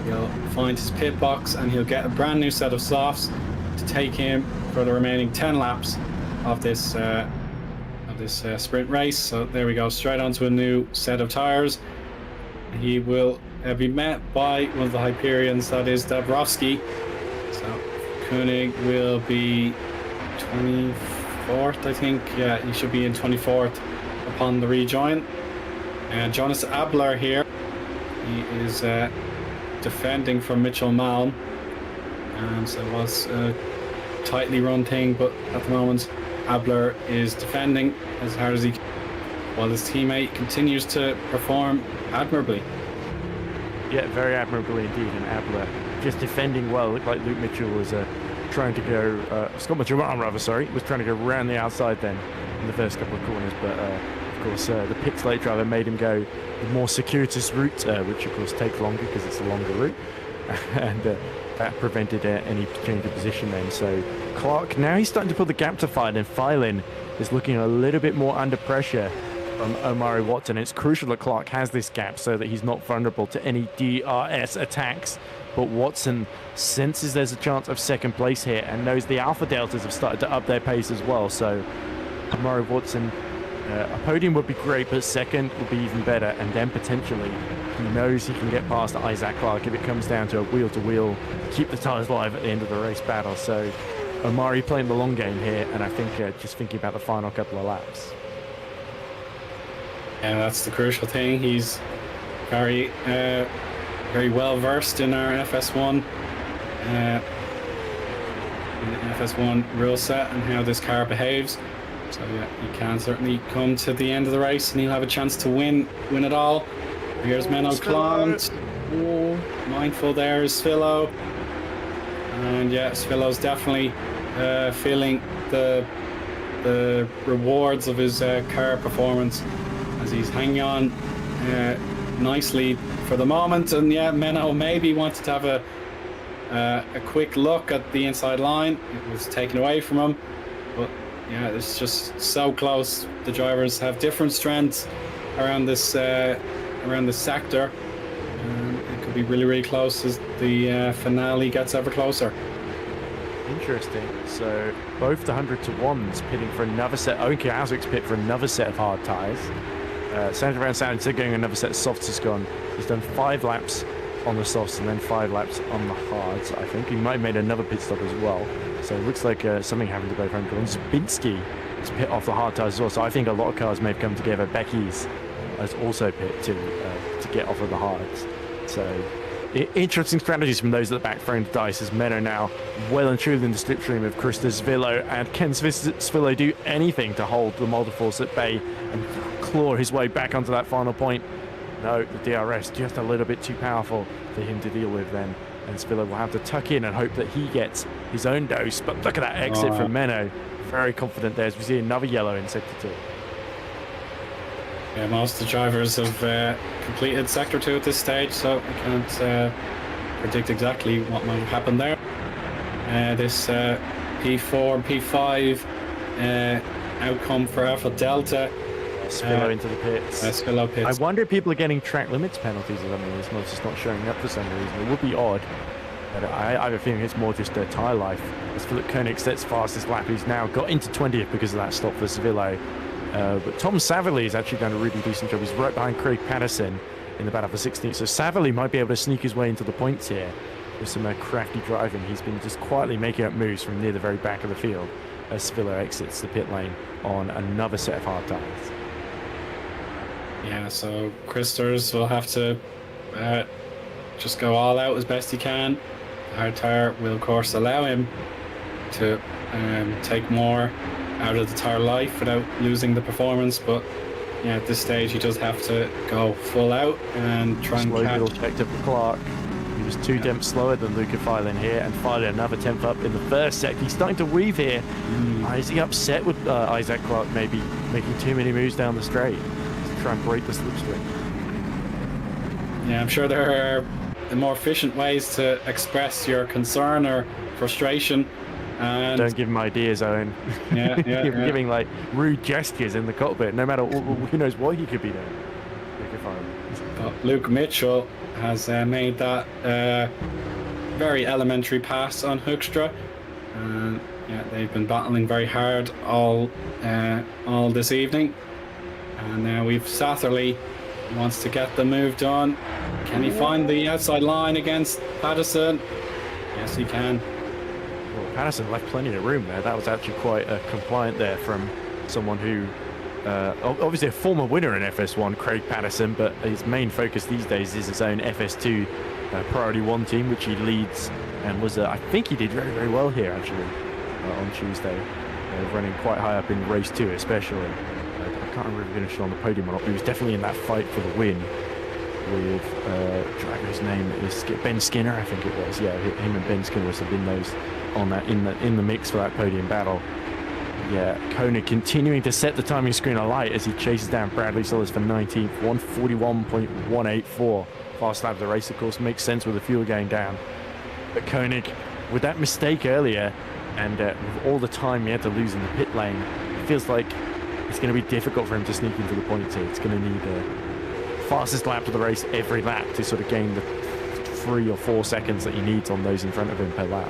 He'll find his pit box and he'll get a brand new set of softs to take him for the remaining 10 laps of this sprint race. So there we go, straight onto a new set of tires. He will be met by one of the Hyperions, that is Dabrowski. So Koenig will be 24th, I think. Yeah, he should be in 24th upon the rejoin. And Jonas Abler here, he is defending from Mitchell Malm. So it was a tightly run thing, but at the moment Abler is defending as hard as he can, while his teammate continues to perform admirably. Yeah, very admirably indeed, and Abler just defending well. Looked like Luke Mitchell was trying to go, Scott Mitchell, rather, sorry, was trying to go around the outside then in the first couple of corners, but of course the pit slate driver made him go the more circuitous route, which of course takes longer because it's a longer route, and that prevented any change of position then. So Clark, now he's starting to pull the gap to Filin, and Filin is looking a little bit more under pressure from Omari Watson. It's crucial that Clark has this gap so that he's not vulnerable to any DRS attacks. But Watson senses there's a chance of second place here and knows the Alpha Deltas have started to up their pace as well. So Omari Watson, a podium would be great, but second would be even better. And then potentially he knows he can get past Isaac Clark if it comes down to a wheel-to-wheel, keep the tires live at the end of the race battle. So Omari playing the long game here, and I think just thinking about the final couple of laps. Yeah, that's the crucial thing. He's very well versed in our FS1 rule set and how this car behaves. So yeah, he can certainly come to the end of the race and he'll have a chance to win it all. Here's Menno Klont. Mindful there is Svilo. And yeah, Svilo's definitely feeling the rewards of his car performance as he's hanging on nicely for the moment. And yeah, Menno maybe wanted to have a quick look at the inside line. It was taken away from him, but yeah, it's just so close. The drivers have different strengths around this sector. It could be really close as the finale gets ever closer. Interesting. So both the 100-to-1s pitting for another set. Owen Kwiatkowski's pit for another set of hard tyres. Sandra Van Sand instead going another set of softs has gone. He's done 5 laps on the softs and then 5 laps on the hards. I think he might have made another pit stop as well. So it looks like something happened to both Remco and Zabinski has pit off the hard tyres as well. So I think a lot of cars may have come together. Becky's has also pit to get off of the hards. So interesting strategies from those at the back throwing the dice as Menno now well and truly in the slipstream of Krista Svilo, and can Svilo do anything to hold the Multiforce at bay and claw his way back onto that final point? No, the DRS just a little bit too powerful for him to deal with then, and Svilo will have to tuck in and hope that he gets his own dose. But look at that exit from Menno, very confident there as we see another yellow in sector 2. Yeah, most of the drivers have completed Sector 2 at this stage, so I can't predict exactly what might have happened there. This P4 and P5 outcome for Alpha Delta. Svilo into the pits. Svilo pits. I wonder if people are getting track limits penalties or something. This one's just not showing up for some reason. It would be odd, but I have a feeling it's more just a tyre life. As Philip Koenig sets fastest lap, he's now got into 20th because of that stop for Svilo. But Tom Saverly has actually done a really decent job. He's right behind Craig Patterson in the battle for 16th. So Saverly might be able to sneak his way into the points here with some crafty driving. He's been just quietly making up moves from near the very back of the field as Svilo exits the pit lane on another set of hard tyres. Yeah, so Christers will have to just go all out as best he can. The hard tyre will, of course, allow him to take more out of the tyre life without losing the performance, but yeah, at this stage he does have to go full out and try and catch. Protective for Clark. He just 2 tenths slower than Luca Filen here, and Filen another tenth up in the first sector. He's starting to weave here. Is he upset with Isaac Clark maybe making too many moves down the straight to try and break the slipstream? Yeah, I'm sure there are more efficient ways to express your concern or frustration. And don't give him ideas, Eoin. Yeah, yeah, You're yeah. giving like rude gestures in the cockpit, no matter who knows what he could be doing. But Luke Mitchell has made that very elementary pass on Hoekstra. Yeah, they've been battling very hard all this evening. And now we've Satherley wants to get the move done. Can he find the outside line against Patterson? Yes, he can. Well, Patterson left plenty of room there. That was actually quite compliant there from someone who, obviously a former winner in FS1, Craig Patterson, but his main focus these days is his own FS2 Priority 1 team, which he leads, and was, I think he did very, very well here actually on Tuesday, running quite high up in race 2 especially. I can't remember if he finished on the podium or not, but he was definitely in that fight for the win with, whose name is Ben Skinner, I think it was. Yeah, him and Ben Skinner have been those on that in the mix for that podium battle. Yeah, Koenig continuing to set the timing screen alight as he chases down Bradley Solis for 19th, 141.184. Fast lap of the race, of course, makes sense with the fuel going down. But Koenig, with that mistake earlier, and with all the time he had to lose in the pit lane, it feels like it's going to be difficult for him to sneak into the points here. It's going to need the fastest lap of the race every lap to sort of gain the 3 or 4 seconds that he needs on those in front of him per lap.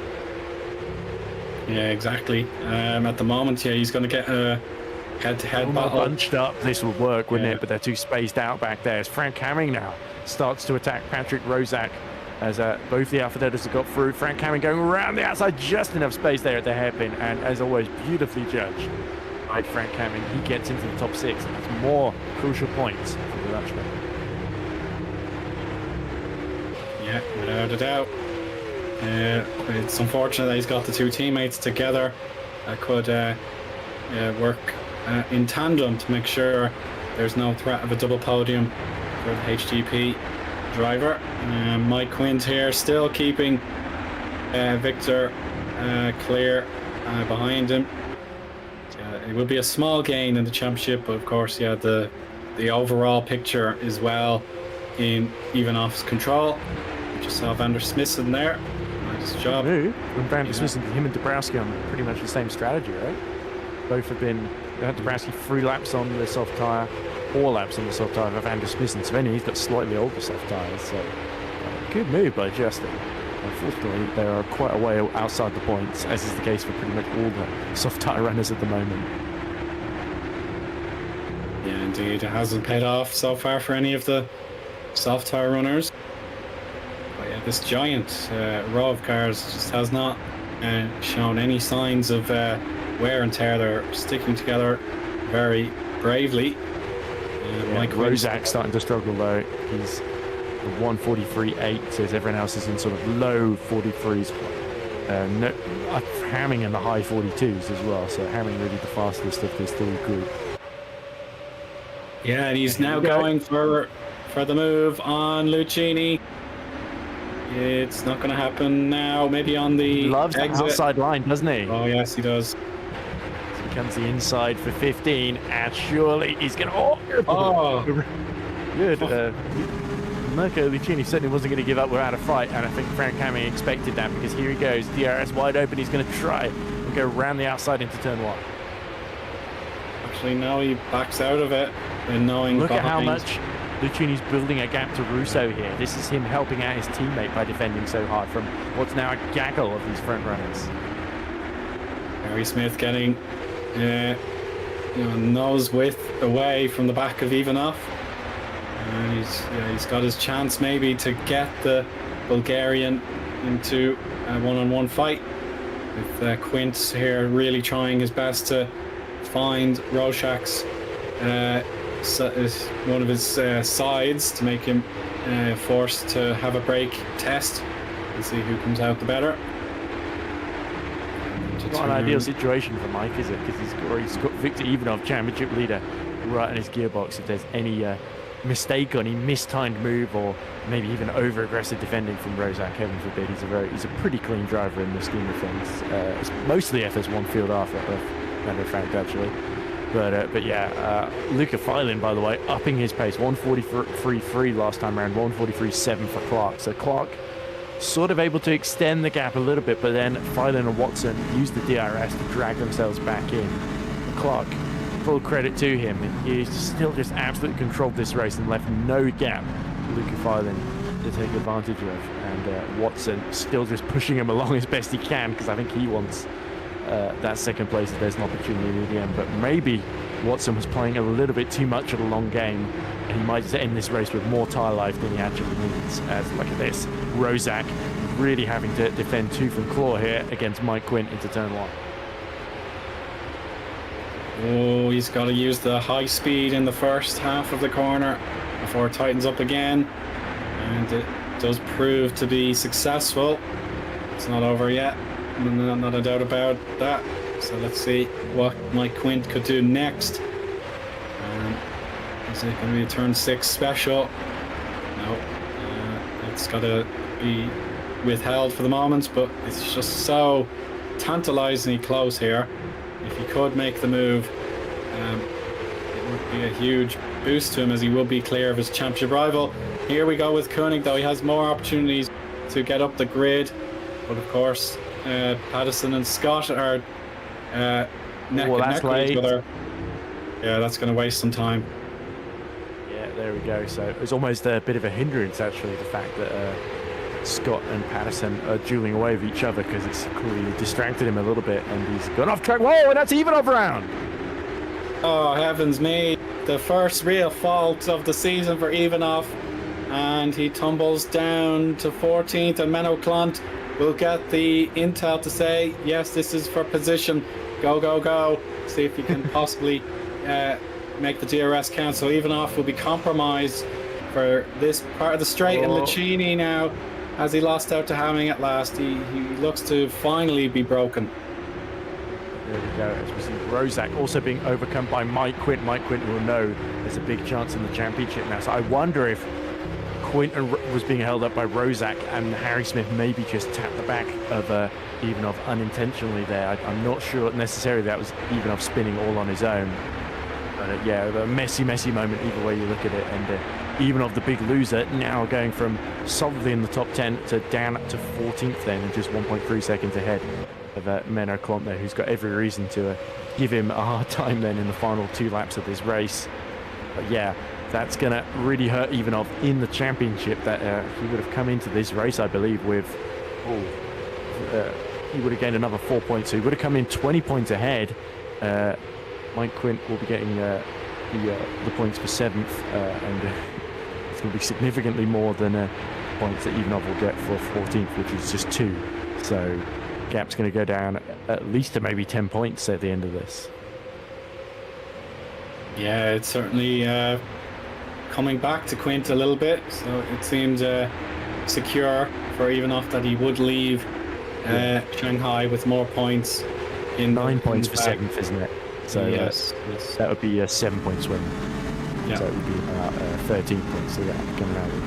Yeah, exactly. At the moment, yeah, he's going to get a head-to-head battle. Bunched up, this would work, wouldn't it? But they're too spaced out back there. As Frank Hamming now starts to attack Patrick Rozak, as both the Alpha Deltas have got through. Frank Hamming going around the outside, just enough space there at the hairpin, and as always, beautifully judged by Frank Hamming. He gets into the top 6, and that's more crucial points for the Dutchman. Yeah, without a doubt. It's unfortunate that he's got the two teammates together that could work in tandem to make sure there's no threat of a double podium for the HGP driver. Mike Quint here still keeping Victor clear behind him. It will be a small gain in the championship, but of course, yeah, the overall picture is well in Ivanoff's control. We just saw Van der Smissen there. Nice job. And Van der Smissen, him and Dabrowski on pretty much the same strategy, right? Both have been, Dabrowski 3 laps on the soft tyre, 4 laps on the soft tyre of Van der Smissen. So he's got slightly older soft tyres, so good move by Justin. Unfortunately, they are quite a way outside the points, as is the case for pretty much all the soft tyre runners at the moment. Yeah, indeed. It hasn't paid off so far for any of the soft tyre runners. But yeah, this giant row of cars just has not shown any signs of wear and tear. They're sticking together very bravely. Mike Rozak starting to struggle though. He's 1:43.8, says everyone else is in sort of low 43s. Hamming in the high 42s as well, so Hamming really the fastest of this little group. Yeah, and he's now going for the move on Lucchini. It's not going to happen now. Maybe on the loves exit. The outside line, doesn't he? Oh yes, he does. So he comes the inside for 15, and surely he's going to. Oh, good. Mirko Lucchini certainly wasn't going to give up without a fight, and I think Frank Hamming expected that, because here he goes, DRS wide open. He's going to try and go around the outside into turn 1. Actually, no, he backs out of it, and knowing look behind. at how much Lucchini's building a gap to Russo here. This is him helping out his teammate by defending so hard from what's now a gaggle of these front runners. Harry Smith getting nose width away from the back of Ivanov. And he's got his chance maybe to get the Bulgarian into a one-on-one fight, with Quint here really trying his best to find Roshak's one of his sides to make him forced to have a brake test and see who comes out the better. Not an ideal situation for Mike, is it? Because he's got Victor Ivanov, championship leader, right in his gearbox. If there's any mistake on, he mistimed move, or maybe even over aggressive defending from Rozak. Heaven forbid. He's a pretty clean driver in the scheme of things. It's mostly FS1 field after, matter of fact, actually. But yeah, Luca Filin, by the way, upping his pace. 143.3 last time around, 143.7 for Clark. So Clark sort of able to extend the gap a little bit, but then Filin and Watson used the DRS to drag themselves back in. Clark, full credit to him, he's still just absolutely controlled this race and left no gap for Luca Filin to take advantage of. And Watson still just pushing him along as best he can, because I think he wants that second place if there's an opportunity in the end. But maybe Watson was playing a little bit too much of a long game, and he might just end this race with more tyre life than he actually needs. As look at this, Rozak really having to defend tooth and claw here against Mike Quint into turn 1. Oh, he's got to use the high speed in the first half of the corner before it tightens up again, and it does prove to be successful. It's not over yet, not a doubt about that. So let's see what Mike Quint could do next. Is it going to be a turn 6 special? No, it's got to be withheld for the moment, but it's just so tantalizingly close here. If he could make the move, it would be a huge boost to him, as he will be clear of his championship rival. Here we go with Koenig, though. He has more opportunities to get up the grid, but of course Patterson and Scott are neck and neck with each other. Yeah, that's going to waste some time. Yeah, there we go. So it was almost a bit of a hindrance, actually, the fact that Scott and Patterson are dueling away with each other, because it's clearly distracted him a little bit, and he's gone off track. Whoa, and that's even off round. Oh, heavens me. The first real fault of the season for Ivanov, and he tumbles down to 14th, and Menno Klont will get the intel to say, yes, this is for position. Go, go, go. See if he can possibly make the DRS count. So Ivanov will be compromised for this part of the straight, and Lucchini now, as he lost out to Hamming at last, he looks to finally be broken. There we go. As we see Rozak also being overcome by Mike Quint. Mike Quint will know there's a big chance in the championship now. So I wonder if Quint was being held up by Rozak, and Harry Smith maybe just tapped the back of Ivanov unintentionally there. I'm not sure necessarily that was Ivanov spinning all on his own. But yeah, a messy moment either way you look at it. And Ivanov, the big loser, now going from solidly in the top 10 to down to 14th then, and just 1.3 seconds ahead of Menno Klont there, who's got every reason to give him a hard time then in the final 2 laps of this race. But yeah, that's going to really hurt Ivanov in the championship. That he would have come into this race, I believe, with he would have gained another 4 points, so he would have come in 20 points ahead. Mike Quint will be getting the points for 7th, and it's going to be significantly more than points that Ivanov will get for 14th, which is just 2. So gap's going to go down at least to maybe 10 points at the end of this. Yeah, it's certainly coming back to Quint a little bit, so it seemed secure for Ivanov that he would leave Shanghai with more points. 9 points for 7th, isn't it? So yes. That would be a 7-point swing. Yeah. So it would be about 13 points. So yeah, coming out of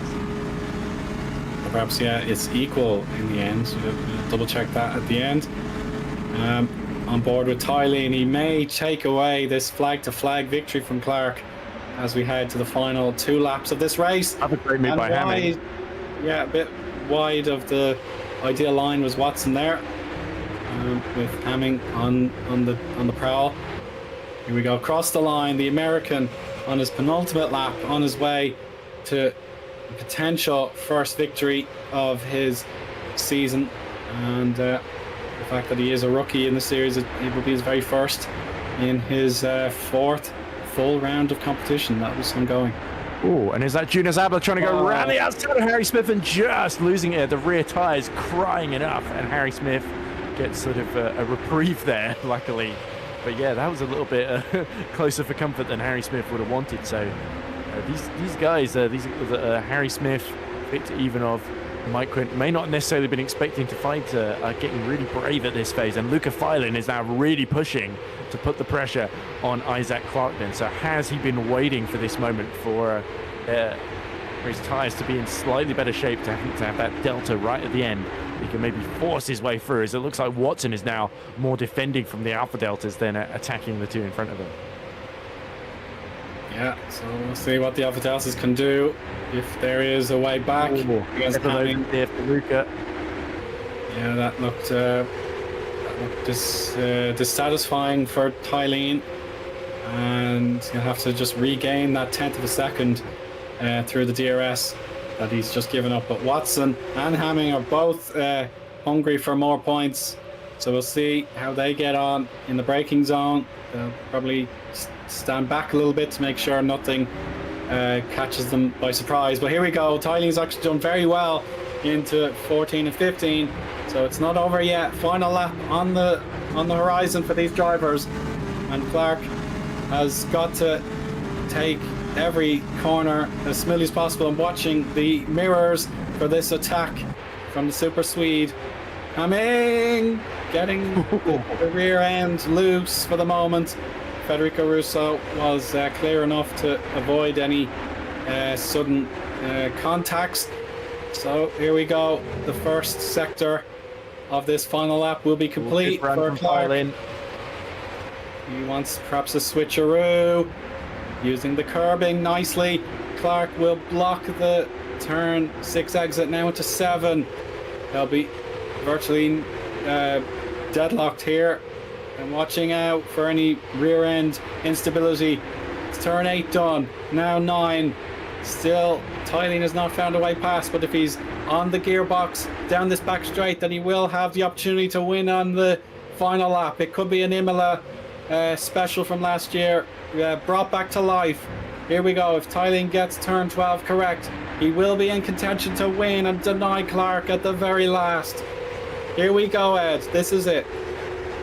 this. Perhaps, yeah, it's equal in the end. So we'll double check that at the end. On board with Tylene, he may take away this flag-to-flag victory from Clark as we head to the final 2 laps of this race. Have a great move by Hammond. Yeah, a bit wide of the ideal line was Watson there, with Hamming on the prowl. Here we go, across the line, the American on his penultimate lap, on his way to the potential first victory of his season, and the fact that he is a rookie in the series, it will be his very first in his 4th full round of competition. That was ongoing. Oh, and is that Junior Zabler trying to go around the outside of Harry Smith and just losing it? The rear tyres crying enough, and Harry Smith gets sort of a reprieve there, luckily. But yeah, that was a little bit closer for comfort than Harry Smith would have wanted. So these guys, Harry Smith, Victor Ivanov, Mike Quint, may not necessarily been expecting to fight, are getting really brave at this phase. And Luca Filin is now really pushing to put the pressure on Isaac Clark then. So has he been waiting for this moment for for his tyres to be in slightly better shape to have that delta right at the end. He can maybe force his way through, as it looks like Watson is now more defending from the Alpha Deltas than attacking the two in front of him. Yeah, so we'll see what the Alpha Deltas can do if there is a way back. There for Luca. Yeah, that looked dissatisfying for Tylene, and he'll have to just regain that 10th of a second through the DRS that he's just given up. But Watson and Hamming are both hungry for more points, so we'll see how they get on in the braking zone. They'll probably stand back a little bit to make sure nothing catches them by surprise. But here we go. Tylene's actually done very well into 14 and 15, so it's not over yet. Final lap on the horizon for these drivers, and Clark has got to take every corner as smoothly as possible. I'm watching the mirrors for this attack from the Super Swede. Hamming getting the rear end loose for the moment. Federico Russo was clear enough to avoid any sudden contacts. So here we go. The first sector of this final lap will be complete for Clark. He wants perhaps a switcheroo, using the curbing nicely. Clark will block the turn 6 exit now into 7. They'll be virtually deadlocked here, and watching out for any rear end instability. It's turn 8 done, now 9. Still, Tylene has not found a way past, but if he's on the gearbox down this back straight, then he will have the opportunity to win on the final lap. It could be an Imola special from last year, brought back to life. Here we go. If Tylene gets turn 12 correct, he will be in contention to win and deny Clark at the very last. Here we go, Ed. This is it.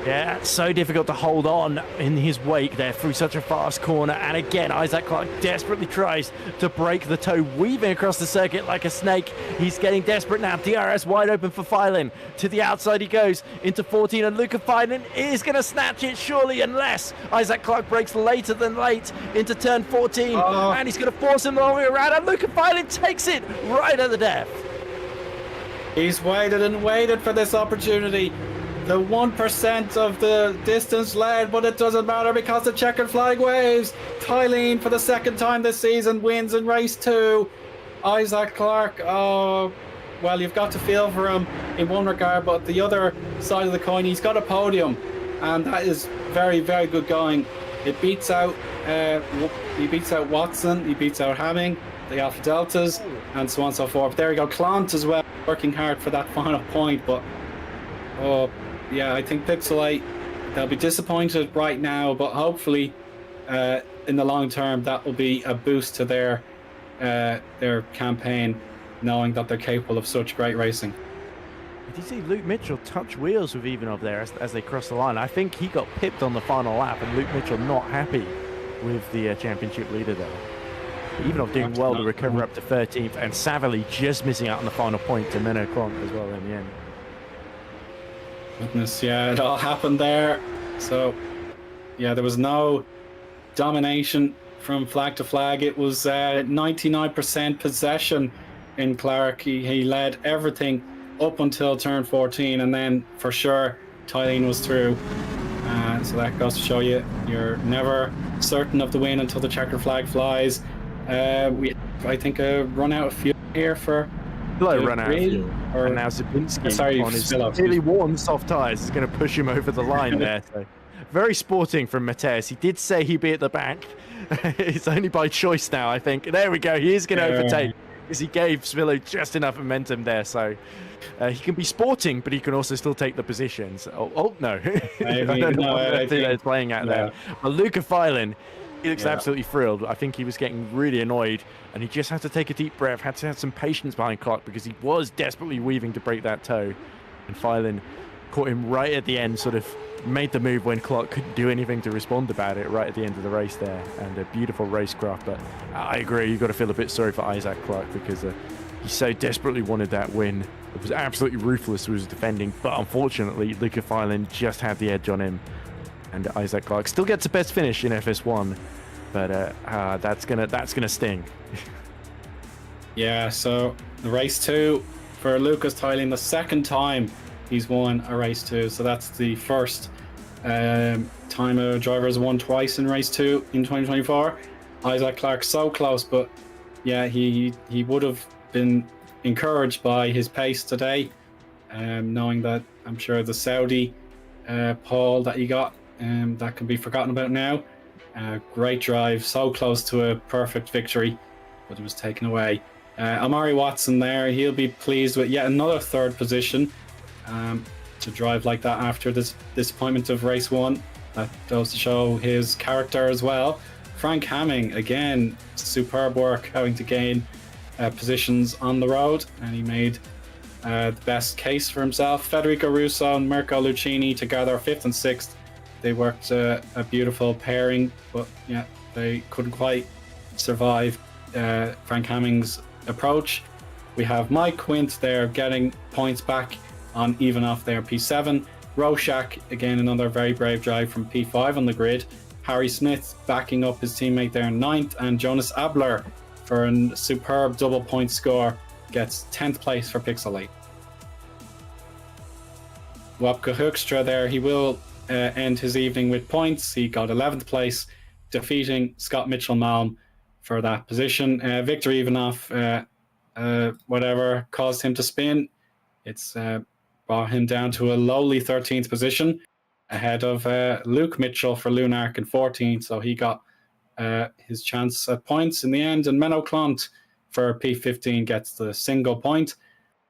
Yeah, it's so difficult to hold on in his wake there through such a fast corner. And again, Isaac Clark desperately tries to break the toe, weaving across the circuit like a snake. He's getting desperate now. DRS wide open for Phylin. To the outside he goes into 14, and Luca Phylin is going to snatch it surely, unless Isaac Clark breaks later than late into turn 14. And he's going to force him all the way around, and Luca Phylin takes it right at the death. He's waited and waited for this opportunity. The 1% of the distance led, but it doesn't matter because the checkered flag waves. Tylene, for the second time this season, wins in race 2. Isaac Clark, oh, well, you've got to feel for him in one regard, but the other side of the coin, he's got a podium, and that is very, very good going. It beats out, he beats out Watson, he beats out Hamming, the Alpha Deltas, and so on and so forth. But there you go, Clant as well, working hard for that final point, but oh, yeah, I think Pixelite, they'll be disappointed right now, but hopefully in the long term that will be a boost to their campaign, knowing that they're capable of such great racing. Did you see Luke Mitchell touch wheels with Eoin there as they crossed the line? I think he got pipped on the final lap, and Luke Mitchell not happy with the championship leader there. Eoin doing well to recover up to 13th, and Savily just missing out on the final point to Menno Cronk as well in the end. Goodness, yeah, it all happened there. So, yeah, there was no domination from flag to flag. It was 99% possession in Clark. He led everything up until turn 14, and then for sure Tylene was through. So that goes to show you, you're never certain of the win until the checker flag flies. We, I think, run out of fuel here for. Run out of fuel. And now Zabinski on his really worn soft tyres is going to push him over the line there. So very sporting from Mateus. He did say he'd be at the back. It's only by choice now, I think. There we go. He is going to overtake, because he gave Svillo just enough momentum there. So he can be sporting, but he can also still take the positions. Oh no. I don't know what he's playing at there. But Luca Phylin, he looks absolutely thrilled. I think he was getting really annoyed, and he just had to take a deep breath, had to have some patience behind Clark, because he was desperately weaving to break that toe. And Phylin caught him right at the end, sort of made the move when Clark couldn't do anything to respond about it right at the end of the race there. And a beautiful racecraft. But I agree, you've got to feel a bit sorry for Isaac Clark, because he so desperately wanted that win. It was absolutely ruthless who was defending, but unfortunately, Luca Phylin just had the edge on him. And Isaac Clark still gets a best finish in FS1, but that's gonna sting. Yeah, so the race 2 for Lucas Tyling, the second time he's won a race 2. So that's the first time a driver has won twice in race 2 in 2024. Isaac Clark so close, but yeah, he would have been encouraged by his pace today, knowing that I'm sure the Saudi pole that he got, that can be forgotten about now. Great drive, so close to a perfect victory, but it was taken away. Amari Watson there, he'll be pleased with yet another third position. To drive like that after this disappointment of race 1, that goes to show his character as well. Frank Hamming, again, superb work having to gain positions on the road, and he made the best case for himself. Federico Russo and Mirko Lucchini together, 5th and 6th. They worked a beautiful pairing, but yeah, they couldn't quite survive Frank Hamming's approach. We have Mike Quint there getting points back on even off there, P7. Roshak, again, another very brave drive from P5 on the grid. Harry Smith backing up his teammate there in 9th, and Jonas Abler for a superb double point score gets 10th place for Pixel 8. Wopke Hoekstra there, he will end his evening with points. He got 11th place, defeating Scott Mitchell-Malm for that position. Victor Ivanov, whatever caused him to spin, it's brought him down to a lowly 13th position, ahead of Luke Mitchell for Lunark in 14th, so he got his chance at points in the end. And Menno Klont for P15 gets the single point.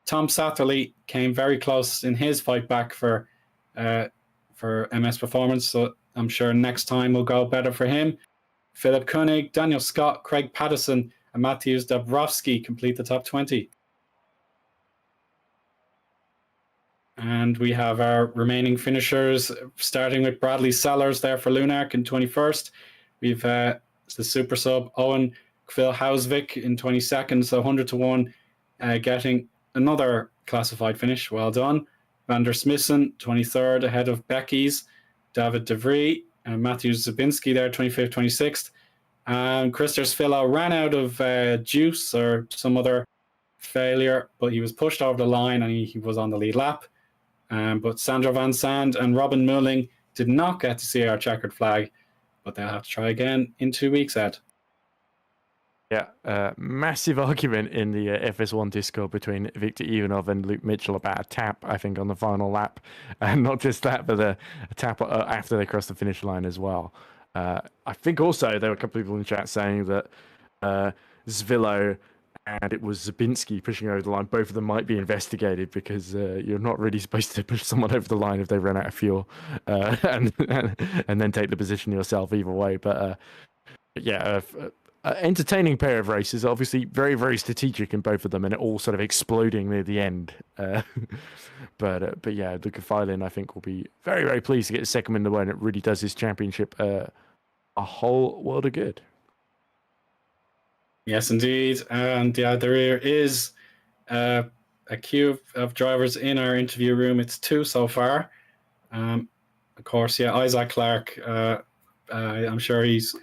Tom Satterley came very close in his fight back for MS Performance, so I'm sure next time will go better for him. Philip Koenig, Daniel Scott, Craig Pattison, and Matthews Dabrowski complete the top 20. And we have our remaining finishers, starting with Bradley Sellers there for Lunark in 21st. We've the super sub Eoin Kvilhausvik in 22nd, so 100 to 1, getting another classified finish. Well done. Van der Smissen, 23rd, ahead of Becky's. David De Vries and Matthew Zabinski there, 25th, 26th. And Christers Fillo ran out of juice or some other failure, but he was pushed over the line and he was on the lead lap. But Sandro Van Sand and Robin Mulling did not get to see our checkered flag, but they'll have to try again in 2 weeks, Ed. Yeah, massive argument in the FS1 Discord between Victor Ivanov and Luke Mitchell about a tap, I think, on the final lap. And not just that, but a tap after they crossed the finish line as well. I think also there were a couple of people in the chat saying that Zvillo and it was Zabinski pushing over the line. Both of them might be investigated because you're not really supposed to push someone over the line if they run out of fuel and then take the position yourself either way. But yeah, entertaining pair of races, obviously very, very strategic in both of them, and it all sort of exploding near the end. But yeah, Luca Filin, I think, will be very, very pleased to get the second win in the way, and it really does his championship a whole world of good. Yes, indeed. And yeah, there is a queue of drivers in our interview room. It's 2 so far. Of course, yeah, Isaac Clark, I'm sure he's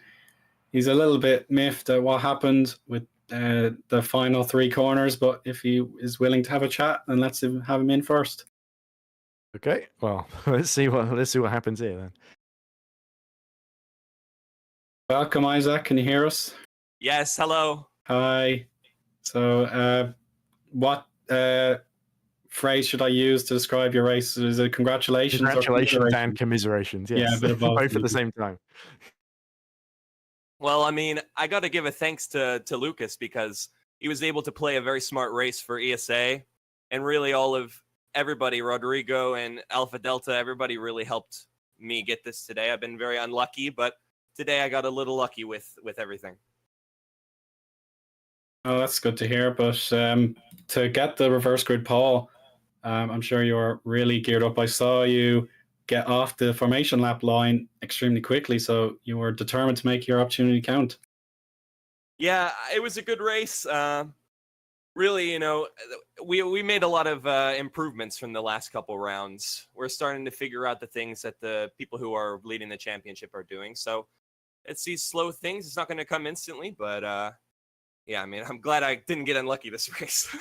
a little bit miffed at what happened with the final 3 corners, but if he is willing to have a chat, then let's have him in first. Okay, well, let's see what happens here then. Welcome, Isaac. Can you hear us? Yes, hello. Hi. So, what phrase should I use to describe your race? Is it congratulations? Congratulations and commiserations. Yes. Yeah, a bit of both at the same time. Well, I mean, I got to give a thanks to Lucas because he was able to play a very smart race for ESA, and really all of everybody, Rodrigo and Alpha Delta, everybody really helped me get this today. I've been very unlucky, but today I got a little lucky with everything. Oh, that's good to hear. But to get the reverse grid pole, I'm sure you were really geared up. I saw you get off the formation lap line extremely quickly, so you were determined to make your opportunity count. Yeah, it was a good race. Really, you know, we made a lot of improvements from the last couple rounds. We're starting to figure out the things that the people who are leading the championship are doing. So it's these slow things. It's not going to come instantly, but yeah, I mean, I'm glad I didn't get unlucky this race.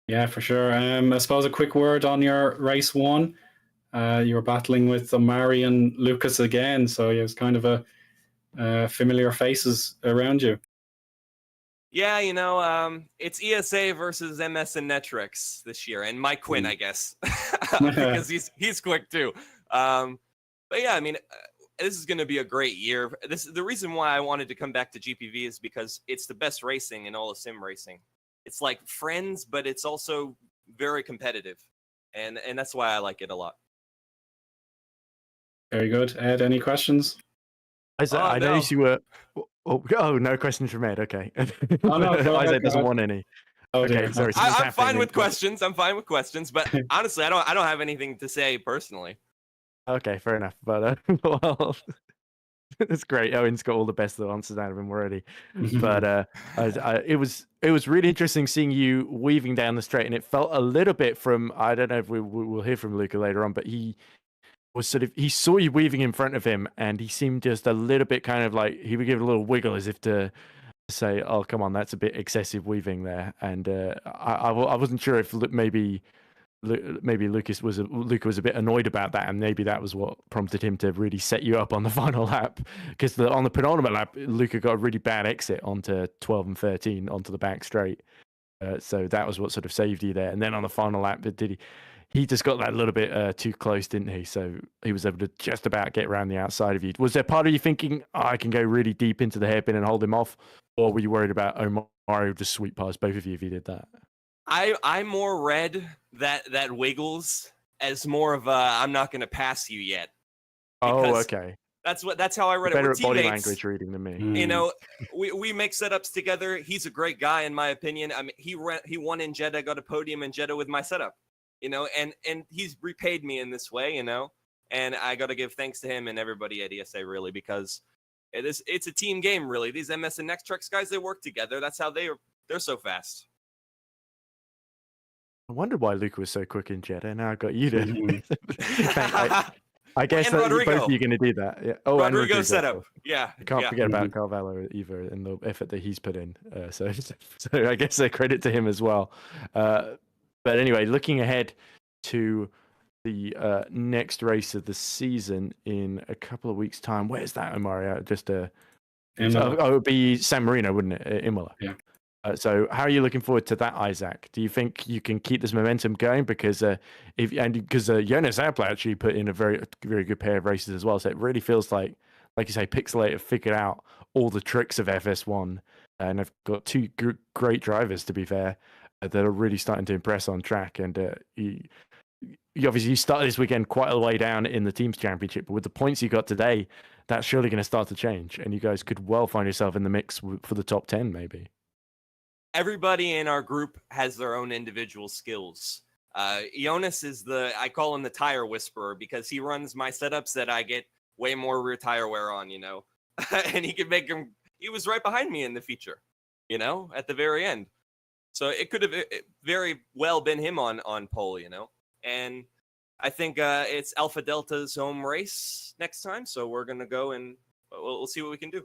Yeah, for sure. I suppose a quick word on your race one. You were battling with Omari and Lucas again, so it was kind of a familiar faces around you. Yeah, it's ESA versus MS and Netrix this year, and Mike Quinn, I guess, because he's quick too. But yeah, I mean, this is going to be a great year. The reason why I wanted to come back to GPV is because it's the best racing in all of sim racing. It's like friends, but it's also very competitive, and that's why I like it a lot. Very good. Ed, any questions? I no. noticed you were. Oh, no questions from Ed. Okay. Oh, no, go ahead, Isaac go doesn't ahead. want any. Oh, Okay, dear. sorry. I'm fine with questions. I'm fine with questions, but honestly, I don't have anything to say personally. Okay, fair enough. But well, it's great. Owen's got all the best of the answers out of him already. But it was really interesting seeing you weaving down the straight, and it felt a little bit from, I don't know if we'll hear from Luca later on, but he was he saw you weaving in front of him, and he seemed just a little bit kind of like he would give a little wiggle as if to say, "Oh, come on, that's a bit excessive weaving there." And I wasn't sure if maybe Luca was a bit annoyed about that, and maybe that was what prompted him to really set you up on the final lap, because on the penultimate lap, Luca got a really bad exit onto 12 and 13 onto the back straight. So that was what sort of saved you there. And then on the final lap, he just got that little bit too close, didn't he? So he was able to just about get around the outside of you. Was there part of you thinking, I can go really deep into the hairpin and hold him off? Or were you worried about Omari would just sweep past both of you if he did that? I more read that wiggles as more of a I'm not going to pass you yet. Oh, okay. That's how I read Better it. at body language reading than me. You know, we make setups together. He's a great guy in my opinion. I mean, he won in Jeddah, got a podium in Jeddah with my setup. And he's repaid me in this way. And I got to give thanks to him and everybody at ESA really, because it's a team game really. These MS and Nextrex guys, they work together. That's how they're so fast. I wondered why Luca was so quick in Jeddah. Now I got you to. I guess and that Rodrigo. both of you are going to do that. Yeah. Oh, Rodrigo and setup. Yeah. I can't forget about Carvalho either and the effort that he's put in. So I guess a credit to him as well. But anyway, looking ahead to the next race of the season in a couple of weeks' time. Where's that, Omari? It would be San Marino, wouldn't it? Imola. Yeah. So how are you looking forward to that, Isaac? Do you think you can keep this momentum going? Because Jonas Appler actually put in a very, very good pair of races as well. So it really feels like you say, Pixelate have figured out all the tricks of FS1, and they've got two great drivers, to be fair, that are really starting to impress on track. And you obviously started this weekend quite a way down in the teams championship, but with the points you got today, that's surely going to start to change, and you guys could well find yourself in the mix for the top 10, maybe. Everybody in our group has their own individual skills. Jonas is I call him the tire whisperer, because he runs my setups that I get way more rear tire wear on, and he could make him. He was right behind me in the feature, at the very end. So it could have very well been him on pole, and I think it's Alpha Delta's home race next time. So we're going to go and we'll see what we can do.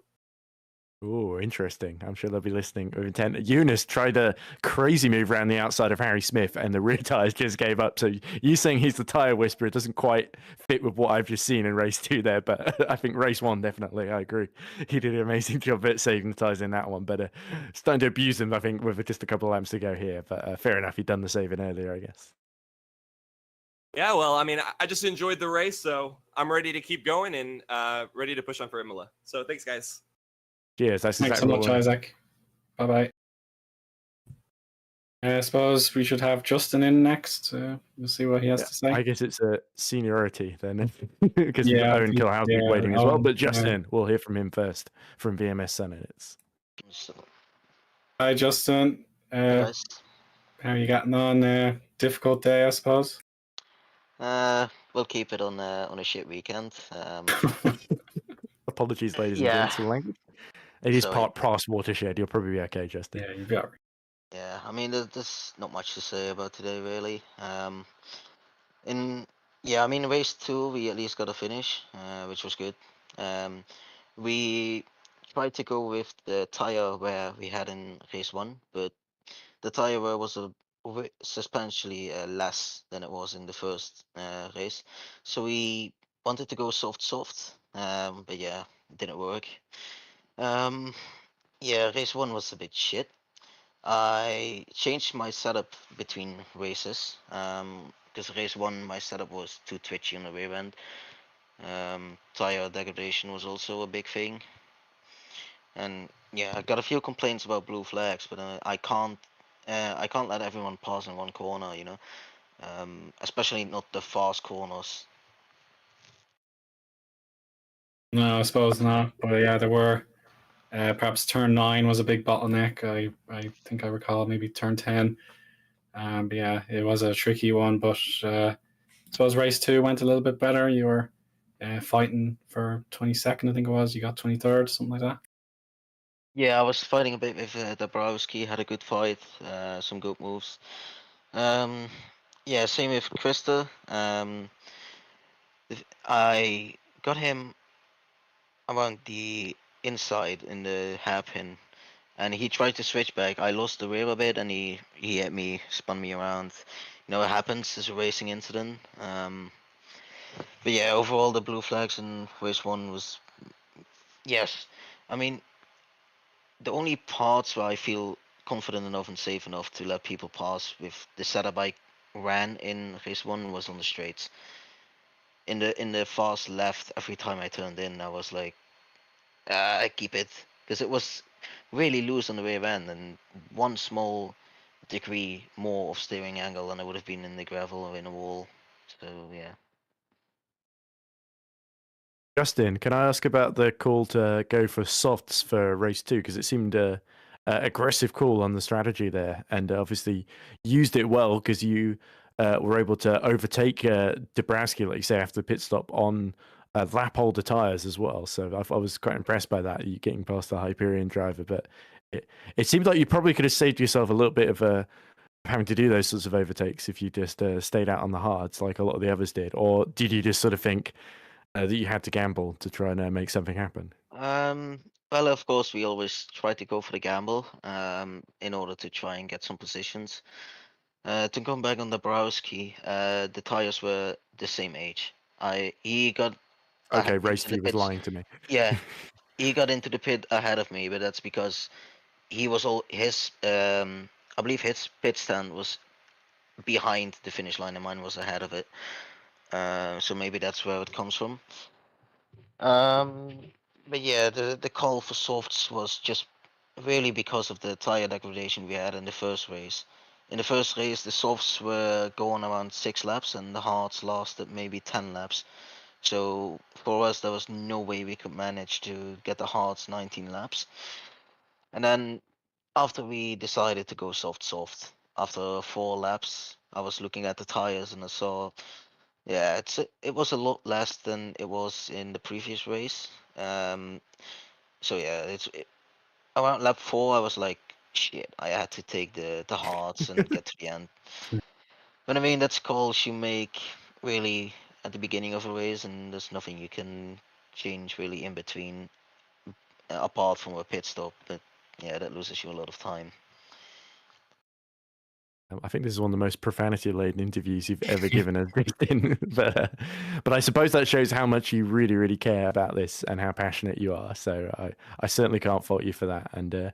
Oh, interesting. I'm sure they'll be listening with intent. Eunice tried a crazy move around the outside of Harry Smith, and the rear tires just gave up. So you saying he's the tire whisperer doesn't quite fit with what I've just seen in race 2 there, but I think race 1, definitely, I agree. He did an amazing job at saving the tires in that one, but starting to abuse him, I think, with just a couple of laps to go here. But fair enough, he'd done the saving earlier, I guess. Yeah, well, I mean, I just enjoyed the race, so I'm ready to keep going and ready to push on for Imola. So thanks, guys. Cheers. Thanks so much, Isaac. Bye-bye. I suppose we should have Justin in next. We'll see what he has to say. I guess it's a seniority then, because Owen Kilhouse is waiting as well. But Justin, we'll hear from him first from VMS Senate. Hi, Justin. How are you getting on? Difficult day, I suppose. We'll keep it on a shit weekend. Apologies, ladies and gents, for the language. It is past watershed. You'll probably be okay, Justin. Yeah, you'll be alright. Yeah, I mean, there's not much to say about today, really. Race 2, we at least got a finish, which was good. We tried to go with the tire wear we had in race one, but the tire wear was substantially less than it was in the first race. So we wanted to go soft, but yeah, it didn't work. Yeah, race one was a bit shit. I changed my setup between races. Because race one, my setup was too twitchy on the rear end. Tire degradation was also a big thing. And yeah, I got a few complaints about blue flags, but I can't let everyone pass in one corner, you know. Especially not the fast corners. No, I suppose not. But yeah, there were perhaps turn 9 was a big bottleneck. I think I recall maybe turn 10. But yeah, it was a tricky one. But I suppose race 2 went a little bit better. You were fighting for 22nd, I think it was. You got 23rd, something like that. Yeah, I was fighting a bit with Dabrowski, had a good fight, some good moves. Yeah, same with Krista. I got him around the inside in the hairpin, and he tried to switch back. I lost the rear a bit, and he hit me, spun me around. You know, it happens. It's a racing incident. But yeah, overall, the blue flags in race one was yes. I mean, the only parts where I feel confident enough and safe enough to let people pass with the setup I ran in race one was on the straights. In the fast left, every time I turned in, I was like, I keep it, because it was really loose on the rear end, and one small degree more of steering angle, and I would have been in the gravel or in a wall. So yeah. Justin, can I ask about the call to go for softs for race 2? Because it seemed a aggressive call on the strategy there, and obviously used it well because you were able to overtake Dabrowski, like you say, after the pit stop on lap holder tires as well. So I was quite impressed by that, you getting past the Hyperion driver. But it seemed like you probably could have saved yourself a little bit of having to do those sorts of overtakes if you just stayed out on the hards like a lot of the others did. Or did you just sort of think that you had to gamble to try and make something happen? Well, of course, we always try to go for the gamble in order to try and get some positions. To come back on Dabrowski, the tires were the same age. He got Okay, race into the view was pits. lying to me. Yeah, he got into the pit ahead of me, but that's because he was all his. I believe his pit stand was behind the finish line, and mine was ahead of it. So maybe that's where it comes from. Um, but yeah, the call for softs was just really because of the tire degradation we had in the first race. In the first race, the softs were going around 6 laps, and the hards lasted maybe 10 laps. So for us, there was no way we could manage to get the hards 19 laps. And then after we decided to go soft, after 4 laps, I was looking at the tires and I saw, yeah, it was a lot less than it was in the previous race. So yeah, around lap 4, I was like, shit, I had to take the hards and get to the end. But I mean, that's calls you make really at the beginning of a race, and there's nothing you can change really in between, apart from a pit stop. But yeah, that loses you a lot of time. I think this is one of the most profanity-laden interviews you've ever given us, Christine. But I suppose that shows how much you really, really care about this and how passionate you are. So I certainly can't fault you for that. And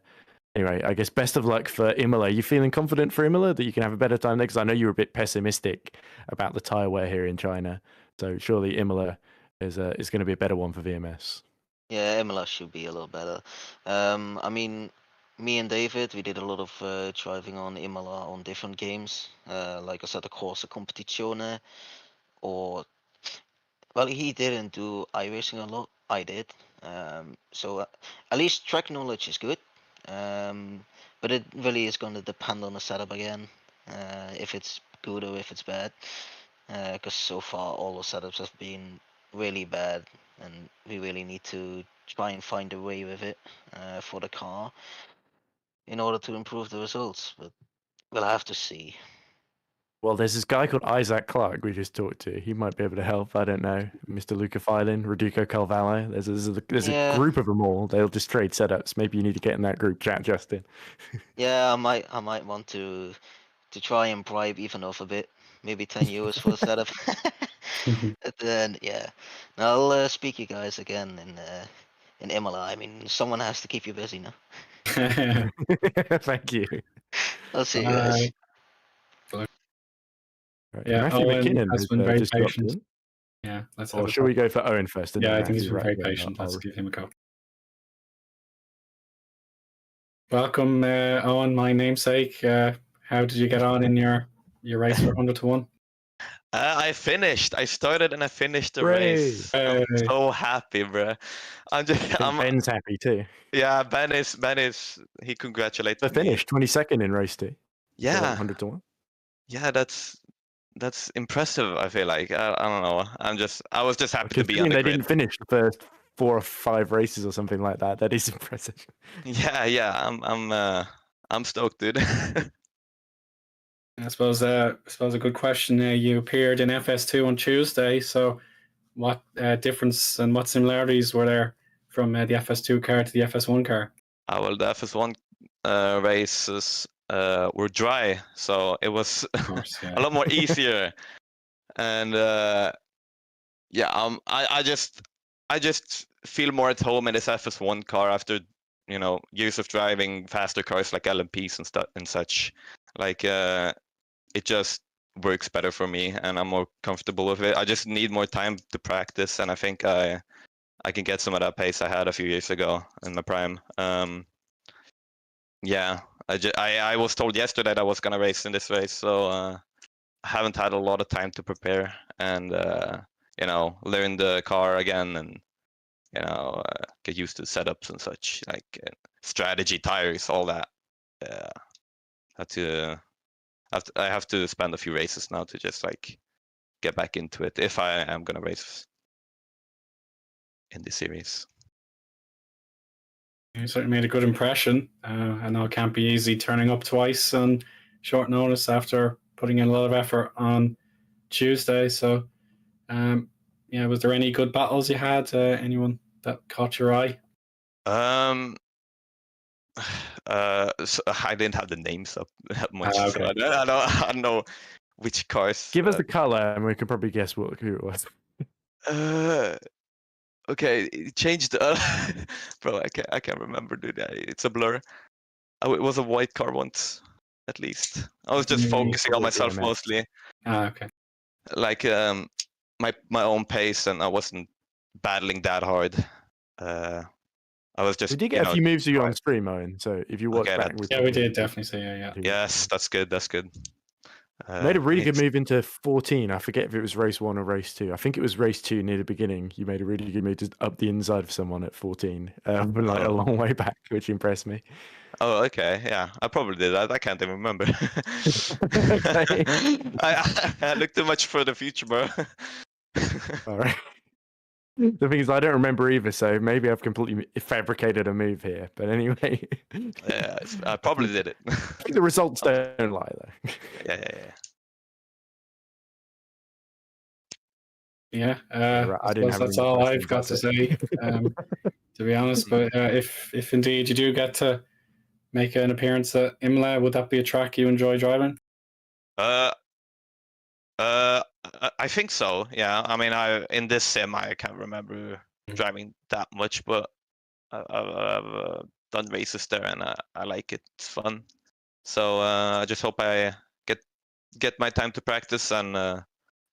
anyway, I guess best of luck for Imola. Are you feeling confident for Imola that you can have a better time there? Because I know you were a bit pessimistic about the tire wear here in China. So surely Imola is going to be a better one for VMS. Yeah, MLS should be a little better. I mean, me and David, we did a lot of driving on Imola on different games. Like I said, the Corsa Competizione, or well, he didn't do iRacing a lot. I did. So at least track knowledge is good. But it really is going to depend on the setup again, if it's good or if it's bad. Because so far all the setups have been really bad, and we really need to try and find a way with it for the car in order to improve the results. But we'll have to see. Well, there's this guy called Isaac Clark we just talked to. He might be able to help. I don't know. Mr. Luca Filin, Raduco Calvallo. There's a Yeah, group of them all. They'll just trade setups. Maybe you need to get in that group chat, Justin. yeah, I might want to try and bribe Ethan off a bit. Maybe 10 euros for the setup. But then yeah, and I'll speak you guys again in Imola. I mean, someone has to keep you busy now. Thank you. I'll see you All guys. right. Right, Yeah, Matthew Eoin McKinnon has has been very just dropped patient. in. Yeah, let's have Or a should talk. we go for Owen first? And Yeah, then I think he's Matthew been very wrap it up? patient. I'll- Let's give him a go. Welcome, Owen, my namesake. How did you get on in your race for 100 to 1? I finished. I started and I finished the Hooray! race. I'm Hey. so happy, bro. I'm just, I think Ben's happy too. yeah. Ben is. He congratulated The me. finish, 22nd in race 2. For Yeah, 100 to 1. yeah. That's impressive. I feel like I don't know. I was just happy to be on Considering the they grid. didn't finish the first 4 or 5 races or something like that, that is impressive. Yeah. I'm stoked, dude. I suppose a good question. You appeared in FS2 on Tuesday, so what difference and what similarities were there from the FS2 car to the FS1 car? Well, the FS1 races were dry, so it was Of course, yeah. a lot more easier. And yeah, I just feel more at home in this FS1 car after years of driving faster cars like LMPs and stuff and such. Like it just works better for me, and I'm more comfortable with it. I just need more time to practice, and I think I can get some of that pace I had a few years ago in my prime. Yeah, I was told yesterday that I was gonna race in this race, so I haven't had a lot of time to prepare and learn the car again and get used to setups and such, like strategy, tires, all that. I have to spend a few races now to just like get back into it if I am gonna race in this series. You certainly made a good impression. I know it can't be easy turning up twice on short notice after putting in a lot of effort on Tuesday. So, yeah, was there any good battles you had? Anyone that caught your eye? So I didn't have the names up that much, Okay. so I don't know which cars. Give us the color, and we can probably guess who it was. Okay, it changed. Bro, I can't remember, dude. It's a blur. Oh, it was a white car once, at least. I was just focusing on myself DMS. mostly, Okay. like my own pace, and I wasn't battling that hard. I was just. We did get a few moves of you on right. stream, Owen. So if you watch Okay, back, Yeah, we did definitely say yeah. Yes, that's good. That's good. Made a really good it's- move into 14. I forget if it was race 1 or race 2. I think it was race 2 near the beginning. You made a really good move just up the inside of someone at 14, but like a long way back, which impressed me. Oh, okay. Yeah, I probably did that. I can't even remember. Okay. I look too much for the future, bro. All right. The thing is, I don't remember either, so maybe I've completely fabricated a move here. But anyway, Yeah, I probably did it. I think the results don't lie, though. Yeah. Yeah, Right, I I didn't suppose have that's any more all I've got to questions, say, to be honest. But if indeed you do get to make an appearance at Imola, would that be a track you enjoy driving? I think so. Yeah. I mean, in this sim, I can't remember driving that much, but I've done races there, and I like it. It's fun. So I just hope I get my time to practice, and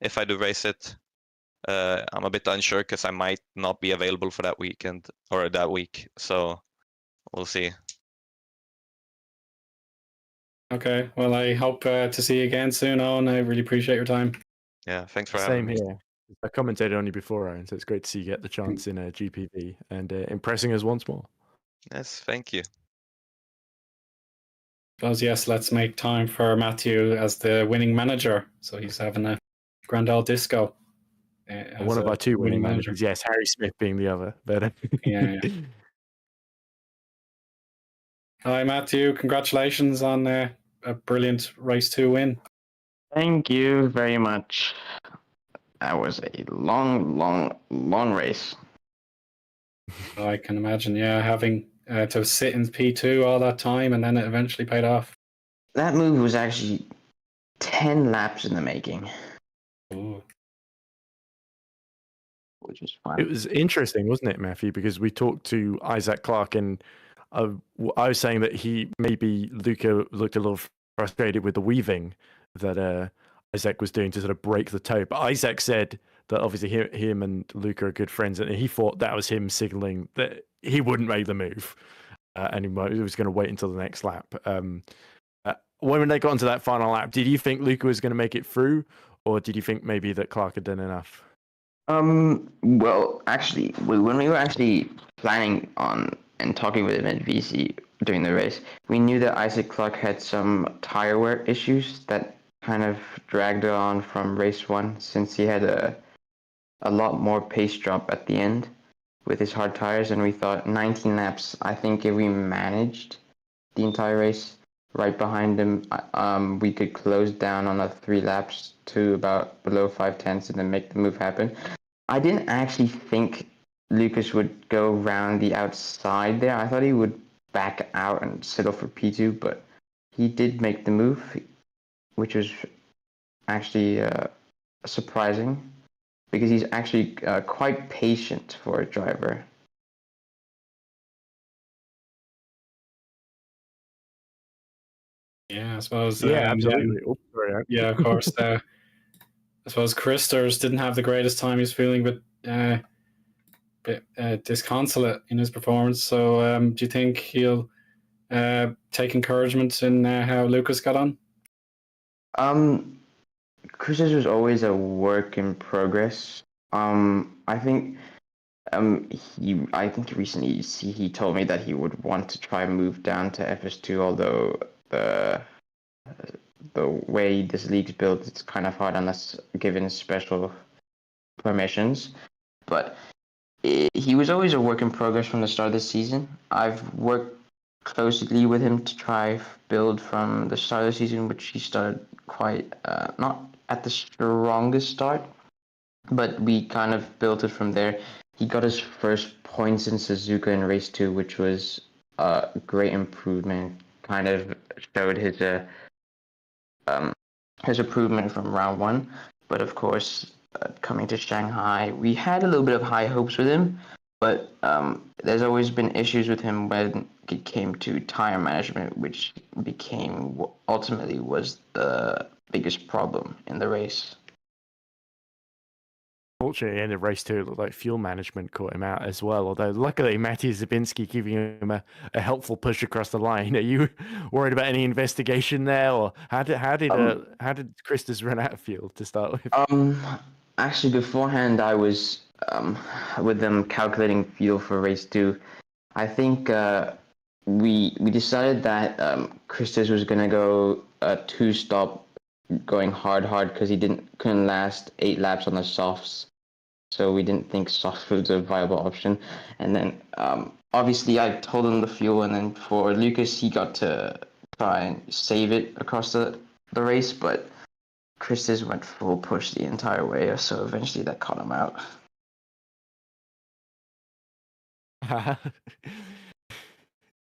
if I do race it, I'm a bit unsure because I might not be available for that weekend or that week. So we'll see. Okay, well, I hope to see you again soon, Owen. I really appreciate your time. Yeah. Thanks for having Same me. here. I commentated on you before, Aaron, so it's great to see you get the chance in GPV and impressing us once more. Yes. Thank you. Suppose yes, let's make time for Matthew as the winning manager. So he's having a grand old disco. One of our 2 winning managers. Yes, Harry Smith being the other. But Yeah. Hi, Matthew. Congratulations on a brilliant race 2 win. Thank you very much. That was a long race. I can imagine, yeah, having to sit in P2 all that time, and then it eventually paid off. That move was actually 10 laps in the making, Ooh. which was fun. It was interesting, wasn't it, Matthew? Because we talked to Isaac Clarke, and I was saying that maybe Luca looked a little frustrated with the weaving that Isaac was doing to sort of break the toe. But Isaac said that obviously him and Luca are good friends, and he thought that was him signaling that he wouldn't make the move, and he was going to wait until the next lap. When they got into that final lap, did you think Luca was going to make it through, or did you think maybe that Clarke had done enough? Well, actually, when we were actually planning on and talking with him at VC during the race, we knew that Isaac Clarke had some tire wear issues that kind of dragged on from race 1, since he had a lot more pace drop at the end with his hard tires, and we thought 19 laps, I think if we managed the entire race right behind him, we could close down on a 3 laps to about below 5/10 and then make the move happen. I didn't actually think Lucas would go round the outside there. I thought he would back out and settle for P2, but he did make the move, which was actually surprising, because he's actually quite patient for a driver. Yeah, I suppose. Yeah, absolutely. Oh, sorry, Yeah, of course. I suppose Christers didn't have the greatest time. He's feeling a bit disconsolate in his performance. So, do you think he'll take encouragement in how Lucas got on? Chris was always a work in progress. I think I think recently he told me that he would want to try and move down to FS2, although the way this league's built, it's kind of hard unless given special permissions. But he was always a work in progress from the start of the season. I've worked closely with him to try build from the start of the season, which he started quite not at the strongest start, but we kind of built it from there. He got his first points in Suzuka in race 2, which was a great improvement. Kind of showed his improvement from round 1. But of course, coming to Shanghai, we had a little bit of high hopes with him, but there's always been issues with him when it came to tire management, which became ultimately was the biggest problem in the race. Fortunately, in the race 2, it looked like fuel management caught him out as well. Although, luckily, Matty Zabinski giving him a helpful push across the line. Are you worried about any investigation there, or how did Christus run out of fuel to start with? Actually, beforehand, I was with them calculating fuel for race 2. I think we decided that Christus was gonna go 2-stop, going hard because he couldn't last 8 laps on the softs. So we didn't think soft was a viable option. And then obviously I told him the fuel, and then for Lucas, he got to try and save it across the race, but Christus went full push the entire way, so eventually that caught him out.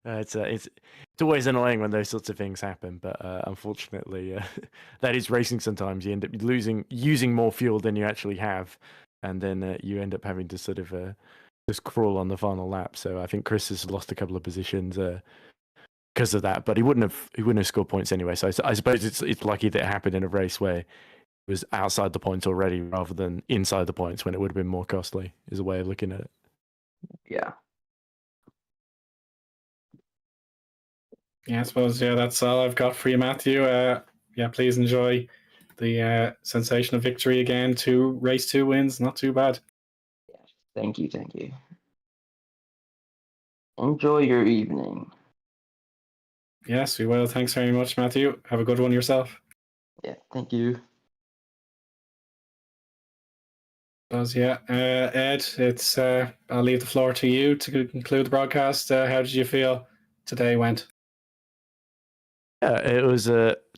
It's always annoying when those sorts of things happen, but unfortunately, that is racing. Sometimes you end up using more fuel than you actually have, and then you end up having to sort of just crawl on the final lap. So I think Chris has lost a couple of positions because of that, but he wouldn't have scored points anyway. So I suppose it's lucky that it happened in a race where it was outside the points already, rather than inside the points when it would have been more costly. Is a way of looking at it. Yeah. Yeah, I suppose, yeah, that's all I've got for you, Matthew. Yeah, please enjoy the sensational victory again. Race 2 wins, not too bad. Thank you. Enjoy your evening. Yes, we will. Thanks very much, Matthew. Have a good one yourself. Yeah, thank you. Yeah, Ed, it's I'll leave the floor to you to conclude the broadcast. How did you feel today went? Yeah, it was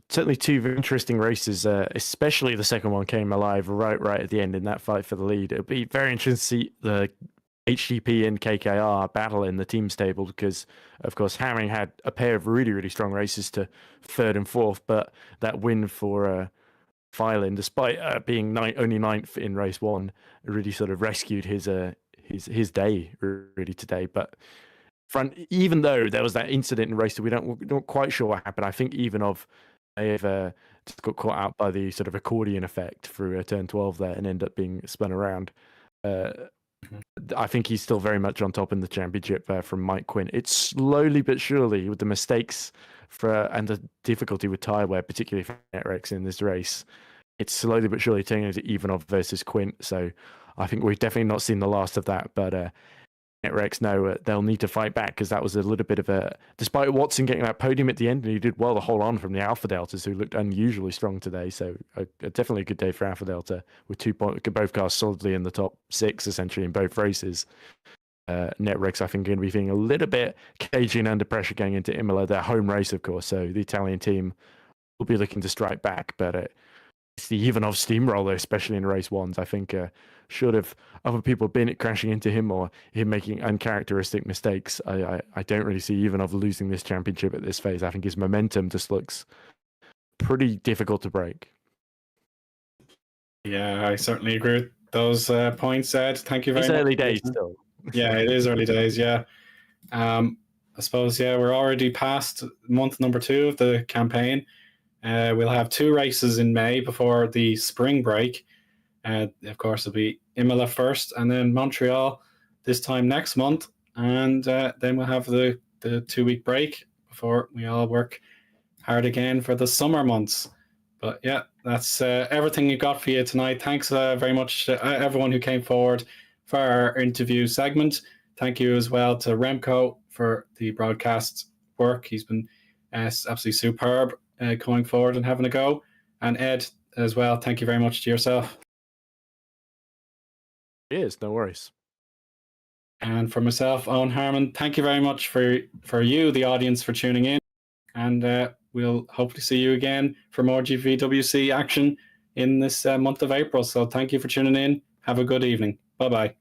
certainly two very interesting races, especially the second one came alive right at the end in that fight for the lead. It'll be very interesting to see the HGP and KKR battle in the teams table because, of course, Harmon had a pair of really strong races to third and fourth, but that win for Phylin, despite being only ninth in race one, really sort of rescued his day really today. But even though there was that incident in race two, we're not quite sure what happened. I think Ivanov may have just got caught out by the sort of accordion effect through turn 12 there and end up being spun around. I think he's still very much on top in the championship from Mike Quinn. It's slowly but surely, with the mistakes and the difficulty with tire wear, particularly for Netrex in this race, it's slowly but surely turning into Ivanov versus Quinn. So I think we've definitely not seen the last of that. But Netrex know they'll need to fight back because that was a little bit of despite Watson getting that podium at the end, and he did well to hold on from the Alpha Deltas, who looked unusually strong today. So definitely a good day for Alpha Delta with 2 points, both cars solidly in the top 6 essentially in both races. Netrex, I think, going to be feeling a little bit cagey and under pressure going into Imola, their home race, of course. So the Italian team will be looking to strike back, but it's the Ivanov steamroller, especially in race ones. I think should have other people been crashing into him or him making uncharacteristic mistakes, I don't really see Ivanov losing this championship at this phase. I think his momentum just looks pretty difficult to break. Yeah, I certainly agree with those points, Ed. Thank you very It's much. early days still. Yeah, it is early days, yeah. I suppose, yeah, we're already past month number 2 of the campaign. We'll have 2 races in May before the spring break. Of course, it'll be Imola first and then Montreal this time next month. And then we'll have the 2-week break before we all work hard again for the summer months. But yeah, that's everything we got for you tonight. Thanks very much to everyone who came forward for our interview segment. Thank you as well to Remco for the broadcast work. He's been absolutely superb going forward and having a go. And Ed as well, thank you very much to yourself. Yes, no worries. And for myself, Eoin Harmon, thank you very much for you, the audience, for tuning in. And we'll hopefully see you again for more GPVWC action in this month of April. So thank you for tuning in. Have a good evening. Bye-bye.